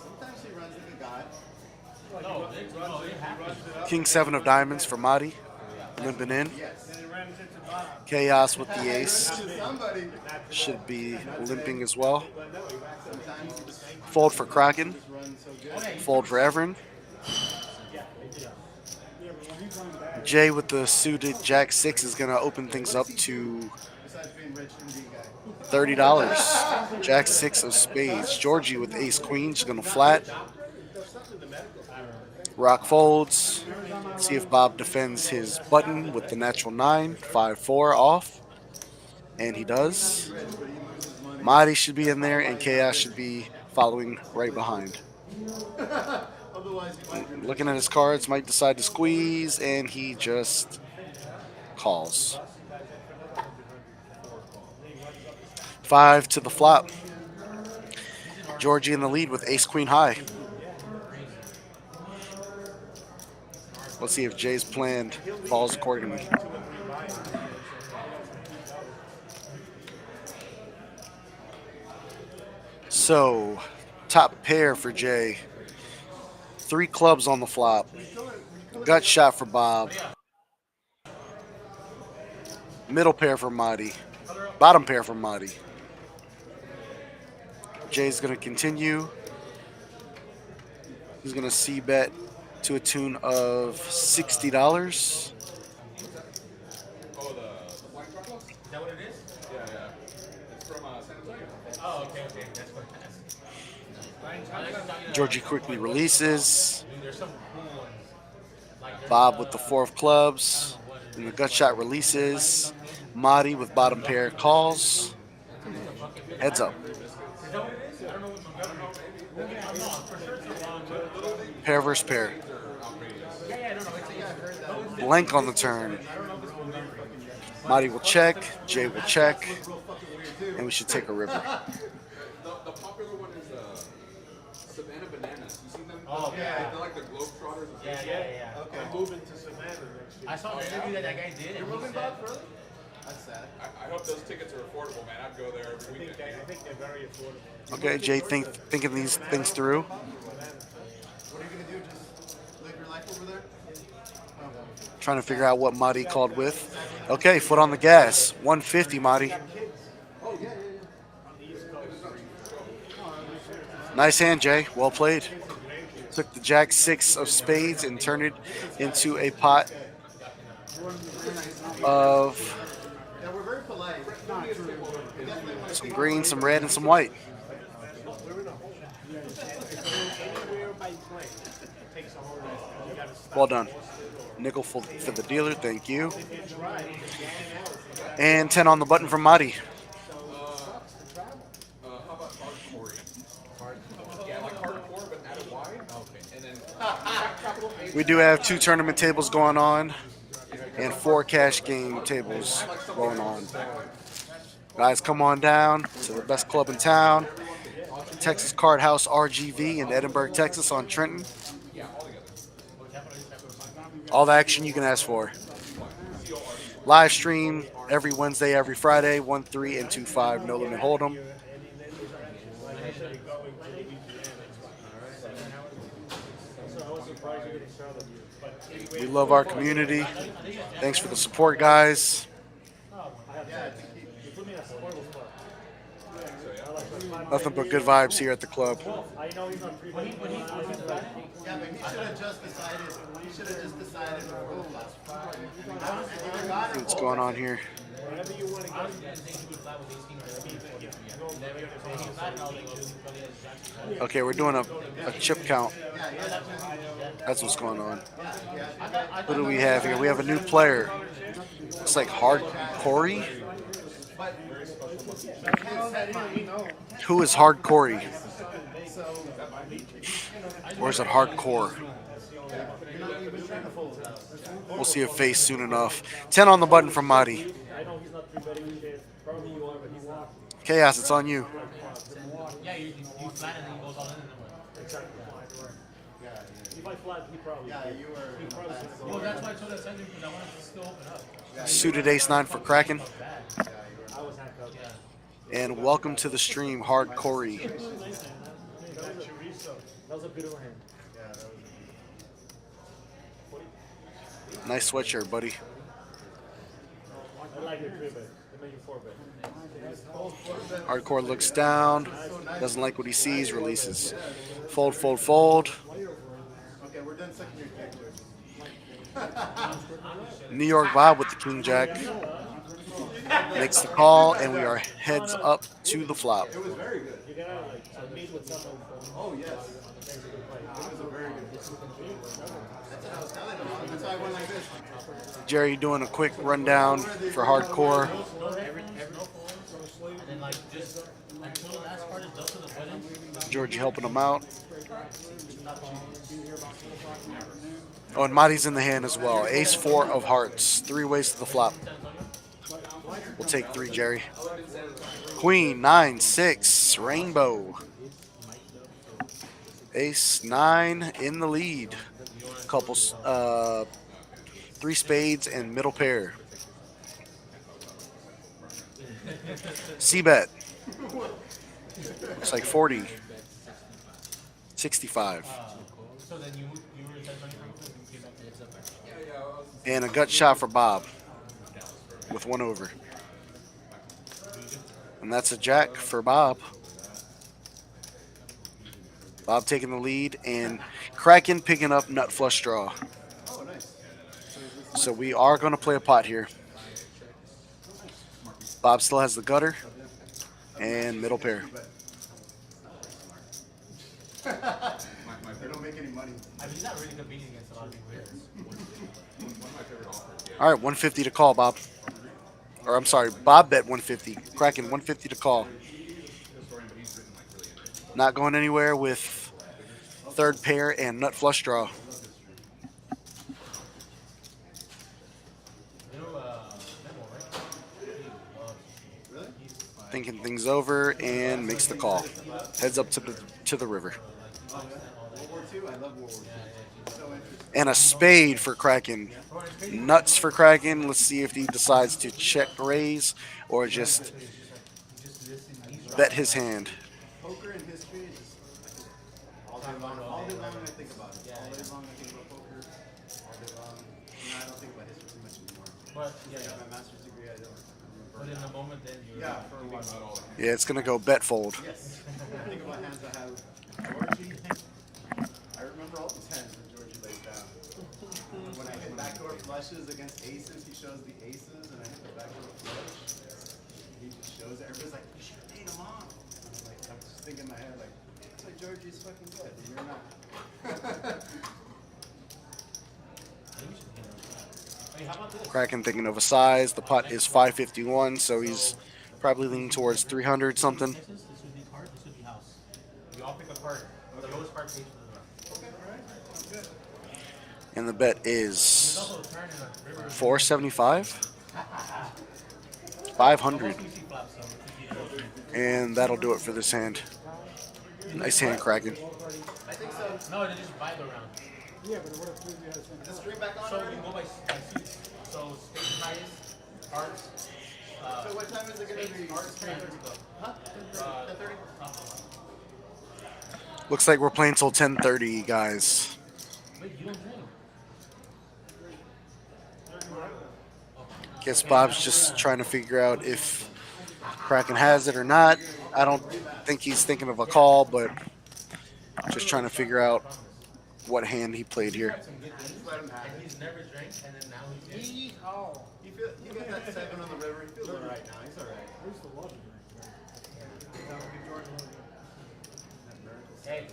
Sometimes he runs like a god. No, it happens. King 7 of diamonds for Madi. Limping in. Chaos with the ace. Somebody. Should be limping as well. Fold for Kraken. Fold for Everin. Jay with the suited Jack 6 is going to open things up to Besides being rich and being guy. $30. Jack 6 of spades. Georgie with ace queen. She's going to flat. Rock folds. See if Bob defends his button with the natural 9. 5-4 off. And he does. Madi should be in there, and Chaos should be following right behind. Otherwise, you might be Looking at his cards, might decide to squeeze, and he just calls. 5 to the flop. Georgie in the lead with ace queen high. Let's see if Jay's plan falls accordingly. So, top pair for Jay. 3 clubs on the flop. Gut shot for Bob. Middle pair for Madi. Bottom pair for Madi. Jay's going to continue. He's going to c-bet to a tune of $60. Is that what it is? Yeah. It's from San Antonio. Oh, okay. That's what it is. Georgie quickly releases. Dude, there's some cool ones. Like Bob with the 4 of clubs. And the gut shot releases. Madi with bottom pair calls. Heads up. Pair versus pair. Blank on the turn. Madi will check. Jay will check. And we should take a river. The popular one is Savannah Bananas. You seen them? Oh, yeah. They're like the Globetrotters. Yeah. Okay. I'm moving to Savannah next year. I saw the interview that guy did. You're moving Bob early? That's sad. I hope those tickets are affordable, man. I'd go there every weekend. I think they're very affordable. Okay, Jay, thinking these things through. What are you going to do? Just live your life over there? Trying to figure out what Madi called with. Okay, foot on the gas. 150, Madi. Nice hand, Jay. Well played. Took the Jack 6 of spades and turned it into a pot of Yeah, we're very polite. some green, some red, and some white. Well done. Nickel for the dealer. Thank you. And 10 on the button from Madi. How about hardcore? Yeah, like hardcore, but add a Y. Okay. And then capital A. We do have 2 tournament tables going on and 4 cash game tables going on. Guys, come on down to the best club in town, Texas Card House RGV in Edinburg, Texas on Trenton. All the action you can ask for. Live stream every Wednesday, every Friday, 1, 3, and 2, 5, no limit hold'em. We love our community. Thanks for the support, guys. Nothing but good vibes here at the club. Yeah, but he should have just decided. He should have just decided. What's going on here? Okay, we're doing a chip count. That's what's going on. Who do we have here? We have a new player. Looks like Hard Corey. Who is Hard Corey? Or is it Hardcore? We'll see a face soon enough. 10 on the button from Madi. Chaos, it's on you. Yeah, you flat and then he goes all in and then what? Exactly. Yeah, If I flat, he probably. yeah, you were. He probably that's should the go. Well, word. that's why I told that sender because I wanted to still open up. Suited ace-9 for Kraken. Yeah, you were. I was handcuffed. Yeah. And welcome to the stream, Hardcorey. That was a beautiful hand. Yeah, that was. Nice sweatshirt, buddy. I like it 3 bet. They make you 4 bet. Hardcore looks down, doesn't like what he sees, releases. Fold, fold, fold. Okay, we're done sucking your dick, George. New York Bob with the King Jack. Makes the call, and we are heads up to the flop. It was very good. You gotta like meet with someone from. Oh, yes. It was a very good. That's what I was telling him. That's why I went like this. Jerry doing a quick rundown for Hardcore. And then like just until the last card is dealt to the button. Georgie helping him out. Oh, and Marty's in the hand as well. Ace-4 of hearts. 3 ways to the flop. We'll take 3, Jerry. Queen, 9, 6, rainbow. Ace-9 in the lead. Couple, 3 spades and middle pair. C-bet. It's like 40. 65. So then you were set on your came back to the And a gut shot for Bob. With 1 over. And that's a jack for Bob. Bob taking the lead, and Kraken picking up nut flush draw. Oh, nice. So we are going to play a pot here. Bob still has the gutter and middle pair. They don't make any money. I mean, he's not really competing against a lot of big players. All right, 150 to call, Bob. Or I'm sorry, Bob bet 150. Kraken 150 to call. Not going anywhere with third pair and nut flush draw. Thinking things over and makes the call. Heads up to the river. World War II? I love World War II. So interesting. And a spade for Kraken. Nuts for Kraken. Let's see if he decides to check raise or just bet his hand. Poker in history is just all day long. All day long I think about it. All day long I think about poker. All day long. I don't think about history too much anymore. But I got my master's degree. I don't. but in the moment, then you're. Yeah, for a while. Yeah, it's going to go bet fold. Yes. I think about hands I have. Georgie. I remember all these hands that Georgie laid down. When I hit backdoor flushes against aces, he shows the aces, and I hit the backdoor flush. He just shows it. Everybody's like, you should have paid him off. I'm just thinking in my head, like, so Georgie's fucking good, and you're not. Hey, how about this? Kraken thinking of a size. The pot is 551, so he's probably leaning towards 300 something. This would be card, this would be house. We all pick a card. The lowest card pays for the round. And the bet is 475? 500. And that'll do it for this hand. Nice hand, Kraken. I think so. No, they just buy the round. Yeah, but what if we had some? Is the stream back on So already? you go by seats. So stage highest, hearts. So what time is it going to be? Hearts, 10:30 go. Huh? 10:30? Looks like we're playing till 10:30, guys. Wait, you don't drink. Guess Bob's just trying to figure out if Kraken has it or not. I don't think he's thinking of a call, but just trying to figure out what hand he played here. Just let him have And it. he's never drank, and then now he's He got that 7 on the river. He feels alright now. He's alright. Where's the water drink? Hey,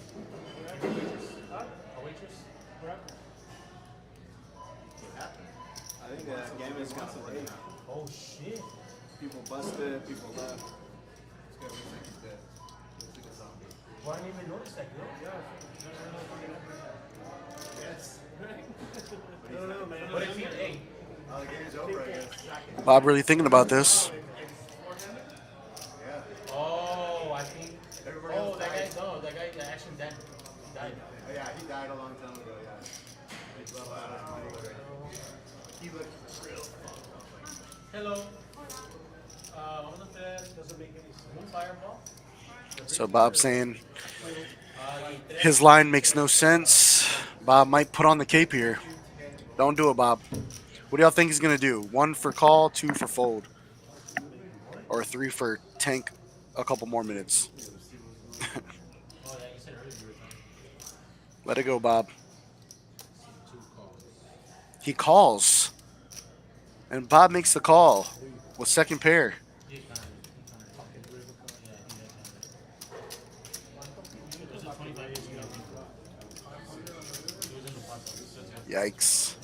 a waitress? A waitress? I think the game is consolidated. Oh shit. People busted, people left. This guy looks like he's dead. Looks like a zombie. Well, I didn't even notice that, girl. Yes. I don't know, man. But if he, hey, The game's over, I guess. Bob really thinking about this. Yeah. Yeah, he died a long time ago. Yeah. He lost so much money. He looked real fucked up. Hello. Vamos a hacer un fireball. So Bob's saying his line makes no sense. Bob might put on the cape here. Don't do it, Bob. What do y'all think he's gonna do? 1 for call, 2 for fold, or 3 for tank? A couple more minutes. Oh, yeah, you said earlier you were trying. Let it go, Bob. Two calls. He calls, and Bob makes the call with second pair. He found it. Yeah, he did. It was a 25 years ago. It was in the pot. So, yeah. Yikes.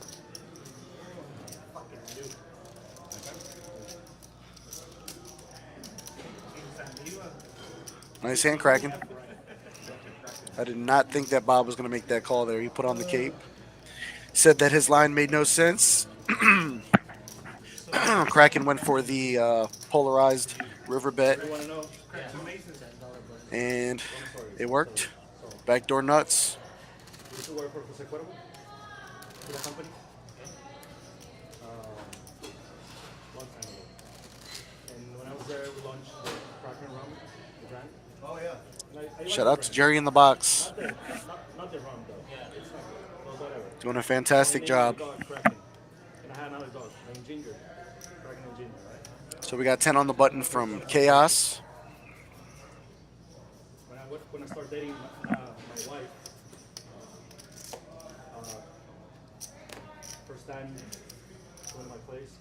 Nice hand cracking. I did not think that Bob was going to make that call there. He put on the cape. Said that his line made no sense. Kraken went for the polarized river bet, and it worked. Backdoor nuts. Used to work for Jose Cuervo, for the company. Long time ago. And when I was there, we launched the Kraken rum, the Grande. Oh yeah. And I like Shout the out to brand. Jerry in the box. Not the rum though. Yeah, it's like, well, whatever. Doing a fantastic job. My dog, Kraken. And I had another dog named Ginger. Kraken and Ginger, right? So we got 10 on the button from Chaos. When I started dating my wife, first time going to my place,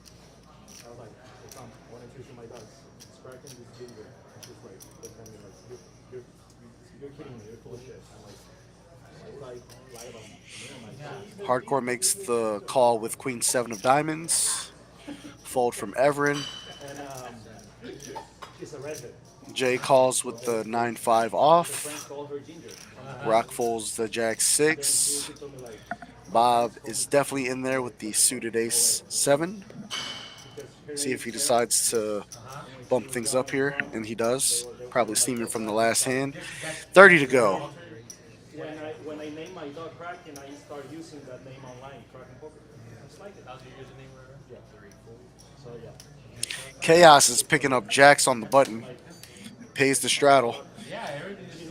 I was like, hey, Tom, I want to introduce you to my dogs. It's Kraken, this is Ginger. And she's like, looking at me like, you're kidding me, you're full of shit. I'm like, why would I lie about me? Hardcore makes the call with Queen 7 of diamonds. Fold from Everin. And she's a redhead. Jay calls with the 9-5 off. Friends call her Ginger. Rock folds the Jack 6. She told me like, Bob is definitely in there with the suited Ace 7. See if he decides to bump things up here, and he does. Probably steaming from the last hand. 30 to go. when I named my dog Kraken, I started using that name online, Kraken Poker. Just like it. That was your username, whatever? Yeah. So yeah. Chaos is picking up jacks on the button. Pays the straddle. Yeah, everything is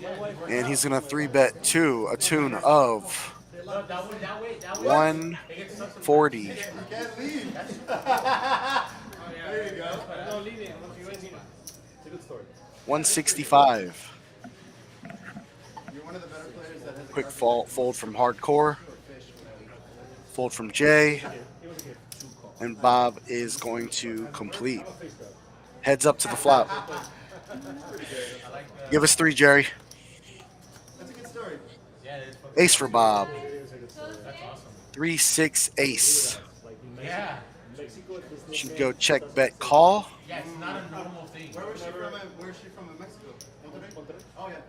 And he's going to 3-bet 2, a tune of that way. 140. You can't leave. There you go. No, leave it. It's a good story. 165. You're one of the better players that has a Quick fold from Hardcore. Fold from Jay. And Bob is going to complete. Heads up to the flop. Give us 3, Jerry. That's a good story. Yeah, it is. Ace for Bob. That's awesome. 3-6 ace. Yeah. Should go check, bet, call. Yeah, it's not a normal thing. Where was she from? Where's she from in Mexico? Monterrey? Oh yeah. Okay.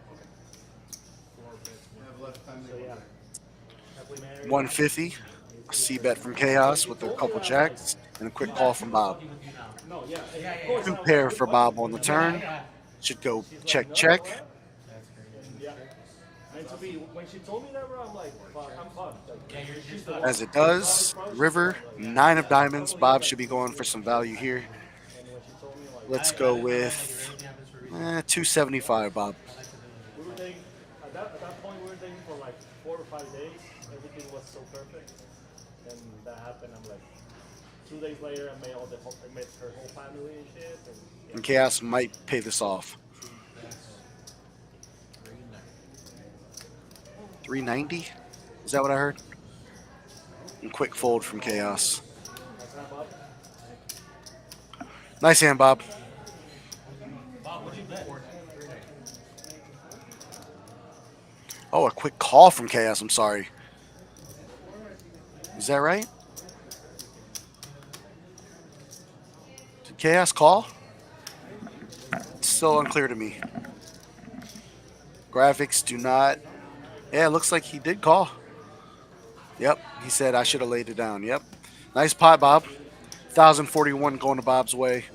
I have a lot of time to go there. 150. A C bet from Chaos with a couple jacks. And a quick call from Bob. No, yeah. 2 pair for Bob on the turn. Should go check, check. Yeah. And to be, when she told me that, bro, I'm like, fuck, I'm fucked. Like, she's the one. As it does. River, 9 of diamonds. Bob should be going for some value here. And when she told me, like, Let's go with 275, Bob. we were dating, at that point, we were dating for like 4 or 5 days. Everything was so perfect. And that happened. I'm like, 2 days later, I met her whole family and shit. And Chaos might pay this off. 390? Is that what I heard? And quick fold from Chaos. Nice hand, Bob. Oh, a quick call from Chaos. I'm sorry. Is that right? Did Chaos call? It's still unclear to me. Graphics do not. Yeah, it looks like he did call. Yep, he said I should have laid it down. Yep. Nice pot, Bob. 1,041 going to Bob's way.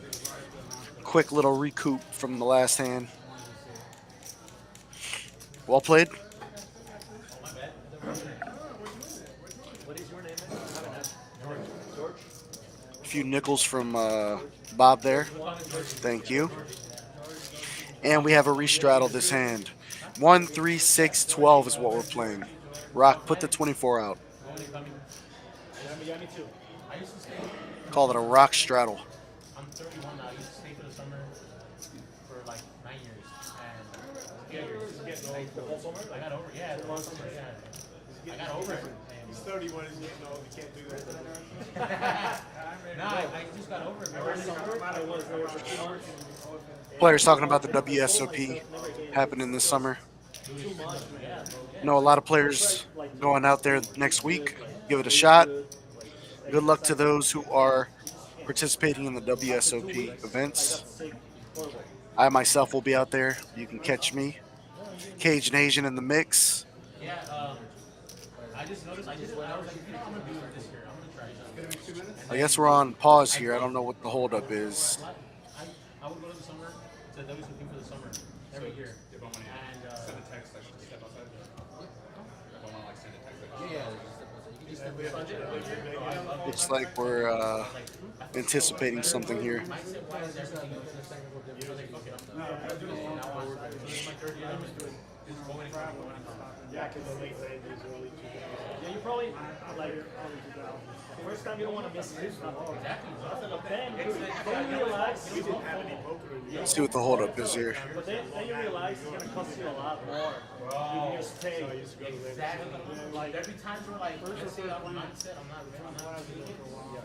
Quick little recoup from the last hand. Well played. few nickels from Bob there. Thank you. And we have a restraddle this hand. 1, 3, 6, 12 is what we're playing. Rock, put the 24 out. Yeah, me too. I used to stay. Call it a rock straddle. I'm 31 now. I used to stay for the summer for like 9 years. And I got over. Yeah, the whole summer. Yeah, I got over it. He's 31, he's getting old, he can't do that. No, I just got over it. Players talking about the WSOP happening this summer. Know a lot of players going out there next week. Give it a shot. Good luck to those who are participating in the WSOP events. I myself will be out there. You can catch me. Cajun Asian in the mix. Yeah, I just noticed. I was like, you know, I'm gonna do it this year. I'm gonna try it. I guess we're on pause here. I don't know what the holdup is. I would go to the summer to WSOP for the summer every year. If I want to And send a text, I should step outside. If I want to like send a text, Looks like we're anticipating something here. Yeah, because the late 90s, early 2000s. Yeah, you probably, like, first time you don't want to miss it. But then you realize you didn't have any poker. Let's see what the holdup is here. But then you realize it's going to cost you a lot more. You can just pay. Exactly. Like every time we're like, let's say I'm mindset, I'm not doing it.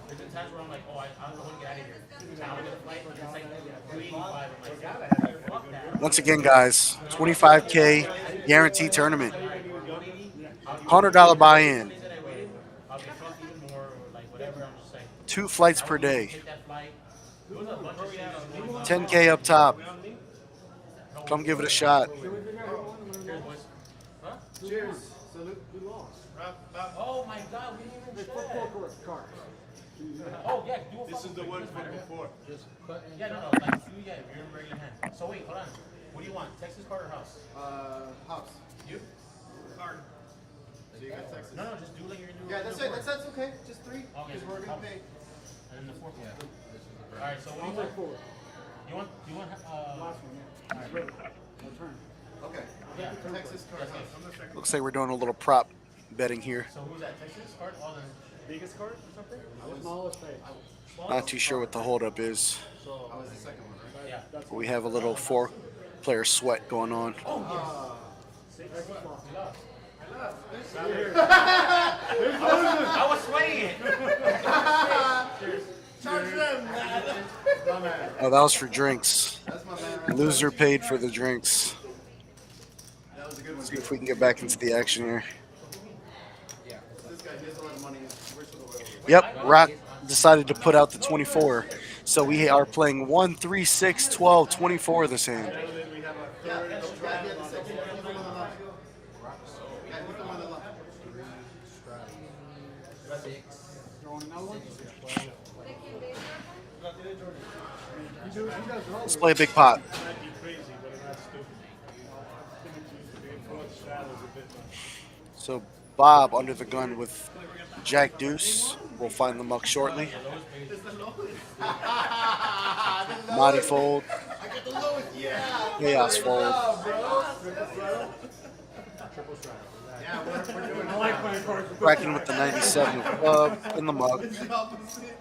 There's been times where I'm like, oh, I don't want to get out of here. Now I get a flight, it's like 385. I'm like, fuck that. Once again, guys, 25K guaranteed tournament. $100 buy-in. I'll get fucked even more, or like whatever. I'm just saying. 2 flights per day. Take that flight. There was a bunch of shit going on. 10K up top. Come give it a shot. Cheers, boys. Huh? Cheers. Salute. We lost. Oh my god, we didn't even check. Card. Oh yeah, do a This is the one from before. Yeah, no, like you, yeah, you're in regular hand. So wait, hold on. What do you want? Texas card or house? House. You? Card. So you got Texas. No, just do like you're doing. Yeah, that's it. That's okay. Just 3. Okay. Because we're gonna pay. And then the fourth one. All right. So what do you want? You want? Last one, yeah. Alright, ready. No turn. Okay. Yeah. Texas card. House. Looks like we're doing a little prop betting here. So who's that? Texas card? Oh, then. Biggest card or something? Smallest face. Not too sure what the holdup is. I was the second one, right? Yeah. But we have a little 4-player sweat going on. I was sweating it. Charge them, man. My man. Oh, that was for drinks. That's my man right Loser paid for the drinks. there. That was a good one. See if we can get back into the action here. This guy, he has a lot of money. Where's the oil? Yep, Rock decided to put out the 24. So we are playing 1, 3, 6, 12, 24 this hand. We have a Yeah, third. yeah, yeah, the second. He's the one on the left. Yeah, he's the one on the left. Throwing another one? Let's play a big pot. It might be crazy, but it's not stupid. The influence straddle is a bit much. So Bob under the gun with Jack Deuce. We'll find the muck shortly. Monty fold. I got the lowest. Yeah. Chaos fold. Yeah, we're doing I like playing cards. Cracking with the 97 club in the mug. the opposite.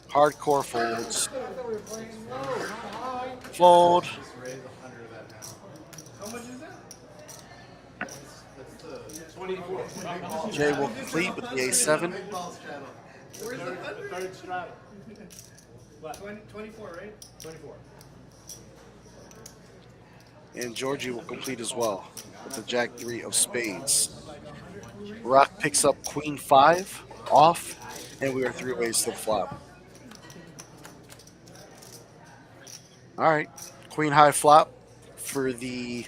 Hardcore folds. I thought we were playing low, not high. Fold. Just raise 100 of that now. How much is that? That's the 24. Jay will complete with the A7. Big ball straddle. Where's the The 100? third straddle. 24, right? 24. And Georgie will complete as well with the Jack 3 of spades. Rock picks up Queen 5 off, and we are 3 ways to the flop. All right, Queen high flop for the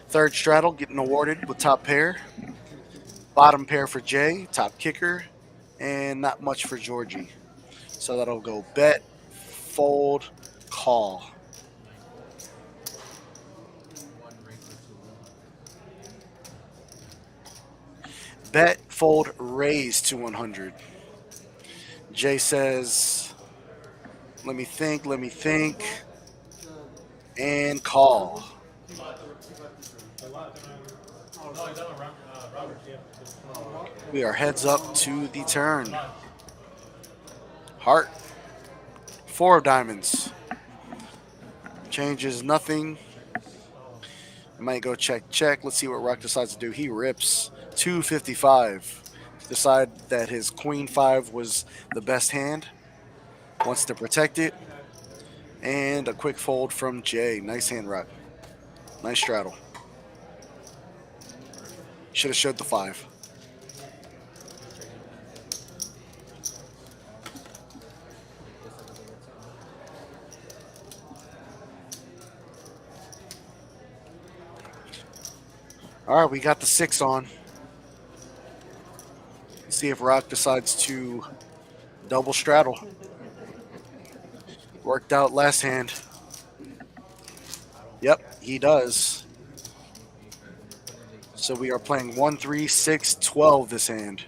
third straddle, getting awarded with top pair. Bottom pair for Jay, top kicker, and not much for Georgie. So that'll go bet, fold, call. Bet, fold, raise to 100. Jay says Let me think. Let me think. And call. We are heads up to the turn. Heart. 4 of diamonds. Changes nothing. Might go check, check. Let's see what Rock decides to do. He rips 255. Decide that his queen 5 was the best hand. Wants to protect it. And a quick fold from Jay. Nice hand, Rock. Nice straddle. Should have showed the 5. All right, we got the 6 on. See if Rock decides to double straddle. Worked out last hand. Yep, he does. So we are playing 1, 3, 6, 12 this hand.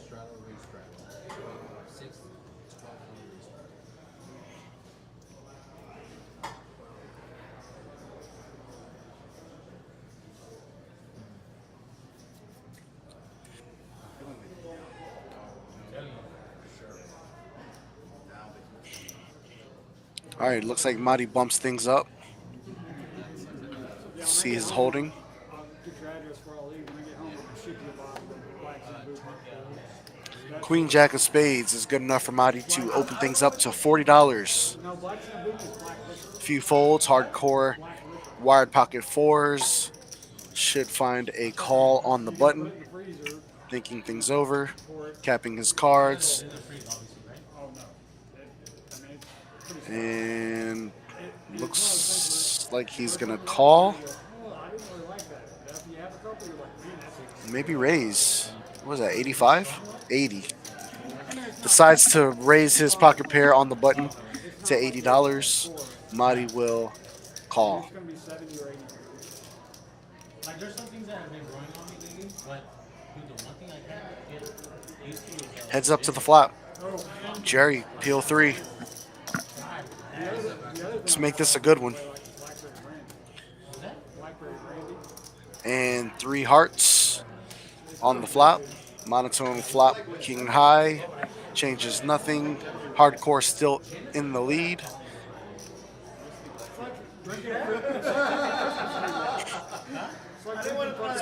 Straddle, re-straddle. 6, 12, re-straddle. All right, looks like Marty bumps things up. See his holding. Get your address for all these. When I get home, I can ship you a bottle of Black and Boot. Queen Jack of Spades is good enough for Marty to open things up to $40. No, Black and Boot is Black liquor. Few folds, hardcore, wired pocket 4s. Should find a call on the button. In the freezer. Thinking things over. Capping his cards. Oh no. I mean, it's pretty And looks like he's going to call. Oh, I didn't really like that. After you have a couple, you're like, man, that's Maybe raise. What was that, 85? 80. Decides to raise his pocket pair on the button to $80. Marty will call. it's gonna be 70 or 80. Like there's some things that have been growing on me lately, but dude, the one thing I can't get used to is Heads up to the flop. Jerry, peel 3. Let's make this a good one. Blackberry brandy. And 3 hearts on the flop. Monotone flop, king high. Changes nothing. Hardcore still in the lead. Let's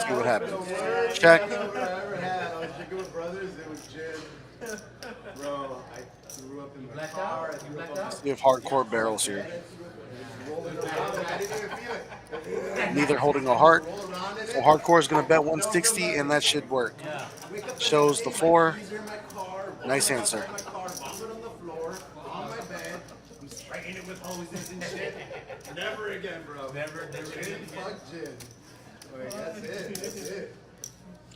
see what happens. Check. Whatever I ever had, I was drinking with brothers, it was gin. Bro, I grew up in the car. I grew up on See if hardcore barrels here. rolling around. I didn't even feel it. Neither holding a heart. Roll around in So it. hardcore is going to bet 160, and that should work. Wake up the Shows the next day, 4. my keys are in my car, Nice walking answer. outside my car, vomit on the floor, on my bed. I'm spraying it with hoses and shit. Never again, bro. never Gin, again. fuck gin. Like, that's it. That's it.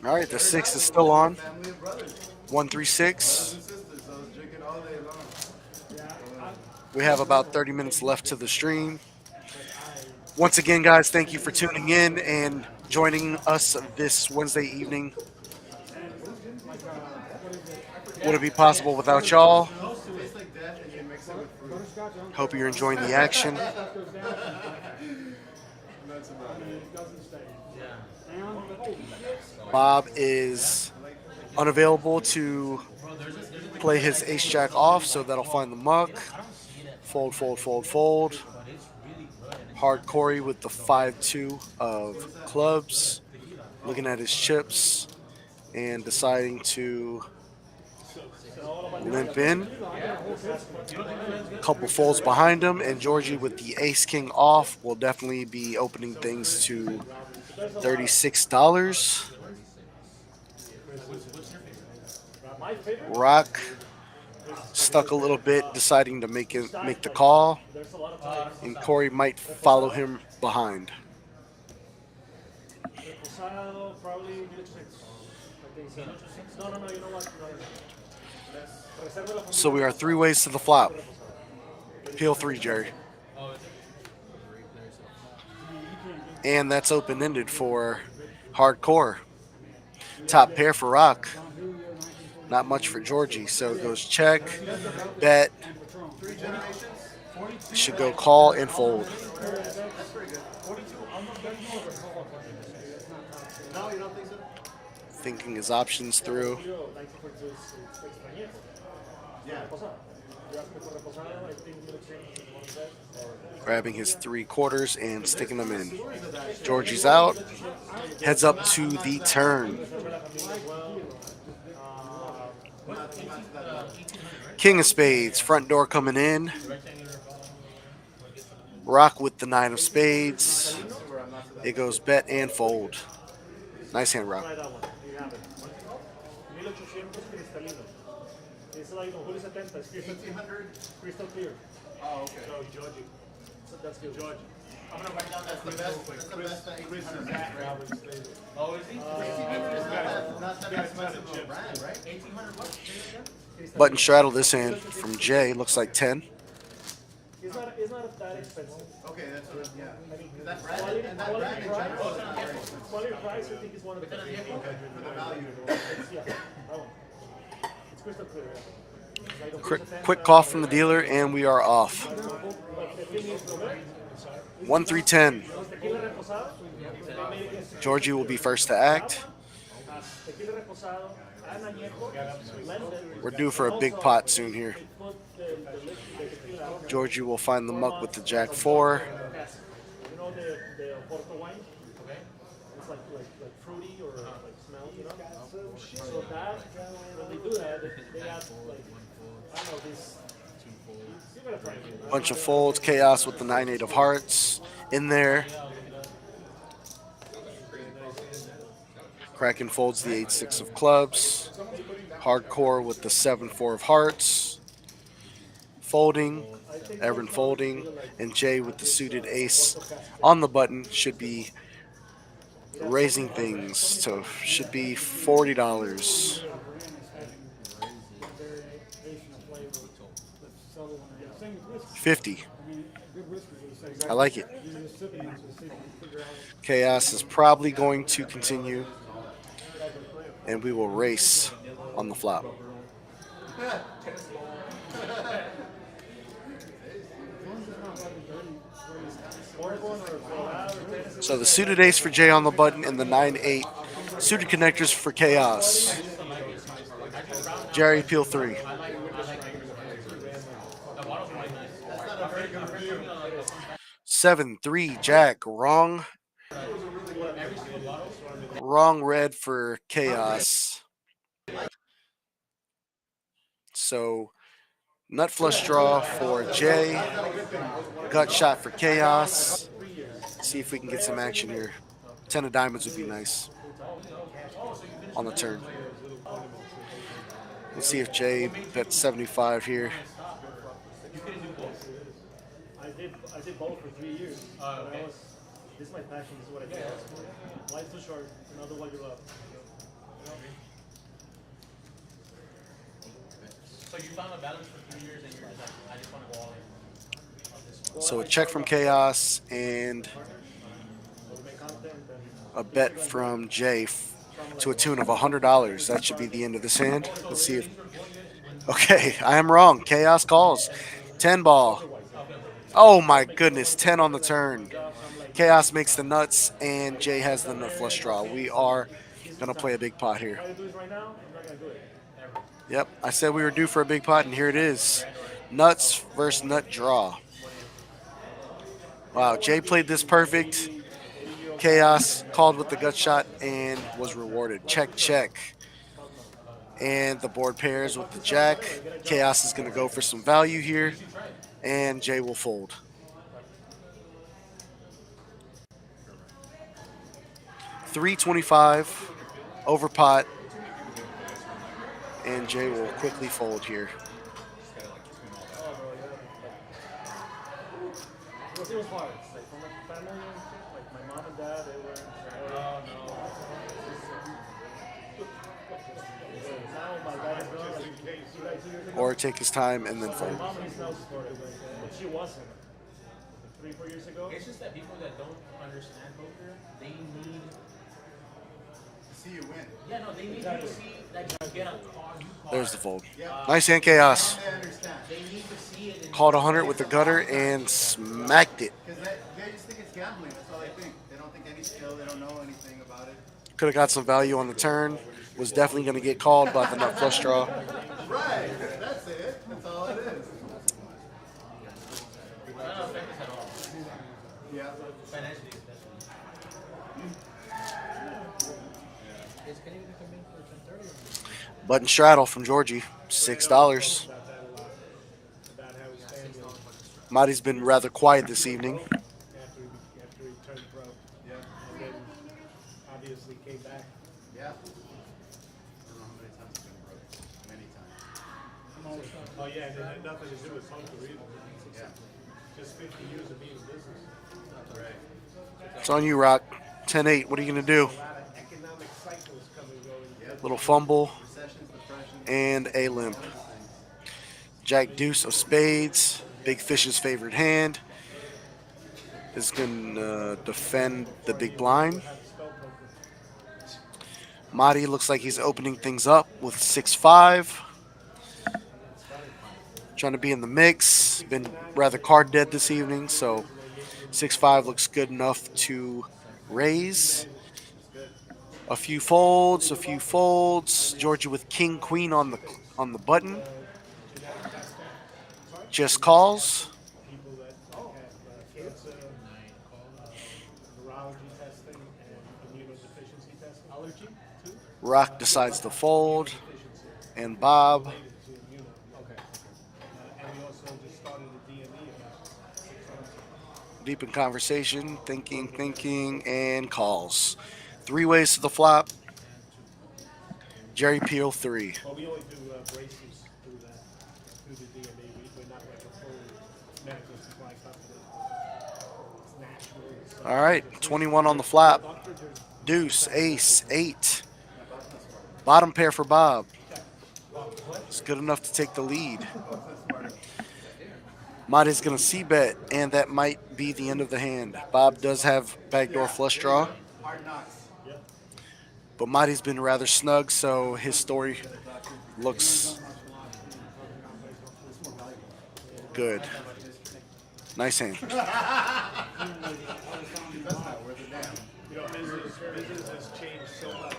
All right, the 6 is still on. Family of brothers, 136. and sisters. I was drinking all day long. We have about 30 minutes left to the stream. Once again, guys, thank you for tuning in and joining us this Wednesday evening. Would it be possible without y'all? Tastes like death and you mix it with fruit. Hope you're enjoying the action. That's about it. It doesn't stay. Yeah. Down, but Bob is unavailable to play his ace jack off, so that'll find the muck. Fold, fold, fold, fold. Hard Corey with the 5-2 of clubs. Looking at his chips and deciding to limp in. Couple folds behind him, and Georgie with the ace king off will definitely be opening things to $36. Rock stuck a little bit, deciding to make the call, and Corey might follow him behind. Posado, probably mid six. I think so. No, you know what? So we are 3 ways to the flop. Peel 3, Jerry. And that's open-ended for hardcore. Top pair for Rock. Not much for Georgie. So it goes check, bet. Should go call and fold. No, you don't think so? Thinking his options through. Yeah. Grabbing his 3/4 and sticking them in. Georgie's out. Heads up to the turn. King of spades. Front door coming in. Rock with the 9 of spades. It goes bet and fold. Nice hand, Rock. Try that one. You have it. 1800 cristalino. It's like on Julio 70. It's crystal, 1800. crystal clear. Oh, okay. So Georgie. So that's good. Georgie. I'm gonna write down that That's the best. That's the best that 1800 is. Oh, is he? Not that expensive for a brand, right? 1800 bucks. Say it again? Button straddle this hand from Jay. Looks like 10. It's not that expensive. Okay, that's what. Yeah. I mean, That brand and that brand in general is not very expensive quality price, I think, is one of the best. for the value. Yeah, that one. It's crystal clear. It's like on Julio 70. Quick call from the dealer, and we are off. But the thing is, 1-3-10. tequila reposado, Georgie will be first to act. tequila reposado, and añejo, blended. We're due for a big pot soon here. Put the tequila. Georgie will find the muck with the Jack 4. You know the Porto wine? Okay. It's like fruity or like smell, you know? So that, when they do that, they add like, I don't know, this. You gotta try it. Bunch of folds. Chaos with the 9-8 of hearts in there. Kraken folds the 8-6 of clubs. Hardcore with the 7-4 of hearts. Folding. Evan folding. And Jay with the suited ace on the button. Should be raising things. So should be $40. 50. I like it. Chaos is probably going to continue, and we will race on the flop. So the suited ace for Jay on the button and the 9-8 suited connectors for Chaos. Jerry, peel 3. 7-3 Jack. Wrong red for Chaos. So nut flush draw for Jay. Gut shot for Chaos. See if we can get some action here. 10 of diamonds would be nice on the turn. Let's see if Jay bets 75 here. I did both for 3 years. This is my passion. This is what I do. Life's too short. Another one you love. So you found a balance for 3 years and you're just like, I just want to go all in. So a check from Chaos and a bet from Jay to a tune of $100. That should be the end of this hand. Let's see if. Okay, I am wrong. Chaos calls. 10 ball. Oh my goodness, 10 on the turn. Chaos makes the nuts, and Jay has the nut flush draw. We are going to play a big pot here. Yep, I said we were due for a big pot, and here it is. Nuts versus nut draw. Wow, Jay played this perfect. Chaos called with the gut shot and was rewarded. Check, check. And the board pairs with the jack. Chaos is going to go for some value here, and Jay will fold. $325 over pot, and Jay will quickly fold here. Because it was hard. Like from my family, like my mom and dad, they were. Now my dad is gone, like 2 years ago. Or take his time and then My fold. mom is now supportive, but she wasn't. 3-4 years ago. It's just that people that don't understand poker, they need see you win. Yeah, no, they need you to see that you get a card. There's the fold. Nice hand, Chaos. They understand. They need to see it. In Called 100 with the gutter and smacked it. Because they just think it's gambling. That's all they think. They don't think any skill. They don't know anything about it. Could have got some value on the turn. Was definitely going to get called by the nut flush draw. Right. That's it. That's all it is. It doesn't affect us at all. Yeah. Financially, especially. Is Kenny gonna come in for 10:30? Button straddle from Georgie, $6. About how he's standing Marty's been rather quiet this evening. after he turned pro. Yeah. And then obviously came back. Yeah. I don't know how many times it's been broke. Many times. Oh yeah, and it had nothing to do with poker either. Yeah. Just 50 years of being in business. Right. It's on you, Rock. 10-8. What are you going to do? A lot of economic cycles come and go. Little fumble Recessions, depressions. and a limp. Jack deuce of spades. Big Fish's favorite hand. Is going to defend the big blind. Marty looks like he's opening things up with 6-5. Trying to be in the mix. Been rather card dead this evening, so 6-5 looks good enough to raise. A few folds, a few folds. Georgia with king queen on the button. Just calls. People that have cancer, neurology testing, and immunodeficiency testing. Allergy too? Rock decides to fold, and Bob. Okay. And we also just started a DME about 6 months ago. Deep in conversation, thinking, and calls. 3 ways to the flop. Jerry Peel 3. Well, we only do braces through that, through the DME. We're not like a full medical supply company. It's natural. All right, 21 on the flop. Deuce, ace, 8. Bottom pair for Bob. It's good enough to take the lead. Marty's going to c-bet, and that might be the end of the hand. Bob does have backdoor flush draw, Hard knocks. but Marty's been rather snug, so his story looks good. Nice hand. That's not worth a damn. You know, business has changed so much.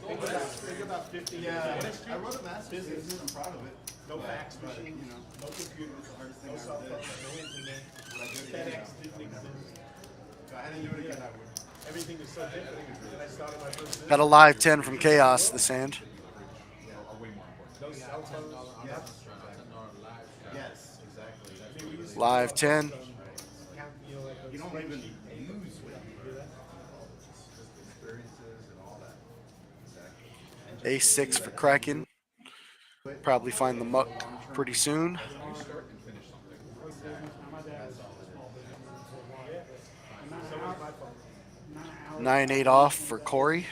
Think about 50 years Yeah. in history. I wrote a master's thesis. I'm proud of it. No fax machine, You know, no computer, it's the hardest thing no I cell ever phone, did. no internet. But I did it. FedEx didn't exist. If I had to do it again, I would. Everything is so different. When I started my first business, Got a live 10 from Chaos this hand. no cell phones. Yes. $10 live stream. Yes, exactly. Live 10. Count, you know, like a You don't even spreadsheet. use what you Do that. experiences and all that. Exactly. Ace 6 for Kraken. Probably find the muck pretty soon. So was my phone. 9-8 off for Corey.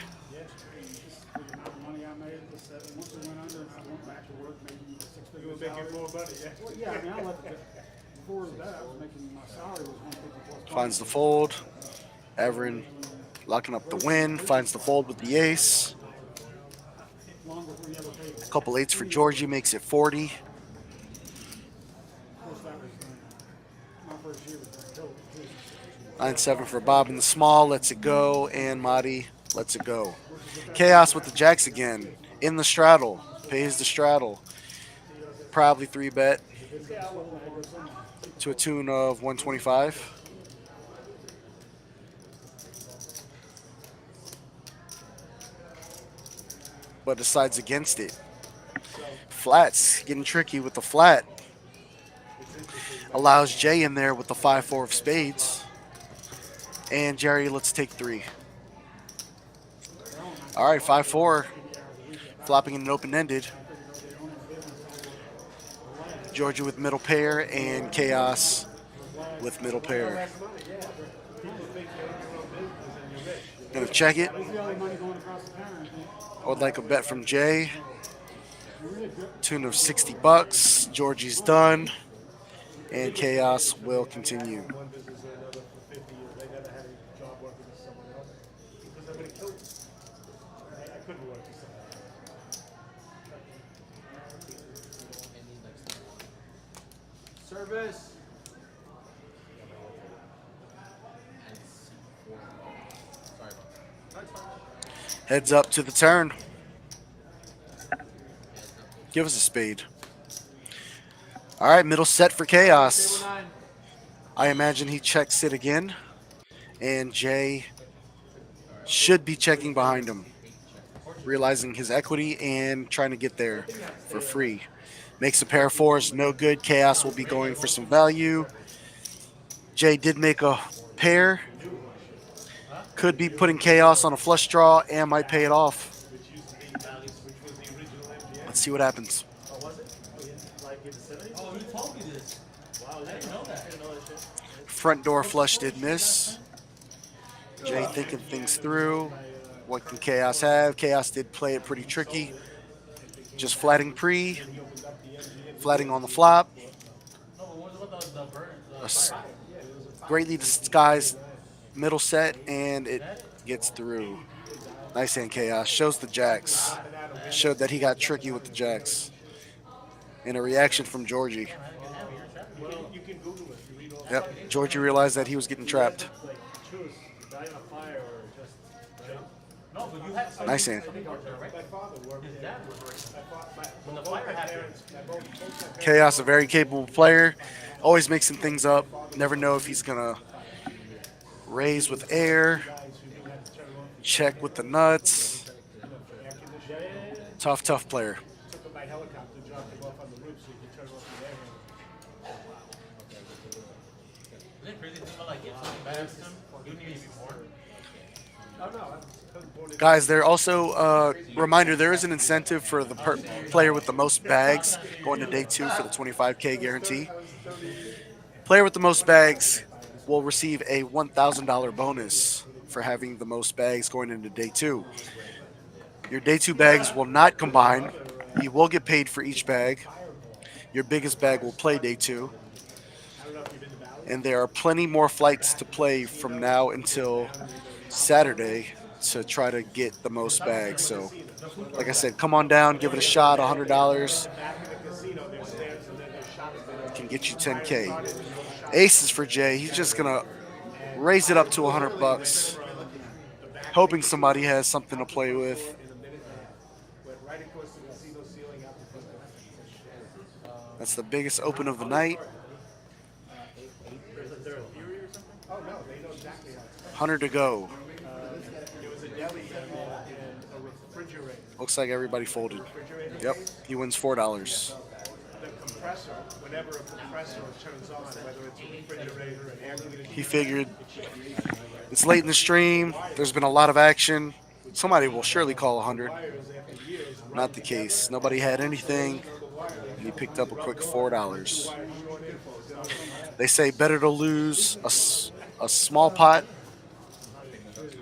You were making more money, yeah? Yeah, I mean, I left it before that. I was making my salary was 150 plus. Finds the fold. Everin locking up the win. Finds the fold with the ace. Long before you ever paid. Of Couple 8s for Georgie makes it 40. course, that was my first year with Coach. 9-7 for Bob in the small. Lets it go. And Marty lets it go. Chaos with the jacks again. In the straddle. Pays the straddle. Probably 3-bet to a tune of 125. But decides against it. Flats getting tricky with the flat. Allows Jay in there with the 5-4 of spades. And Jerry, let's take 3. All right, 5-4. Flopping in an open-ended. Georgia with middle pair and Chaos with middle pair. Gonna check it. It's the only money going across the counter. I think. I would like a bet from Jay. Tune of $60. Georgie's done. And Chaos will continue. One business or another for 50 years. They never had a job working with someone else. Because I'm going to kill them. Sorry about that. Heads up to the turn. Give us a spade. All right, middle set for Chaos. I imagine he checks it again, and Jay should be checking behind him, realizing his equity and trying to get there for free. Makes a pair of fours, no good. Chaos will be going for some value. Jay did make a pair. Could be putting Chaos on a flush draw and might pay it off. Let's see what happens. Oh, was it? Oh, yeah. Like in the 70s? Oh, you told me this. Wow, I didn't know that. I didn't know that shit. Front door flush did miss. Jay thinking things through. What can Chaos have? Chaos did play it pretty tricky. Just flatting pre, flatting on the flop. No, but what about the burn? A greatly disguised middle set, and it gets through. Nice hand, Chaos. Shows the jacks. Showed that he got tricky with the jacks. And a reaction from Georgie. Well, you can Google it. You read all Yep, Georgie realized that he was getting trapped. like choose die on a fire or just jump. No, but you had Nice hand. something worked there, right? My father worked His there. dad was right. When the fire happened. Chaos, a very capable player. Always mixing things up. Never know if he's going to raise with air, check with the nuts. Tough player. Took him by helicopter, dropped him off on the roof so he could turn off the air. Isn't it crazy to think about like if something bad happens to him, you need to be born? Oh no, I was born in Guys, there also, reminder, there is an incentive for the player with the most bags going to day 2 for the 25K guarantee. Player with the most bags will receive a $1,000 bonus for having the most bags going into day 2. Your day 2 bags will not combine. You will get paid for each bag. Your biggest bag will play day 2. And there are plenty more flights to play from now until Saturday to try to get the most bags. So, like I said, come on down, give it a shot, $100. Can get you 10K. Aces for Jay. He's just going to raise it up to $100, hoping somebody has something to play with. That's the biggest open of the night. 100 to go. Looks like everybody folded. Yep, he wins $4. the compressor. Whenever a compressor turns on, whether it's a refrigerator, an air conditioner. He figured it's late in the stream. There's been a lot of action. Somebody will surely call 100. Not the case. Nobody had anything, and he picked up a quick $4. They say better to lose a small pot.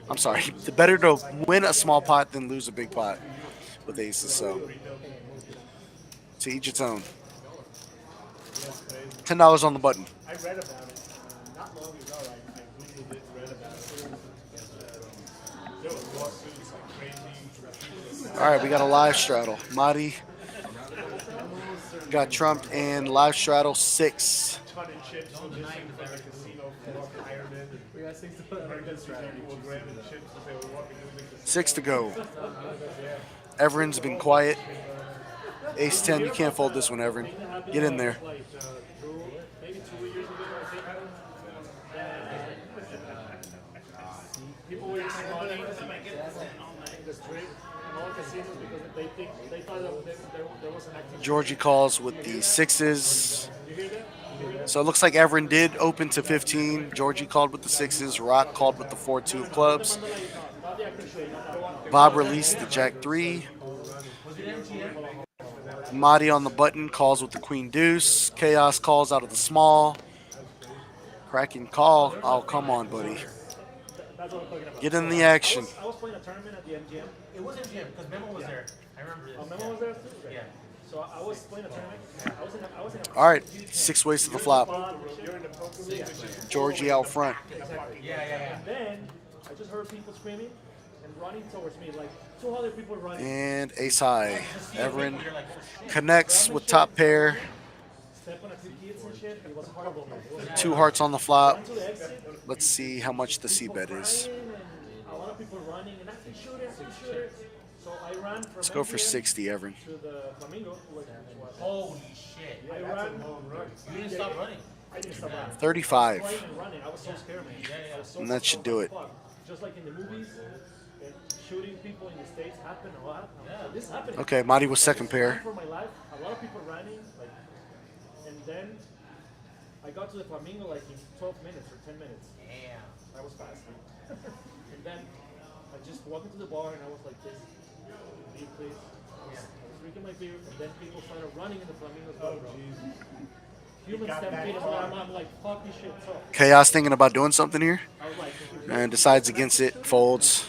I'm sorry, better to win a small pot than lose a big pot with aces. So, to each its own. $10 on the button. I read about it not long ago. I Googled it, read about it. There was lawsuits like crazy. All right, we got a live straddle. Madi got trumped and live straddle 6. Ton of chips on this thing from the casino floor, firemen. We got 6 to emergency people grabbing chips as they were walking through the casino. 6 to go. Everton's been quiet. Ace 10, you can't fold this one, Everton. Get in there. Like, maybe 2 years ago, I think. People were using money in the street in all casinos because they thought that there was an active. Georgie calls with the 6s. So it looks like Everton did open to 15. Georgie called with the 6s. Rock called with the 4-2 of clubs. Bob released the Jack 3. Madi on the button calls with the Queen Deuce. Chaos calls out of the small. Cracking call. Oh, come on, buddy. That's what I'm talking about. Get in the action. I was playing a tournament at the MGM. It was MGM because Memo was there. I remember this. Oh, Memo was there too? Yeah. So I was playing a tournament. I was in a All right, 6 ways to the flop. You're in the poker room. Georgie out front. Yeah. And then I just heard people screaming and running towards me, like 200 people running. And ace high. Everton connects with top pair. step on a few kids and shit. It was horrible, man. It was 2 hearts on the flop. Went to the exit. Let's see how much the C bet is. Crying and a lot of people running, and I said, shoot it. So I ran from Let's go for MGM 60, Everin. to the Flamingo. Holy shit. I ran. You didn't stop running. I didn't stop running. 35. Flying and running. I was so scared, man. I was so And that should do it. fuck. Just like in the movies, and shooting people in the States happen a lot. So this happened. Okay, Marty was second I ran pair. for my life. A lot of people running, like, and then I got to the Flamingo like in 12 minutes or 10 minutes. Damn. That was fast. And then I just walked into the bar and I was like, this, beer, please. I was drinking my beer, and then people started running in the Flamingos. Oh, human stampede. I'm like, fuck this shit. So Chaos thinking about doing something here I was like, and decides against it, folds.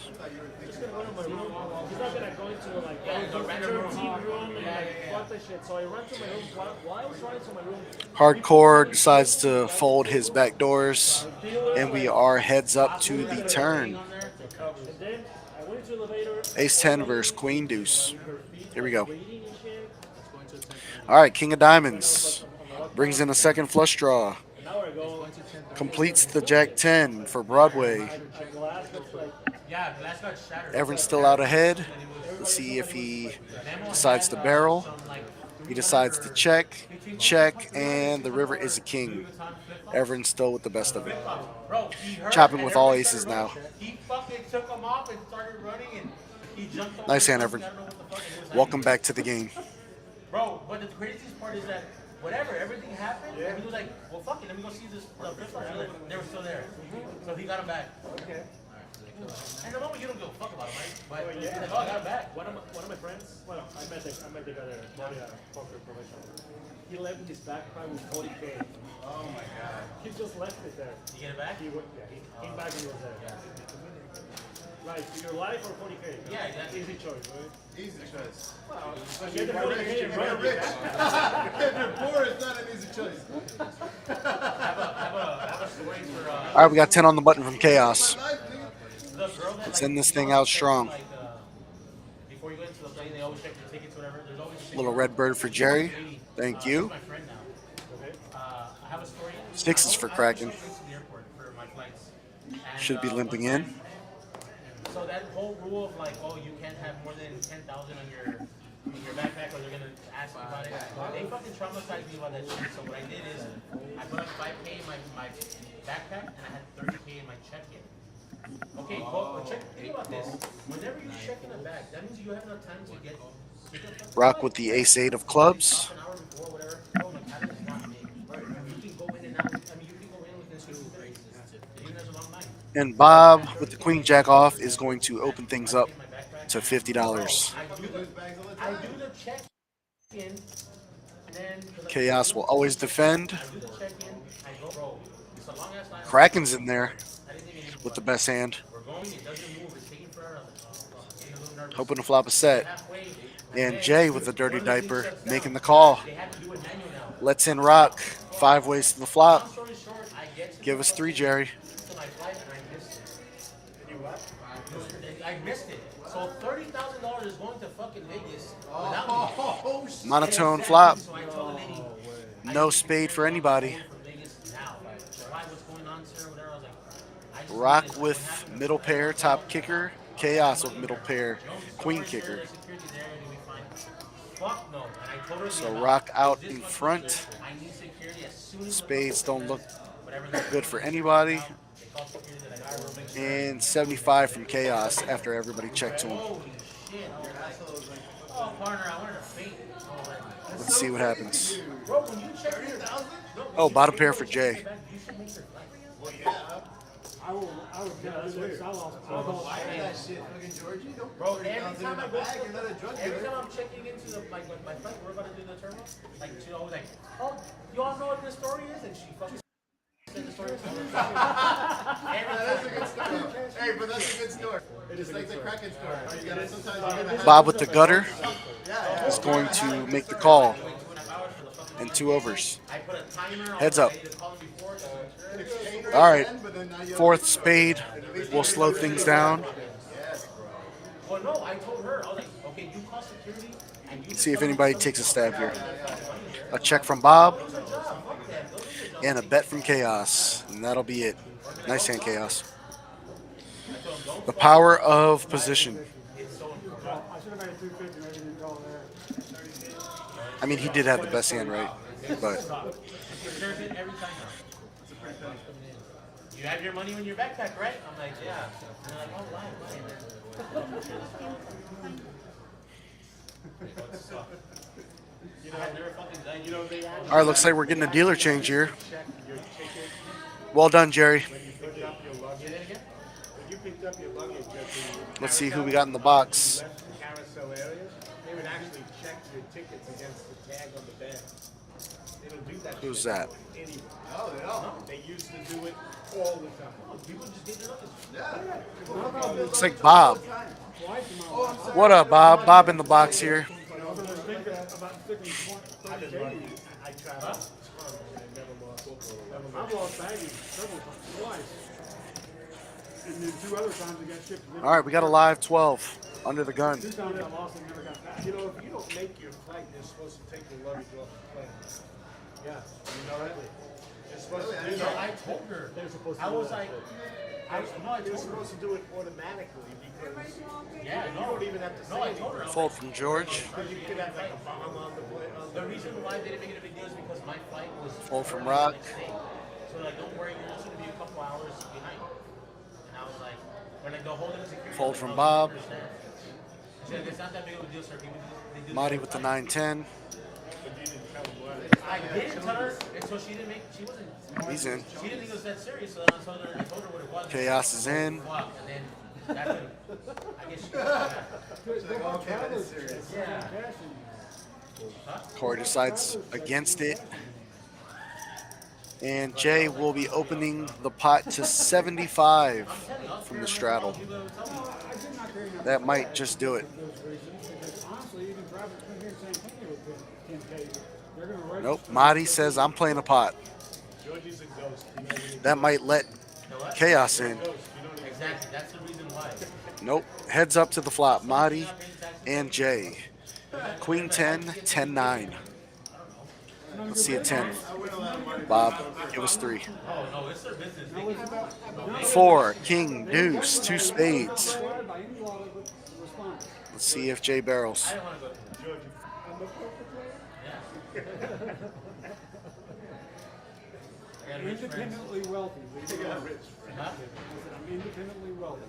just gonna go to my room. He's not gonna go into like the random team room and like fuck that shit. So I ran to my room. While I was running to my room, Hardcore decides to fold his back doors, and we are heads up to the turn. and then I went into the elevator. Ace 10 versus Queen Deuce. Here we go. Waiting and shit. All right, King of Diamonds brings in a second flush draw. An hour ago, Completes the Jack 10 for Broadway. a glass that's like, Yeah, glass got shattered. Everin's still out ahead. Let's see if he decides to barrel. He decides to check, and the river is a king. Everin's still with the best of it. Bro, he heard Chopping and with all everybody aces started now. running. He fucking took him off and started running, and he jumped over Nice hand, the Everin. I don't know what the fuck it was Welcome happening. back to the game. Bro, but the craziest part is that whatever, everything happened, and he was like, well, fuck it, let me go see this. The flip-flops are there. They were still there. So he got him back. okay. And the moment you don't give a fuck about him, right? But Oh, he's yeah. like, oh, I got him back. One of my friends, well, I met the guy there, body poker professional. He left his backpack with 40K. Oh my god. He just left it there. You get it back? He went, yeah, he came back and he was there. Like, your life or 40K? Yeah, exactly. Easy choice, right? Easy choice. Well, Especially get the if you're 40K rich. and If run you're it. rich. If you're poor, it's not an easy choice. I have a story for All right, we got 10 on the button from Chaos. My life, nigga. the girl that Let's end this thing out strong. Like, before you go into the plane, they always check your tickets, whatever. There's always a Little red bird for Jerry. Thank She's you. my friend now. I have a story. Sixes for Kraken. I went to the airport for my flights. And, Should be limping in. So that whole rule of like, oh, you can't have more than 10,000 on your backpack, or they're gonna ask you about it. They fucking traumatized me about that shit. So what I did is I put like 5K in my backpack, and I had 30K in my check-in. Okay, well, think about this. Whenever you check in a bag, that means you have enough time to get. Rock with the ace 8 of clubs. Half an hour before, whatever. Oh, my cabin is not big. You can go in and out. I mean, you can go in within 60 minutes. Even there's a long line. And Bob, with the queen jack off, is going to open things up to $50. I do the check-in, and then Chaos will always defend. I do the check-in. I go, bro. It's a long-ass line. Kraken's in there I didn't even with the best hand. We're going. It doesn't move. It's taking forever. I'm like, getting a little nervous. Hoping to flop a set. Halfway. And Jay with the dirty diaper making the call. They had to do it manual now. Let's in rock. 5 ways to the flop. Long story short, I get to Give us 3, Jerry. to my flight and I missed it. Did you what? I missed it. So $30,000 is going to fucking Vegas without me. Oh, shit. Monotone flop. So I told the lady, No spade for anybody. for Vegas now. Why? What's going on, sir? Whatever. I was like, I just Rock needed with what happened. middle pair, top kicker. Chaos with middle pair, queen kicker. There's security there, it'll be fine. Fuck no. And I told her the So amount. rock out This in much front. was good. I need security as soon as Spades don't look whatever they- good for anybody. They call security, they're like, "All right, we'll make sure." And 75 from Chaos after everybody checked to him. Holy shit. I was like, oh, partner, I wanted to faint. I was like, Let's see what happens. bro, when you check your Oh, bottom pair for Jay. you should make your flight. Well, yeah. I will do it. That shit, fucking Georgie. Don't Bro, put every 30,000 time in I my go bag. You're not a drug every dealer. time I'm checking into the my flight, we're about to do the terminal. Like she always like, oh, you all know what this story is, and she fucking said the story. Every That's a time. good story. Hey, but that's a good story. It's like the Kraken story. How you gotta, sometimes you gotta have Bob with the gutter yeah, is going to make the call. And 2 overs. I put a timer on Heads the up. lady to call me before, so- All right. but then now you 4th spade will slow things down. Well, no, I told her, I was like, okay, you call security and you See if anybody takes a stab here. A check from Bob. and a bet from Chaos, and that'll be it. Nice hand, Chaos. The power of position. I should have made it 250, maybe didn't call there. I mean, he did have the best hand, right? But Every time now. You have your money in your backpack, right? I'm like, yeah. And they're like, oh, why? You know, I've never fucking done. You know, they all right, looks like we're getting a dealer change here. Well done, Jerry. When you picked up your luggage, Let's see who we got in the box. left the carousel area, they would actually check your tickets against the tag on the bag. They don't do that. Who's shit that? anymore. No, they don't. They used to do it all the time. People just get their luggage. Looks like Bob. What up, Bob? Bob in the box here. I was thinking about sticking 30 days. I traveled tons and I never lost. I've lost baggage several times, twice. And then 2 other times I got shipped. All right, we got a live 12 under the gun. 2 times I lost and never got back. You know, if you don't make your flight, you're supposed to take your luggage off the plane. Yeah, you know that? You're supposed to do that. I told her. They're supposed to I do was that. like, You're supposed to do it automatically because yeah, you no. don't even have to say No, I told her. anything. Fold from George. Because you could have like a bomb on the plane. The reason why they didn't make it a big deal is because my flight was Fold from Rock. So like, don't worry, you're just gonna be a couple hours behind. And I was like, when like the whole insecurity. Fold from Bob. She said, it's not that big of a deal, sir. People they do. Marty with the 9-10. I didn't tell her, and so she didn't make. She wasn't. He's in. She didn't think it was that serious. So then I told her what it was. Chaos is in. Fuck, and then that's when I guess she. Okay, that is serious. Yeah. Corey decides against it. And Jay will be opening the pot to 75 from the straddle. That might just do it. Honestly, even driving from here to San Antonio with 10K, they're going to register. Nope. Marty says I'm playing a pot. Georgie's a ghost. That might let Chaos in. Exactly. That's the reason why. Nope. Heads up to the flop. Marty and Jay. Queen 10, 10-9. Let's see a 10. Bob, give us 3. Oh no, it's their business. 4, king, deuce, 2 spades. By any law that would respond. Let's see if Jay barrels. I don't want to go. I'm a poker player. Yeah. I'm independently wealthy. Rich. I said, I'm independently wealthy.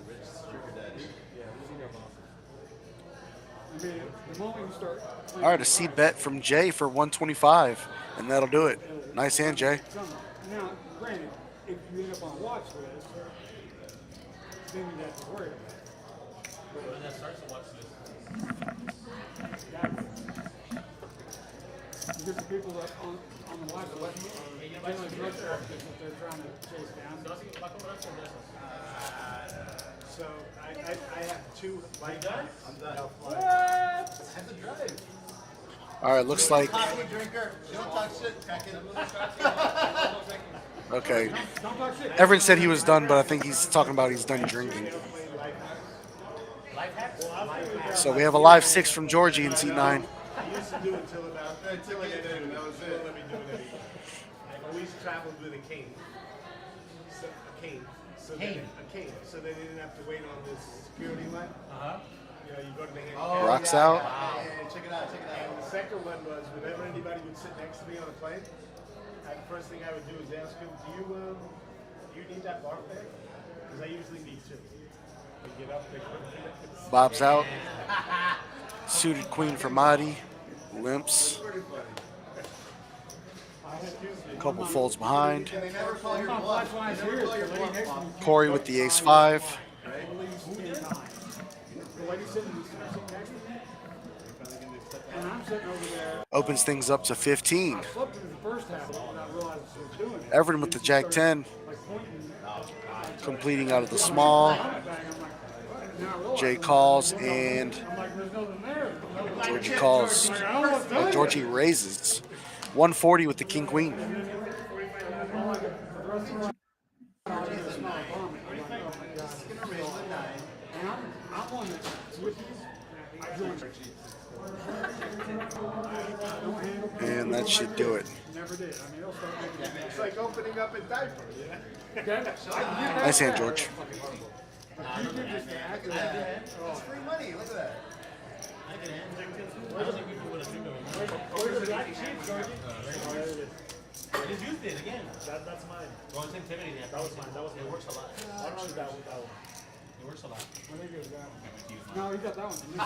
I mean, the moment you start All right, a seed bet from Jay for 125, and that'll do it. Nice hand, Jay. now, granted, if you end up on a watch list, then you have to worry about it. When that starts to watch this. Because the people that on the watch list, generally drug traffickers that they're trying to chase down. So I have 2 light guns. I'm done. What? I have to drive. All right, looks like, Coffee drinker. You don't talk shit. okay. Don't talk shit. Everett said he was done, but I think he's talking about he's done drinking. So we have a live 6 from Georgie in seat 9. I used to do it until I did. That was it. Let me do it anymore. I always traveled with a cane. So, a cane. So Cane. A cane. So they didn't have to wait on this security line. Uh-huh. You know, you go to the handicap. Rocks out. Yeah, check it out, check it out. And the second one was whenever anybody would sit next to me on a plane, the first thing I would do is ask him, do you need that bar bag? Because I usually need 2. We get up, pick one. Bob's out. Suited queen for Marty. Limps. A couple folds behind. They never call your My bluff. watch line's here. The lady next to me, Corey with the ace 5. I believe, 10 times. The lady sitting next to me, and I'm sitting over there. Opens things up to 15. I slept through the first half of it without realizing she was doing it. Everett with the jack 10. Like pointing Completing out of the small. I'm like, now I realize. Jay calls and I'm like, there's nothing there. Georgie calls. I don't know what's done. Georgie raises. 140 with the king queen. I'm one that's with you. I joined. And that should do it. Never never did. I mean, it'll start making It's like opening up a diaper. Nice hand, George. It's free money. Look at that. Where's the black sheep, Georgie? I just used it again. That's mine. Well, it's intimidating. That was mine. That was It works a lot. I don't know if that one. It works a lot. No, you got that one. You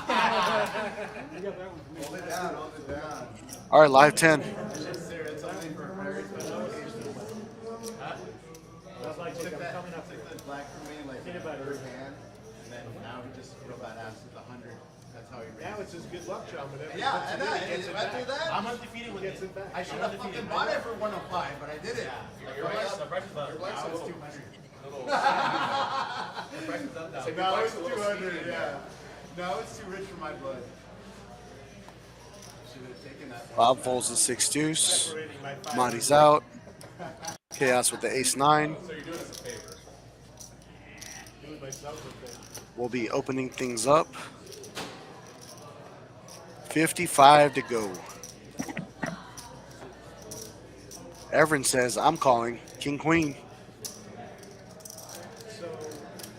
got that one. Hold it down. Hold it down. All right, live 10. It's only for very special occasions. That's like Took I'm that, coming up took the black for me, like Peanut butter. first hand, and then now he just real badass with 100. That's how he Now raised. it's just good luck, John. But every Yeah, and he gets it I do back. that. I'm undefeated with Gets it. it back. I should have fucking bought it for 105, but I did it. Your price is about Your price was 200. The price is up now. Now it's 200, yeah. Now it's too rich for my blood. Should have taken that one. Bob folds the 6 deuce. Monty's out. Chaos with the ace 9. We'll be opening things up. 55 to go. Everin says, I'm calling King Queen.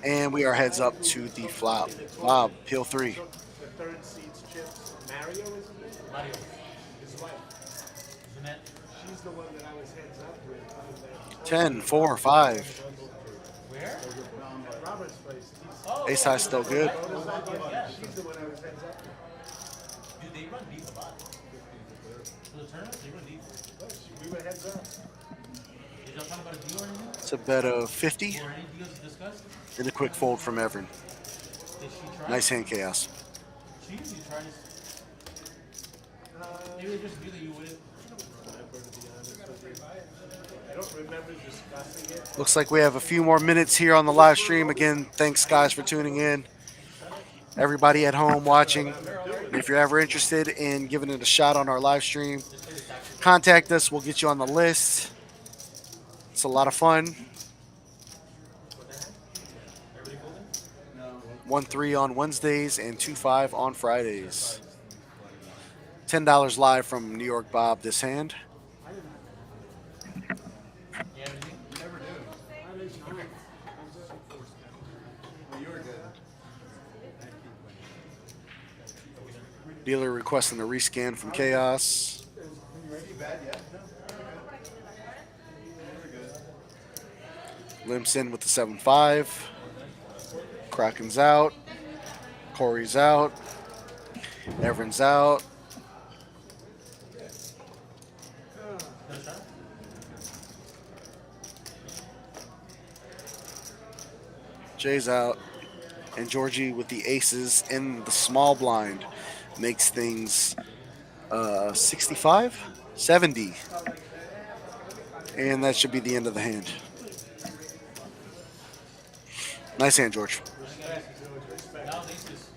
And we are heads up to the flop. Bob, peel 3. The third seed's chips. Mario, isn't it? Mario. His wife. Isn't that? She's the one that I was heads up with. 10, 4, 5. Where? At Robert's place. Ace high still good. She's the one I was heads up with. Dude, they run deep a lot. For the tournament, they run deep. We were heads up. Did y'all talk about a deal or anything? It's a bet of 50 Or any deals to discuss? and a quick fold from Everin. Did she try? Nice hand, Chaos. She usually tries. Maybe it's just a deal that you wouldn't. I don't remember discussing it. Looks like we have a few more minutes here on the live stream. Again, thanks guys for tuning in. Everybody at home watching. And if you're ever interested in giving it a shot on our live stream, contact us. We'll get you on the list. It's a lot of fun. 1-3 on Wednesdays and 2-5 on Fridays. $10 live from New York Bob this hand. Yeah, anything? You never do. Well, you were good. Dealer requesting a rescan from Chaos. Pretty bad, yeah? No. You were good. Limps in with the 7-5. Kraken's out. Corey's out. Everin's out. Jay's out. And Georgie with the aces in the small blind makes things 65, 70. And that should be the end of the hand. Nice hand, George. Now this is.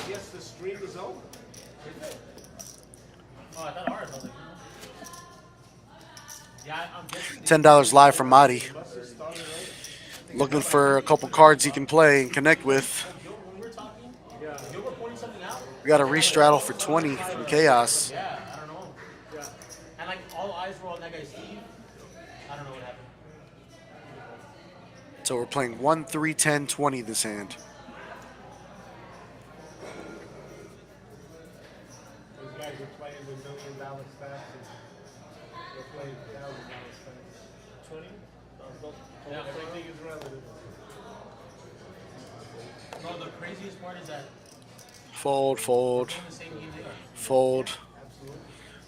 Yes, the stream is over. Oh, I thought ours. I was like, no. Yeah, I'm guessing. $10 live from Madi. Looking for a couple cards he can play and connect with. When we were talking, you were pointing something out. We got a restraddle for 20 from Chaos. Yeah, I don't know. Yeah. And like all eyes were on that guy Steve. I don't know what happened. So we're playing 1, 3, 10, 20 this hand. Those guys are playing with $1 million stacks. They're playing $1,000 stacks. 20? Yeah. Everything is relative. No, the craziest part is that Fold, fold, they're in the same game they are. fold.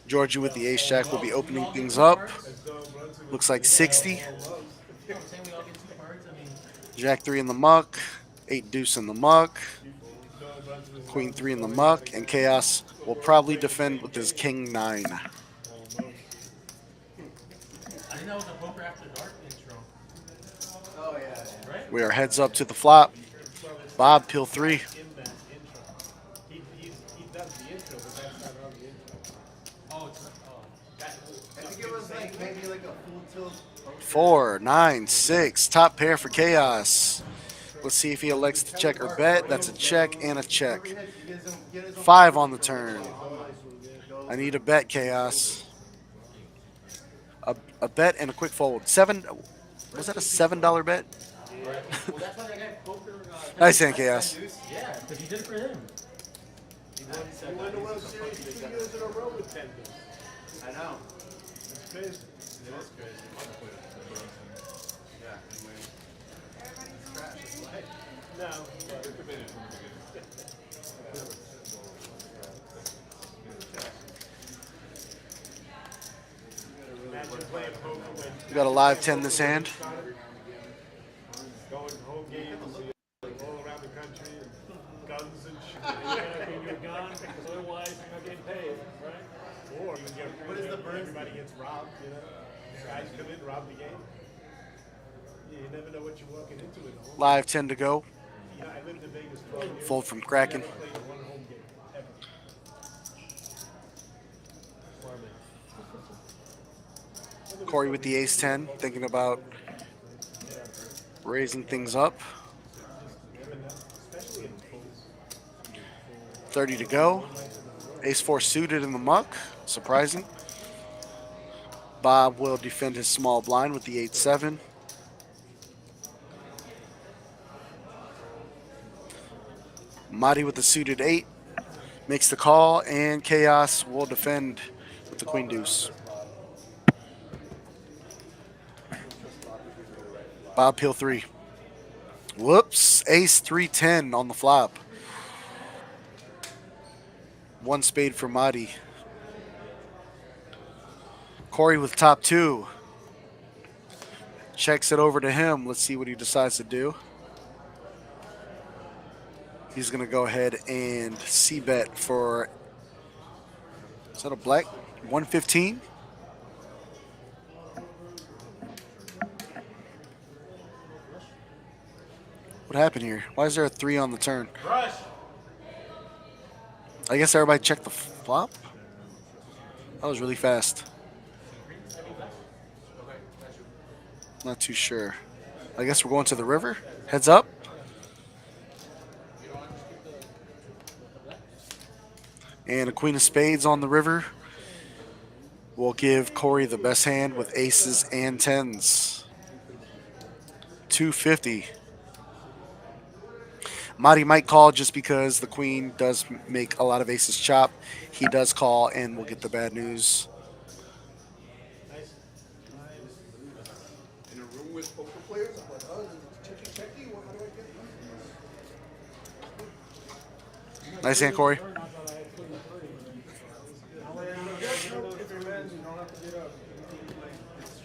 Georgie with the ace jack will be opening things up. Looks like 60. You know what I'm saying? We all get 2 cards. I mean, Jack 3 in the muck. 8 deuce in the muck. Queen 3 in the muck. And Chaos will probably defend with his king 9. I think that was a poker after dark intro, Oh, yeah. right? We are heads up to the flop. Bob, peel 3. In that intro. He does the intro, but that's not on the intro. Oh, it's that. I think it was like maybe like a full tilt. 4, 9, 6. Top pair for Chaos. Let's see if he elects to check or bet. That's a check and a check. Every hit, he gives him 5 on the turn. I need a bet, Chaos. A bet and a quick fold. Was that a $7 bet? Well, that's why that guy poker. Nice hand, Chaos. Yeah, because he did it for him. You won the World Series 2 years in a row with 10 games. I know. It's crazy. It is crazy. Yeah, anyway. Trash. It's like, No. Imagine playing poker when We got a live 10 this hand. going home games all around the country and guns and shit. You gotta bring your gun because otherwise you're not getting paid, right? Or you get What is the burn? everybody gets robbed, you know? Guys come in, rob the game. You never know what you're walking into at home. Live 10 to go. Yeah, I lived in Vegas 12 years. Fold from Kraken. Never played one home game ever. Smart man. Corey with the ace 10, thinking about raising things up. 30 to go. Ace 4 suited in the muck. Surprising. Bob will defend his small blind with the 8-7. Marty with the suited 8 makes the call, and Chaos will defend with the queen deuce. Bob Peel 3. Whoops. Ace 3-10 on the flop. One spade for Marty. Corey with top 2. Checks it over to him. Let's see what he decides to do. He's going to go ahead and c-bet for, is that a black? 115? What happened here? Why is there a 3 on the turn? Rush. I guess everybody checked the flop? That was really fast. Not too sure. I guess we're going to the river. Heads up. And a queen of spades on the river will give Corey the best hand with aces and 10s. 250. Marty might call just because the queen does make a lot of aces chop. He does call and we'll get the bad news. in a room with poker players, I'm like, oh, checky. How do I get? Nice hand, Corey.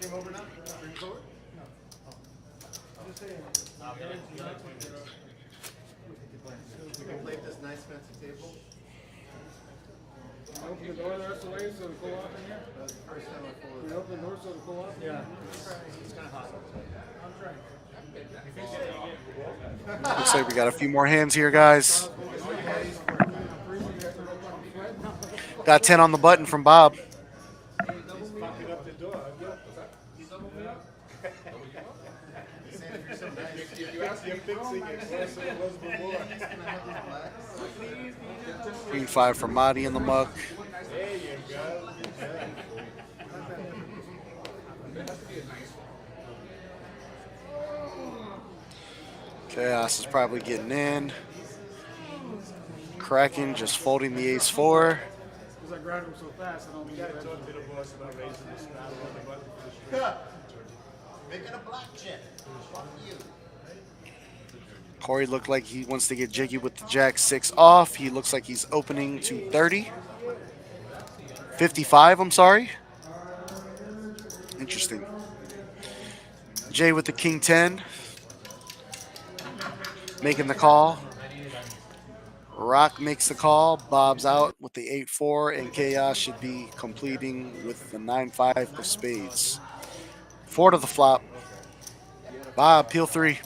Stream over now? Stream forward? We can play at this nice fancy table. Open the door the rest of the way so it'll cool off in here? That's the first time I pulled We it. open the door so it'll cool off? Yeah. It's kind of hot. Looks like we got a few more hands here, guys. Got 10 on the button from Bob. Popping up the door. You're fixing it worse than it was before. Queen 5 for Marty in the muck. There you go. Chaos is probably getting in. Kraken just folding the ace 4. Because I grabbed him so fast, I don't mean You gotta to. talk to the boss about raising the straddle on the button for the street. Making a black chip. Fuck you. Corey looked like he wants to get jiggy with the jack 6 off. He looks like he's opening to 30. 55, I'm sorry. Interesting. Jay with the king 10. Making the call. Rock makes the call. Bob's out with the 8-4, and Chaos should be completing with the 9-5 of spades. 4 to the flop. Bob, Peel 3.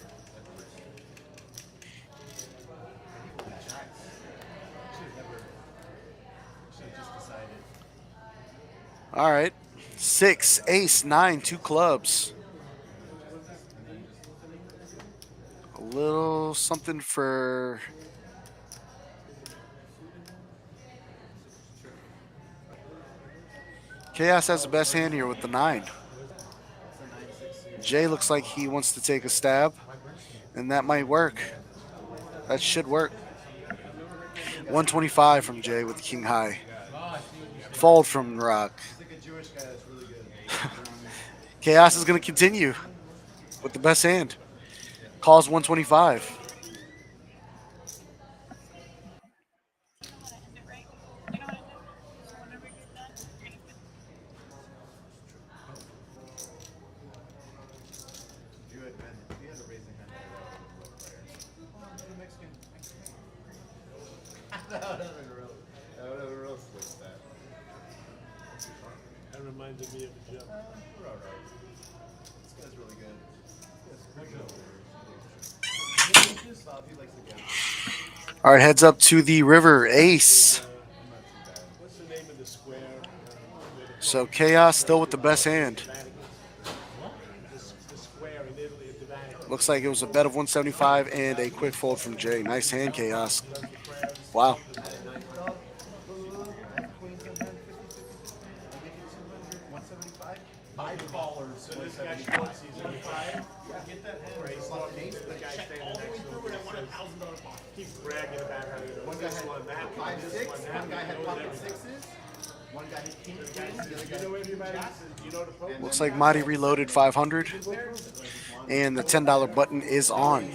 All right. 6, ace, 9, 2 clubs. little something for Chaos has the best hand here with the 9. Jay looks like he wants to take a stab, and that might work. That should work. 125 from Jay with King High. Fold from Rock. He's like a Jewish guy that's really good. Chaos is going to continue with the best hand. Calls 125. Jewish man. He has a raising hand. Oh, I'm a Mexican. That would have been a real slick stat. That reminded me of a joke. We're alright. This guy's really good. Bob, he likes the game. All right, heads up to the river. Ace. What's the name of the square? So Chaos still with the best hand. The square in Italy, the Vatican. Looks like it was a bet of 175 and a quick fold from Jay. Nice hand, Chaos. Wow. Five callers. So this guy shorts, he's 25. Get that hand raised. The guy standing next to him keeps bragging about how One guy had that five this six. one, that One guy had knows pocket everything. sixes. One guy had king queen. The other You guy know everybody? You know the program? Looks like Marty reloaded 500. And the $10 button is on.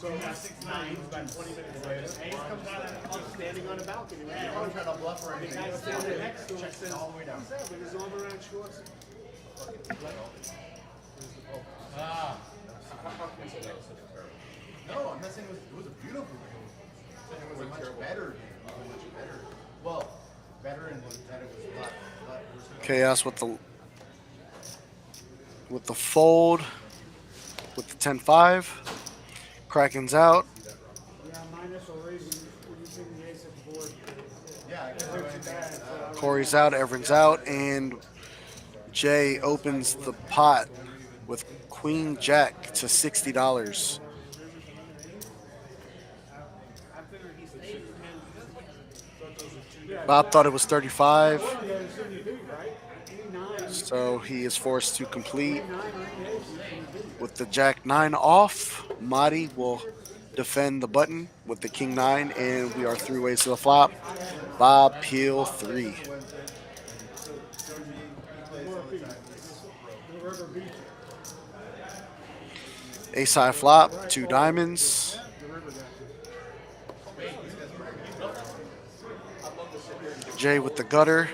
So he has 6 9s about 20 minutes later. Ace comes out standing on a balcony. Right? I wasn't trying to bluff or The anything. guy standing next to him says, all the way down. "What's that?" With his arm around Schwartz. No, I'm not saying it was a beautiful game. I'm saying it was a much better game. It was a much better. Well, better in that it was a lot worse. Chaos with the fold with the 10-5. Kraken's out. Yeah, minus or raising using the ace at the board. Yeah, I can do anything. Corey's out. Everyone's out. And Jay opens the pot with Queen Jack to $60. Bob thought it was 35. So he is forced to complete with the Jack 9 off. Marty will defend the button with the King 9, and we are 3 ways to the flop. Bob Peel 3. Ace high flop, 2 diamonds. Jay with the gutter.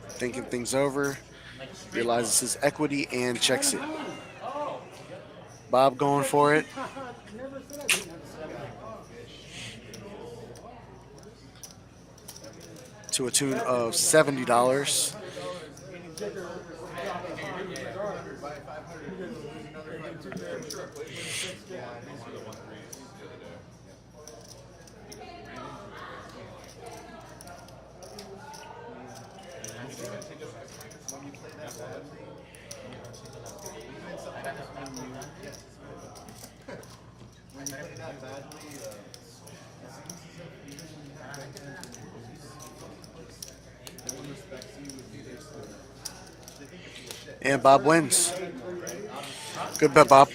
Thinking things over. Realizes his equity and checks it. Bob going for it. To a tune of $70. And Bob wins. Good bet, Bob.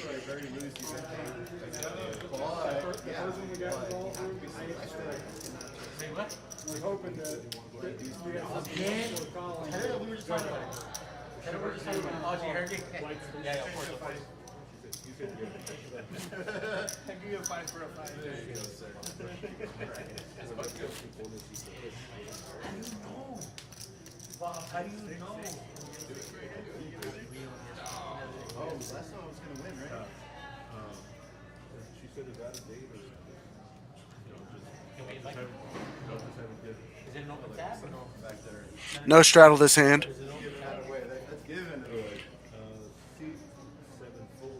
How do you know? Oh, that's not what's gonna win, right? She said is that a date or Is it an open tab or no? Back there. No straddle this hand. That's given. seven full?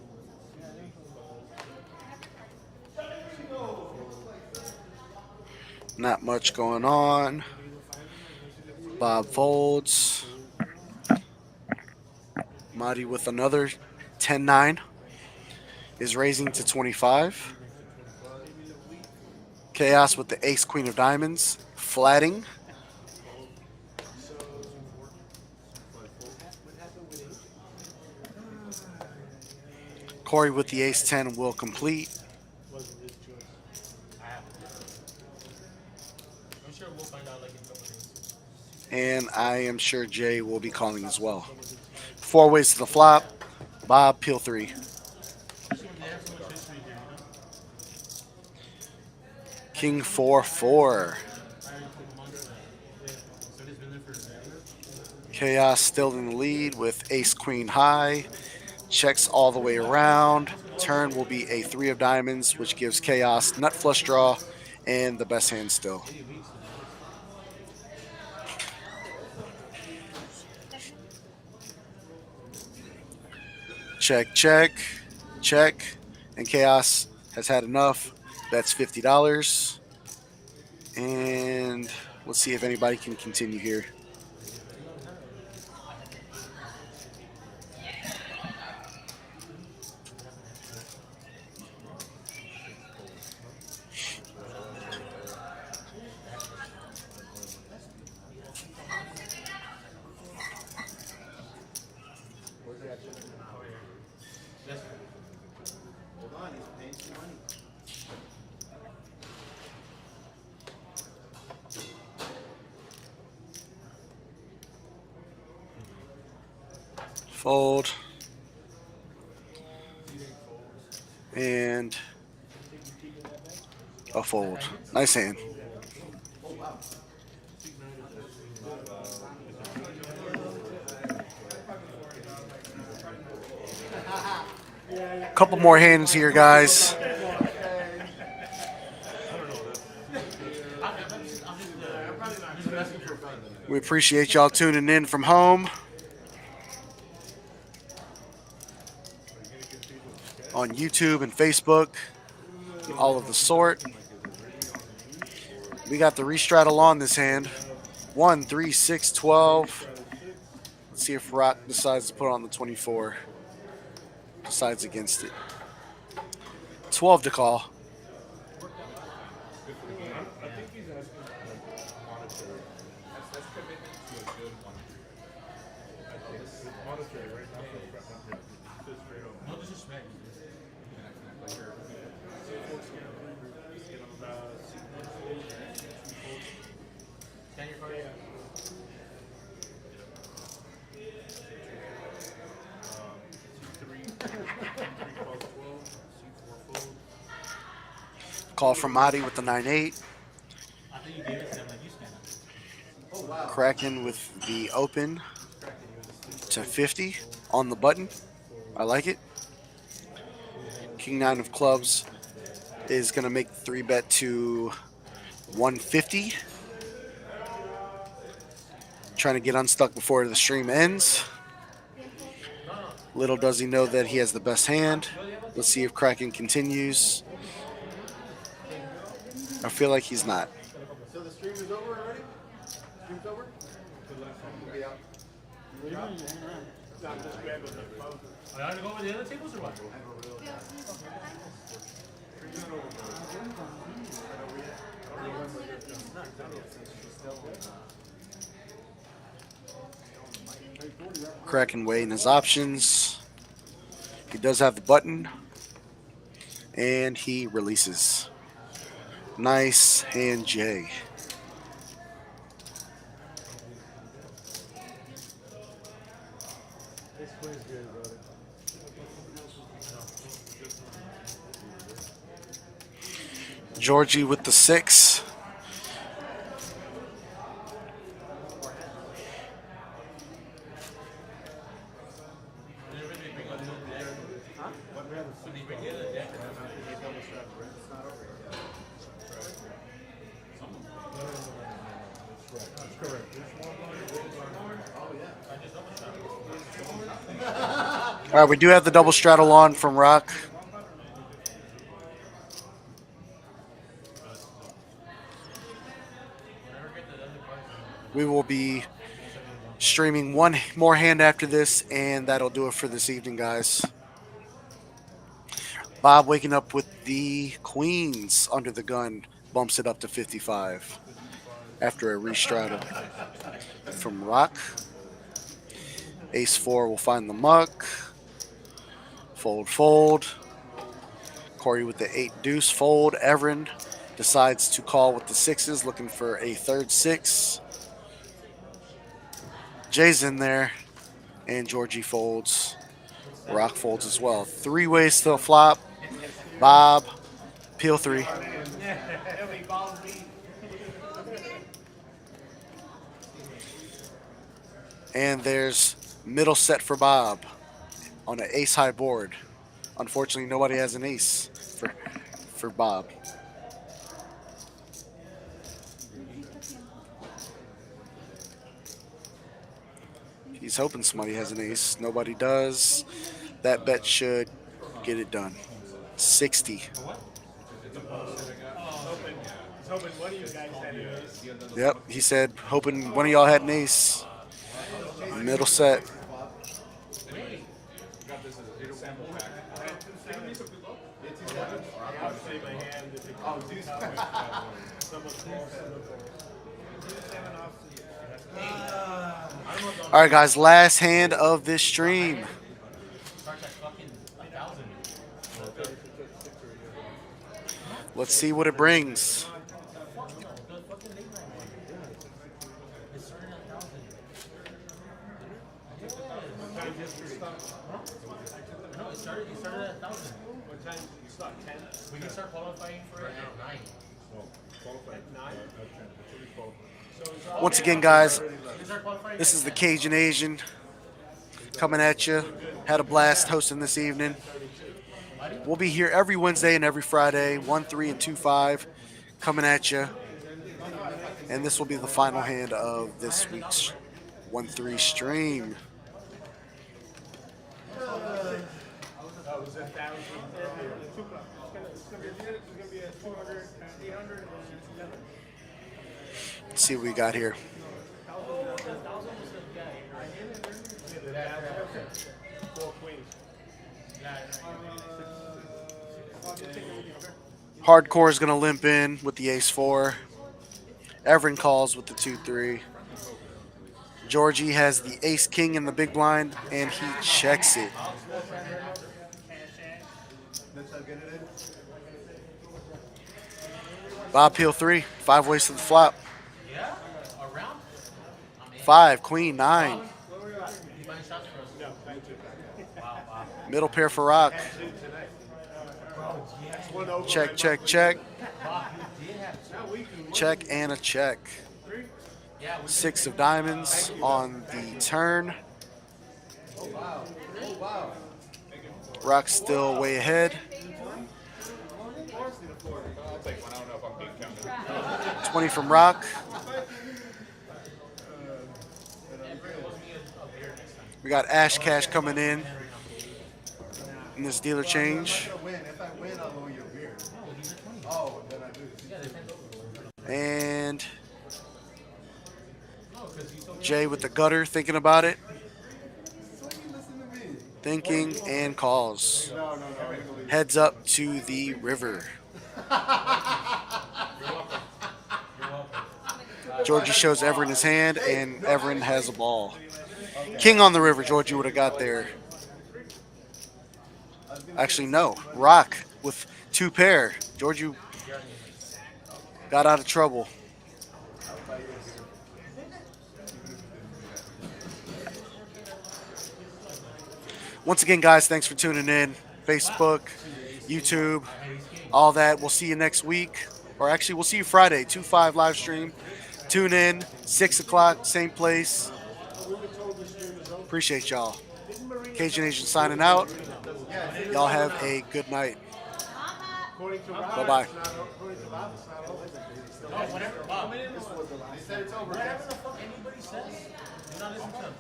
Not much going on. Bob folds. Marty with another 10-9 is raising to 25. Chaos with the ace queen of diamonds, flatting. Corey with the ace 10 will complete. Wasn't his choice. I'm sure we'll find out like in a couple days. And I am sure Jay will be calling as well. 4 ways to the flop. Bob, peel 3. Especially when they have so much history here, you know? King 4-4. I already took them under that. Yeah. So he's been there for a year. Chaos still in the lead with ace queen high. Checks all the way around. Turn will be a 3 of diamonds, which gives Chaos nut flush draw and the best hand still. Check, check, check. And Chaos has had enough. That's $50. And let's see if anybody can continue here. Hold on, he's paying some money. Fold. And a fold. Nice hand. Couple more hands here, guys. We appreciate y'all tuning in from home, on YouTube and Facebook, and all of the sort. We got the restraddle on this hand. 1, 3, 6, 12. Let's see if Rock decides to put on the 24. Decides against it. 12 to call. No disrespect. Scan your card. Call from Madi with the 9-8. I think you gave it to them like you scanned it. Kraken with the open to 50 on the button. I like it. King 9 of clubs is going to make the 3-bet to 150. Trying to get unstuck before the stream ends. Little does he know that he has the best hand. Let's see if Kraken continues. I feel like he's not. So the stream is over already? Stream's over? We'll be out. Are y'all gonna go over the other tables or what? Kraken weighing his options. He does have the button. And he releases. Nice hand, Jay. Georgie with the 6. All right, we do have the double straddle on from Rock. We will be Streaming one more hand after this, and that'll do it for this evening, guys. Bob waking up with the queens under the gun, bumps it up to 55 after a restratum from Rock. Ace 4 will find the muck. Fold, fold. Corey with the 8 deuce fold. Everin decides to call with the 6s, looking for a third 6. Jay's in there, and Georgie folds. Rock folds as well. 3 ways to the flop. Bob, peel 3. And there's middle set for Bob on an ace high board. Unfortunately, nobody has an ace for Bob. He's hoping somebody has an ace. Nobody does. That bet should get it done. 60. Yep, he said hoping one of y'all had an ace. Middle set. All right, guys, last hand of this stream. Let's see what it brings. We can start qualifying for it at 9. Once again, guys, this is the Cajun Asian coming at you. Had a blast hosting this evening. We'll be here every Wednesday and every Friday, 1, 3, and 2, 5, coming at you. And this will be the final hand of this week's 1-3 stream. Let's see what we got here. Hardcore is going to limp in with the ace 4. Everin calls with the 2-3. Georgie has the ace king in the big blind, and he checks it. Bob peel 3. 5 ways to the flop. 5, queen, 9. Middle pair for Rock. Check, check, check. Check and a check. 6 of diamonds on the turn. Rock's still way ahead. 20 from Rock. We got Ash Cash coming in this dealer change. And Jay with the gutter thinking about it. Thinking and calls. Heads up to the river. Georgie shows Everin his hand, and Everin has a ball. King on the river, Georgie would have got there. Actually, no. Rock with 2 pair. Georgie got out of trouble. Once again, guys, thanks for tuning in. Facebook, YouTube, all that. We'll see you next week. Or actually, we'll see you Friday, 2-5 live stream. Tune in, 6 o'clock, same place. Appreciate y'all. Cajun Asian signing out. Y'all have a good night. Bye-bye. Whatever the fuck anybody says, do not listen to them.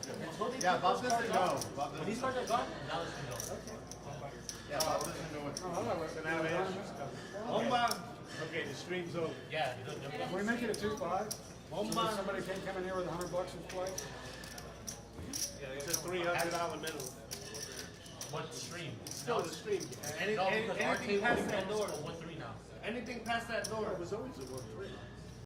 Yeah, Bob doesn't know. When these cards are gone, now listen to them. Yeah, Bob doesn't know what. Okay, the stream's over. Yeah. Can we make it a 2-5? So that somebody can come in here with $100 and play? It's a $300 minimum. What stream? Still the stream. No, because our Anything table past that becomes door. a 1-3 now. Anything past that door. It was always a 1-3.